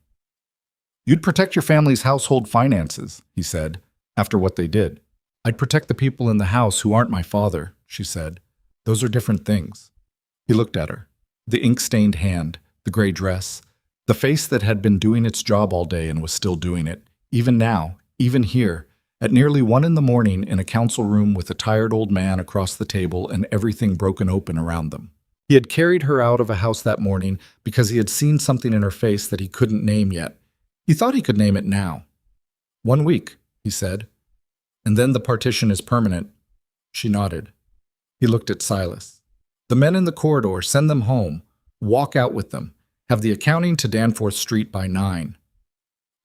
"You'd protect your family's household finances," he said, "after what they did." "I'd protect the people in the house who aren't my father," she said. "Those are different things." He looked at her. The ink-stained hand, the gray dress, the face that had been doing its job all day and was still doing it, even now, even here, at nearly 1 in the morning in a council room with a tired old man across the table and everything broken open around them. He had carried her out of a house that morning because he had seen something in her face that he couldn't name yet. He thought he could name it now. 1 week, he said. "And then the partition is permanent." She nodded. He looked at Silas. "The men in the corridor, send them home. Walk out with them. Have the accounting to Danforth Street by 9.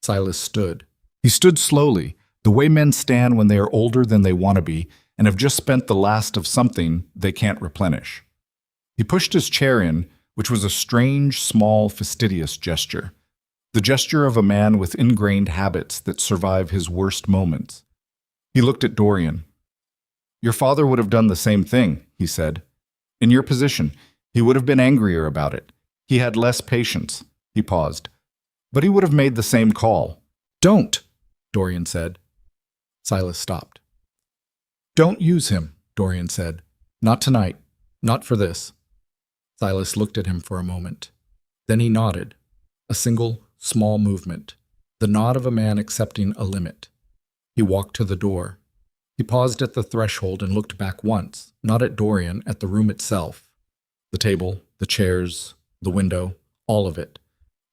Silas stood. He stood slowly, the way men stand when they are older than they want to be and have just spent the last of something they can't replenish. He pushed his chair in, which was a strange, small, fastidious gesture. The gesture of a man with ingrained habits that survive his worst moments. He looked at Dorian. "Your father would have done the same thing," he said. "In your position, he would have been angrier about it. He had less patience." He paused. "But he would have made the same call." "Don't," Dorian said. Silas stopped. "Don't use him," Dorian said. "Not tonight. Not for this." Silas looked at him for a moment. Then he nodded. A single, small movement. The nod of a man accepting a limit. He walked to the door. He paused at the threshold and looked back once, not at Dorian, at the room itself. The table, the chairs, the window, all of it.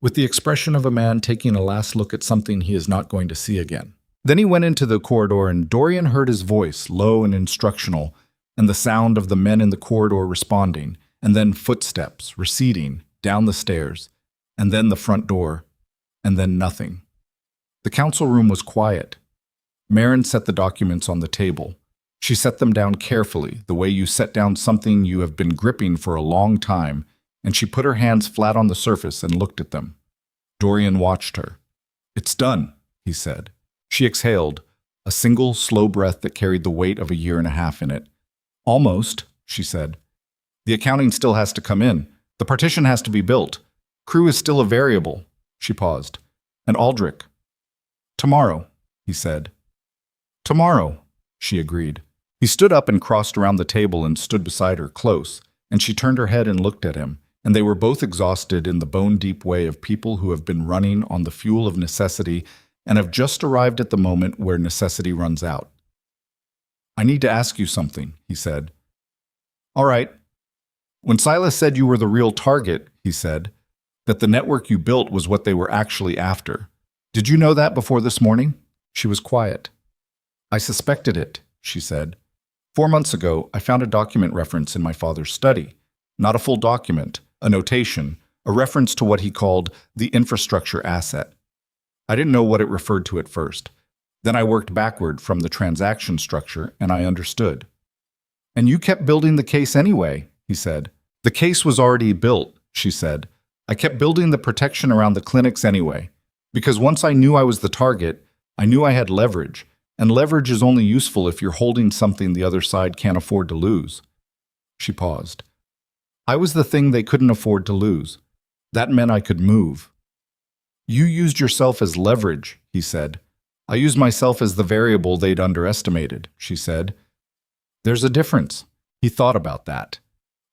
With the expression of a man taking a last look at something he is not going to see again. Then he went into the corridor and Dorian heard his voice, low and instructional, and the sound of the men in the corridor responding, and then footsteps receding down the stairs, and then the front door, and then nothing. The council room was quiet. Marin set the documents on the table. She set them down carefully, the way you set down something you have been gripping for a long time, and she put her hands flat on the surface and looked at them. Dorian watched her. "It's done," he said. She exhaled, a single, slow breath that carried the weight of a year and a half in it. "Almost," she said. "The accounting still has to come in. The partition has to be built. Crew is still a variable." She paused. "And Aldrich?" "Tomorrow," he said. "Tomorrow," she agreed. He stood up and crossed around the table and stood beside her, close, and she turned her head and looked at him, and they were both exhausted in the bone-deep way of people who have been running on the fuel of necessity and have just arrived at the moment where necessity runs out. "I need to ask you something," he said. "All right." "When Silas said you were the real target," he said, "that the network you built was what they were actually after. Did you know that before this morning?" She was quiet. "I suspected it," she said. 4 months ago, I found a document reference in my father's study. Not a full document, a notation, a reference to what he called the infrastructure asset. I didn't know what it referred to at first. Then I worked backward from the transaction structure, and I understood. "And you kept building the case anyway," he said. "The case was already built," she said. "I kept building the protection around the clinics anyway. Because once I knew I was the target, I knew I had leverage. And leverage is only useful if you're holding something the other side can't afford to lose." She paused. "I was the thing they couldn't afford to lose. That meant I could move." "You used yourself as leverage," he said. "I used myself as the variable they'd underestimated," she said. "There's a difference." He thought about that.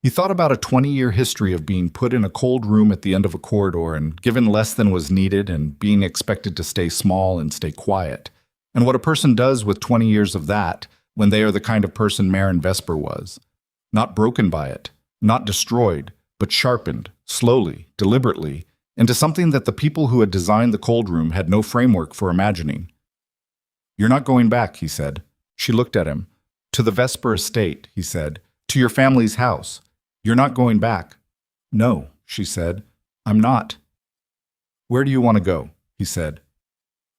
He thought about a 20-year history of being put in a cold room at the end of a corridor and given less than was needed and being expected to stay small and stay quiet. And what a person does with 20 years of that when they are the kind of person Maren Vesper was. Not broken by it, not destroyed, but sharpened, slowly, deliberately, into something that the people who had designed the cold room had no framework for imagining. "You're not going back," he said. She looked at him. "To the Vesper estate," he said. "To your family's house. You're not going back." "No," she said. "I'm not." "Where do you want to go?" he said.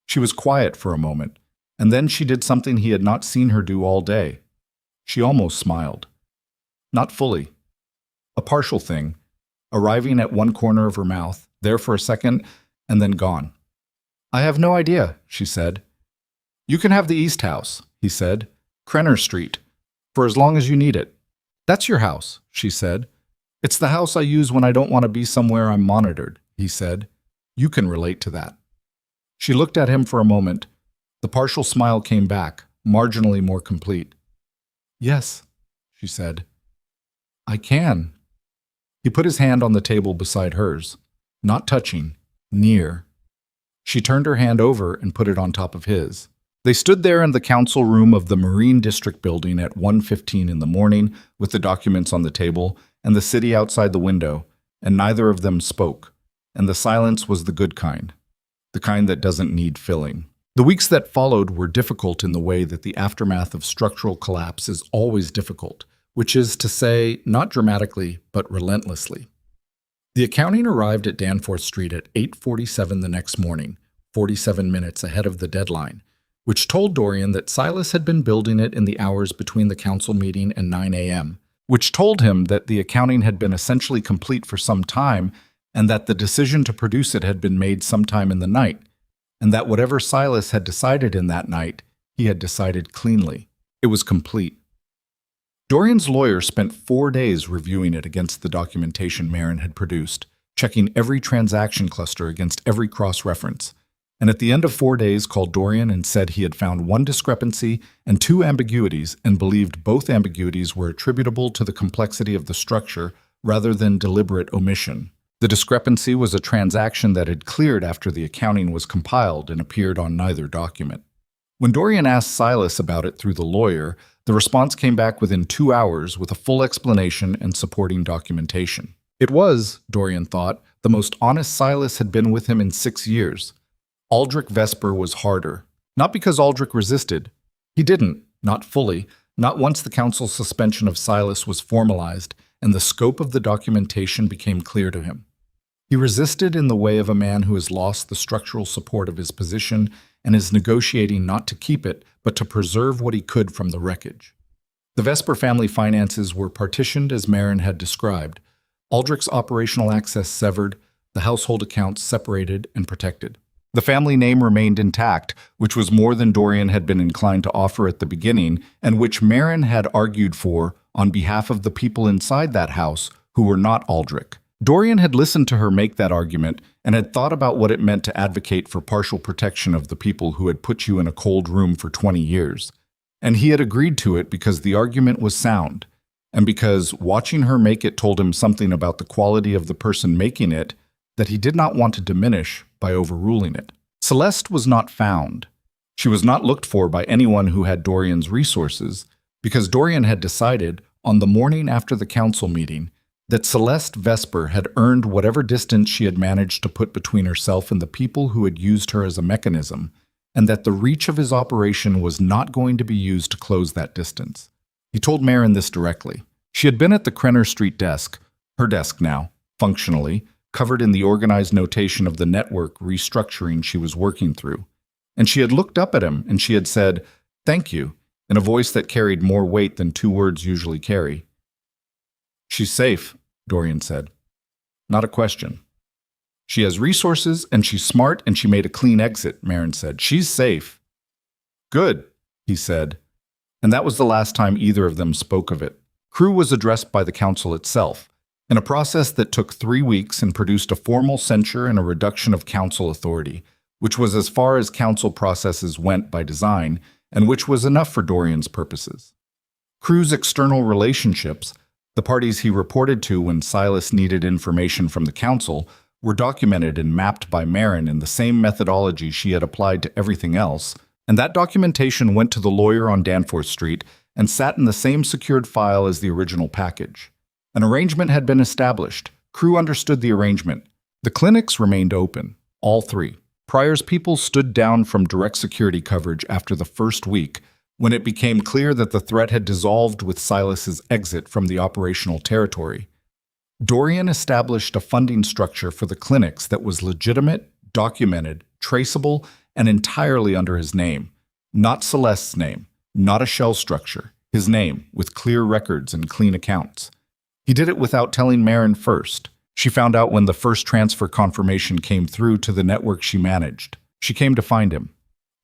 She was quiet for a moment, and then she did something he had not seen her do all day. She almost smiled. Not fully. A partial thing, arriving at one corner of her mouth, there for a second, and then gone. "I have no idea," she said. "You can have the East House," he said. "Krenner Street, for as long as you need it." "That's your house," she said. "It's the house I use when I don't want to be somewhere I'm monitored," he said. "You can relate to that." She looked at him for a moment. The partial smile came back, marginally more complete. "Yes," she said. "I can." He put his hand on the table beside hers, not touching, near. She turned her hand over and put it on top of his. They stood there in the council room of the Marine District building at 1:15 in the morning, with the documents on the table and the city outside the window, and neither of them spoke, and the silence was the good kind, the kind that doesn't need filling. The weeks that followed were difficult in the way that the aftermath of structural collapse is always difficult, which is to say, not dramatically, but relentlessly. The accounting arrived at Danforth Street at 8:47 the next morning, 47 minutes ahead of the deadline, which told Dorian that Silas had been building it in the hours between the council meeting and 9 a.m., which told him that the accounting had been essentially complete for some time and that the decision to produce it had been made sometime in the night, and that whatever Silas had decided in that night, he had decided cleanly. It was complete. Dorian's lawyer spent 4 days reviewing it against the documentation Maren had produced, checking every transaction cluster against every cross-reference, and at the end of 4 days called Dorian and said he had found one discrepancy and 2 ambiguities and believed both ambiguities were attributable to the complexity of the structure rather than deliberate omission. The discrepancy was a transaction that had cleared after the accounting was compiled and appeared on neither document. When Dorian asked Silas about it through the lawyer, the response came back within 2 hours with a full explanation and supporting documentation. It was, Dorian thought, the most honest Silas had been with him in 6 years. Aldrich Vesper was harder. Not because Aldrich resisted. He didn't, not fully, not once the council's suspension of Silas was formalized and the scope of the documentation became clear to him. He resisted in the way of a man who has lost the structural support of his position and is negotiating not to keep it, but to preserve what he could from the wreckage. The Vesper family finances were partitioned as Marin had described, Aldrich's operational access severed, the household accounts separated and protected. The family name remained intact, which was more than Dorian had been inclined to offer at the beginning, and which Marin had argued for on behalf of the people inside that house who were not Aldrich. Dorian had listened to her make that argument and had thought about what it meant to advocate for partial protection of the people who had put you in a cold room for 20 years. And he had agreed to it because the argument was sound, and because watching her make it told him something about the quality of the person making it that he did not want to diminish by overruling it. Celeste was not found. She was not looked for by anyone who had Dorian's resources, because Dorian had decided, on the morning after the council meeting, that Celeste Vesper had earned whatever distance she had managed to put between herself and the people who had used her as a mechanism, and that the reach of his operation was not going to be used to close that distance. He told Marin this directly. She had been at the Krenner Street desk, her desk now, functionally, covered in the organized notation of the network restructuring she was working through. And she had looked up at him and she had said, "Thank you," in a voice that carried more weight than 2 words usually carry. "She's safe," Dorian said. "Not a question." "She has resources and she's smart and she made a clean exit," Marin said. "She's safe." "Good," he said. And that was the last time either of them spoke of it. Crew was addressed by the council itself, in a process that took 3 weeks and produced a formal censure and a reduction of council authority, which was as far as council processes went by design, and which was enough for Dorian's purposes. Crew's external relationships, the parties he reported to when Silas needed information from the council, were documented and mapped by Marin in the same methodology she had applied to everything else, and that documentation went to the lawyer on Danforth Street and sat in the same secured file as the original package. An arrangement had been established. Crew understood the arrangement. The clinics remained open, all 3. Pryor's people stood down from direct security coverage after the first week, when it became clear that the threat had dissolved with Silas's exit from the operational territory. Dorian established a funding structure for the clinics that was legitimate, documented, traceable, and entirely under his name. Not Celeste's name, not a shell structure, his name, with clear records and clean accounts. He did it without telling Marin first. She found out when the first transfer confirmation came through to the network she managed. She came to find him.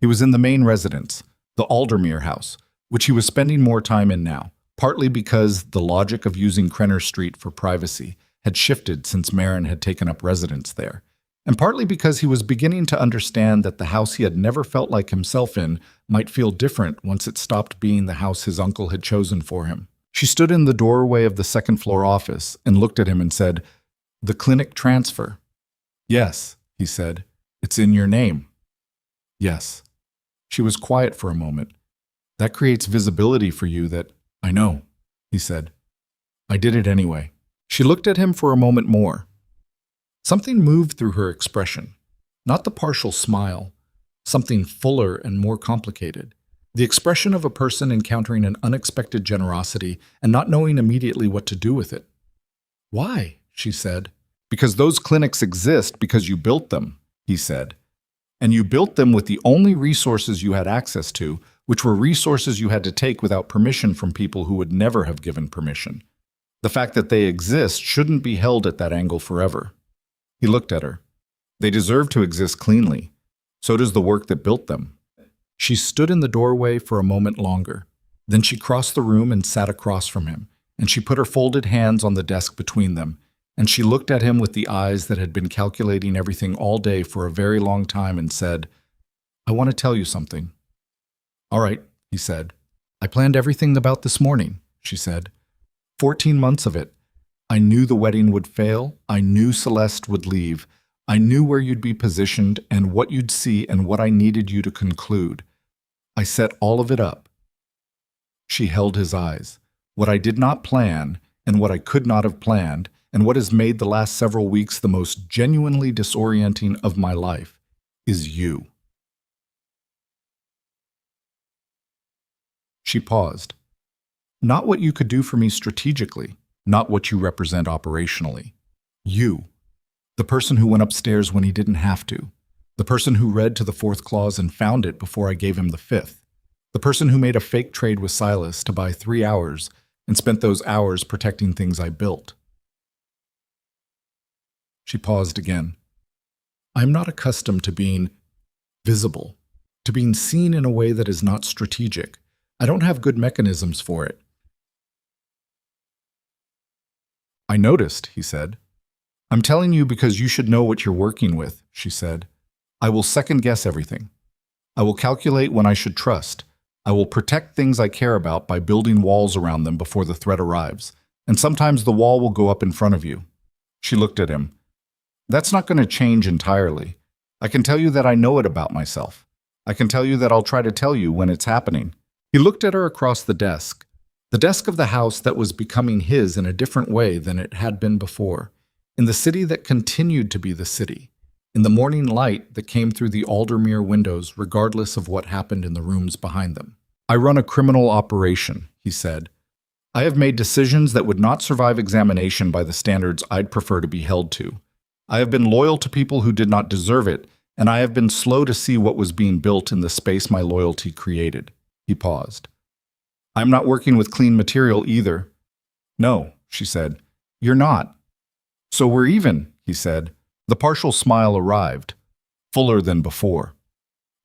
He was in the main residence, the Aldermere house, which he was spending more time in now, partly because the logic of using Krenner Street for privacy had shifted since Marin had taken up residence there, and partly because he was beginning to understand that the house he had never felt like himself in might feel different once it stopped being the house his uncle had chosen for him. She stood in the doorway of the second-floor office and looked at him and said, "The clinic transfer." "Yes," he said. "It's in your name." "Yes." She was quiet for a moment. "That creates visibility for you that—" "I know," he said. "I did it anyway." She looked at him for a moment more. Something moved through her expression. Not the partial smile. Something fuller and more complicated. The expression of a person encountering an unexpected generosity and not knowing immediately what to do with it. "Why?" she said. "Because those clinics exist because you built them," he said. "And you built them with the only resources you had access to, which were resources you had to take without permission from people who would never have given permission. The fact that they exist shouldn't be held at that angle forever." He looked at her. "They deserve to exist cleanly. So does the work that built them." She stood in the doorway for a moment longer. Then she crossed the room and sat across from him, and she put her folded hands on the desk between them, and she looked at him with the eyes that had been calculating everything all day for a very long time and said, "I want to tell you something." "All right," he said. "I planned everything about this morning," she said. 14 months of it. I knew the wedding would fail. I knew Celeste would leave. I knew where you'd be positioned and what you'd see and what I needed you to conclude. I set all of it up." She held his eyes. "What I did not plan, and what I could not have planned, and what has made the last several weeks the most genuinely disorienting of my life, is you." She paused. "Not what you could do for me strategically, not what you represent operationally. You. The person who went upstairs when he didn't have to. The person who read to the 4th clause and found it before I gave him the 5th. The person who made a fake trade with Silas to buy 3 hours and spent those hours protecting things I built. She paused again. I'm not accustomed to being visible, to being seen in a way that is not strategic. I don't have good mechanisms for it. I noticed, he said. I'm telling you because you should know what you're working with, she said. I will second-guess everything. I will calculate when I should trust. I will protect things I care about by building walls around them before the threat arrives, and sometimes the wall will go up in front of you. She looked at him. That's not going to change entirely. I can tell you that I know it about myself. I can tell you that I'll try to tell you when it's happening. He looked at her across the desk of the house that was becoming his in a different way than it had been before, in the city that continued to be the city, in the morning light that came through the Aldermere windows regardless of what happened in the rooms behind them. I run a criminal operation, he said. I have made decisions that would not survive examination by the standards I'd prefer to be held to. I have been loyal to people who did not deserve it, and I have been slow to see what was being built in the space my loyalty created. He paused. I'm not working with clean material either. No, she said. You're not. So we're even, he said. The partial smile arrived, fuller than before.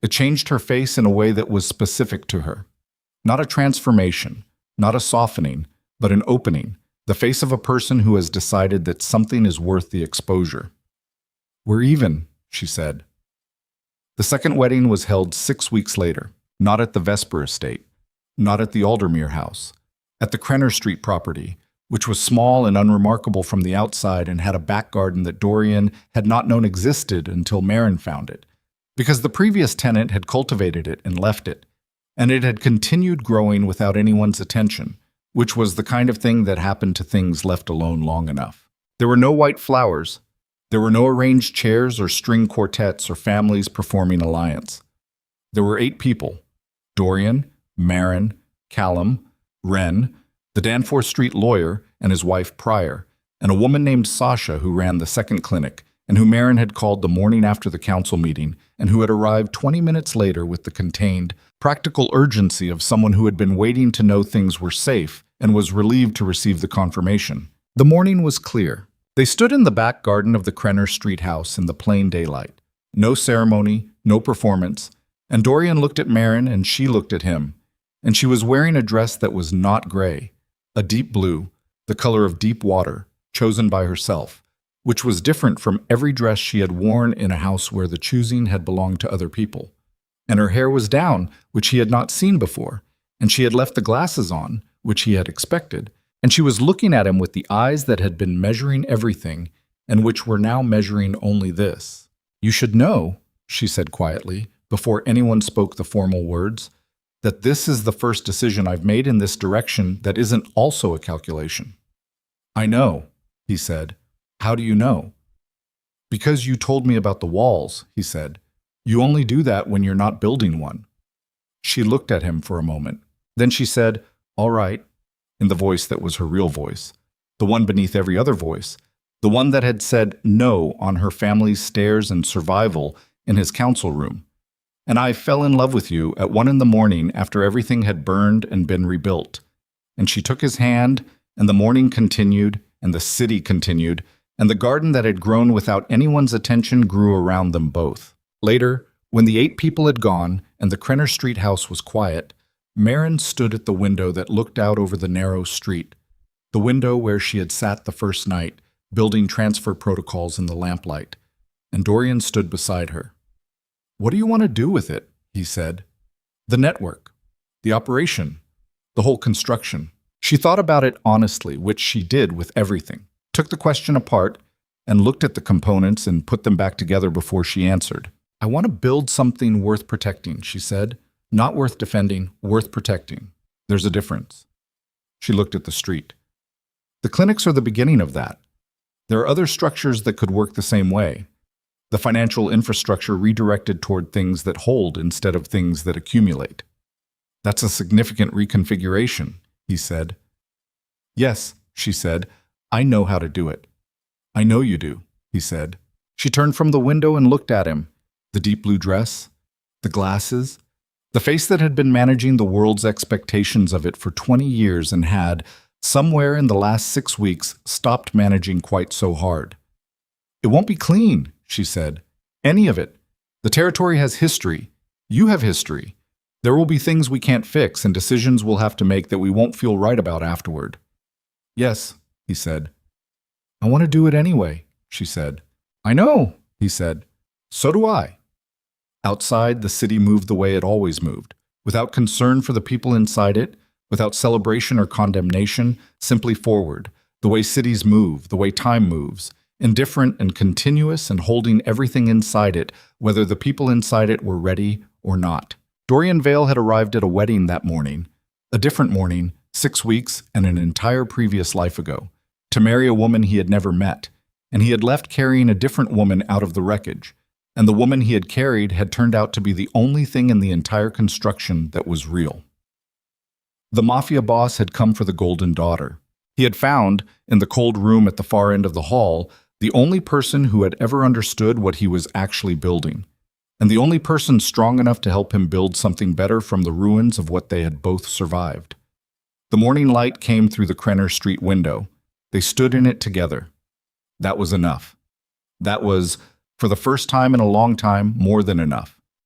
It changed her face in a way that was specific to her. Not a transformation, not a softening, but an opening, the face of a person who has decided that something is worth the exposure. We're even, she said. The second wedding was held 6 weeks later, not at the Vesper estate, not at the Aldermere house, at the Krenner Street property, which was small and unremarkable from the outside and had a back garden that Dorian had not known existed until Marin found it, because the previous tenant had cultivated it and left it, and it had continued growing without anyone's attention, which was the kind of thing that happened to things left alone long enough. There were no white flowers. There were no arranged chairs or string quartets or families performing alliance. There were 8 people: Dorian, Marin, Callum, Wren, the Danforth Street lawyer and his wife Pryor, and a woman named Sasha who ran the second clinic and who Marin had called the morning after the council meeting and who had arrived 20 minutes later with the contained, practical urgency of someone who had been waiting to know things were safe and was relieved to receive the confirmation. The morning was clear. They stood in the back garden of the Krenner Street house in the plain daylight. No ceremony, no performance, and Dorian looked at Marin and she looked at him, and she was wearing a dress that was not gray, a deep blue, the color of deep water, chosen by herself, which was different from every dress she had worn in a house where the choosing had belonged to other people. And her hair was down, which he had not seen before, and she had left the glasses on, which he had expected, and she was looking at him with the eyes that had been measuring everything and which were now measuring only this. You should know, she said quietly, before anyone spoke the formal words, that this is the first decision I've made in this direction that isn't also a calculation. I know, he said. How do you know? Because you told me about the walls, he said. You only do that when you're not building one. She looked at him for a moment. Then she said, all right, in the voice that was her real voice, the one beneath every other voice, the one that had said no on her family's stairs and survival in his council room. And I fell in love with you at 1 a.m. after everything had burned and been rebuilt. And she took his hand, and the morning continued, and the city continued, and the garden that had grown without anyone's attention grew around them both. Later, when the 8 people had gone and the Krenner Street house was quiet, Marin stood at the window that looked out over the narrow street, the window where she had sat the first night, building transfer protocols in the lamplight, and Dorian stood beside her. What do you want to do with it? He said. The network, the operation, the whole construction. She thought about it honestly, which she did with everything, took the question apart, and looked at the components and put them back together before she answered. I want to build something worth protecting, she said. Not worth defending, worth protecting. There's a difference. She looked at the street. The clinics are the beginning of that. There are other structures that could work the same way. The financial infrastructure redirected toward things that hold instead of things that accumulate. That's a significant reconfiguration, he said. Yes, she said. I know how to do it. I know you do, he said. She turned from the window and looked at him. The deep blue dress, the glasses, The face that had been managing the world's expectations of it for 20 years and had, somewhere in the last 6 weeks, stopped managing quite so hard. "It won't be clean," she said. "Any of it. The territory has history. You have history. There will be things we can't fix and decisions we'll have to make that we won't feel right about afterward." "Yes," he said. "I want to do it anyway," she said. "I know," he said. "So do I." Outside, the city moved the way it always moved, without concern for the people inside it, without celebration or condemnation, simply forward, the way cities move, the way time moves, indifferent and continuous and holding everything inside it, whether the people inside it were ready or not. Dorian Vale had arrived at a wedding that morning, a different morning, 6 weeks and an entire previous life ago, to marry a woman he had never met, and he had left carrying a different woman out of the wreckage, and the woman he had carried had turned out to be the only thing in the entire construction that was real. The Mafia boss had come for the golden daughter. He had found, in the cold room at the far end of the hall, the only person who had ever understood what he was actually building, and the only person strong enough to help him build something better from the ruins of what they had both survived. The morning light came through the Krenner Street window. They stood in it together. That was enough. That was, for the first time in a long time, more than enough.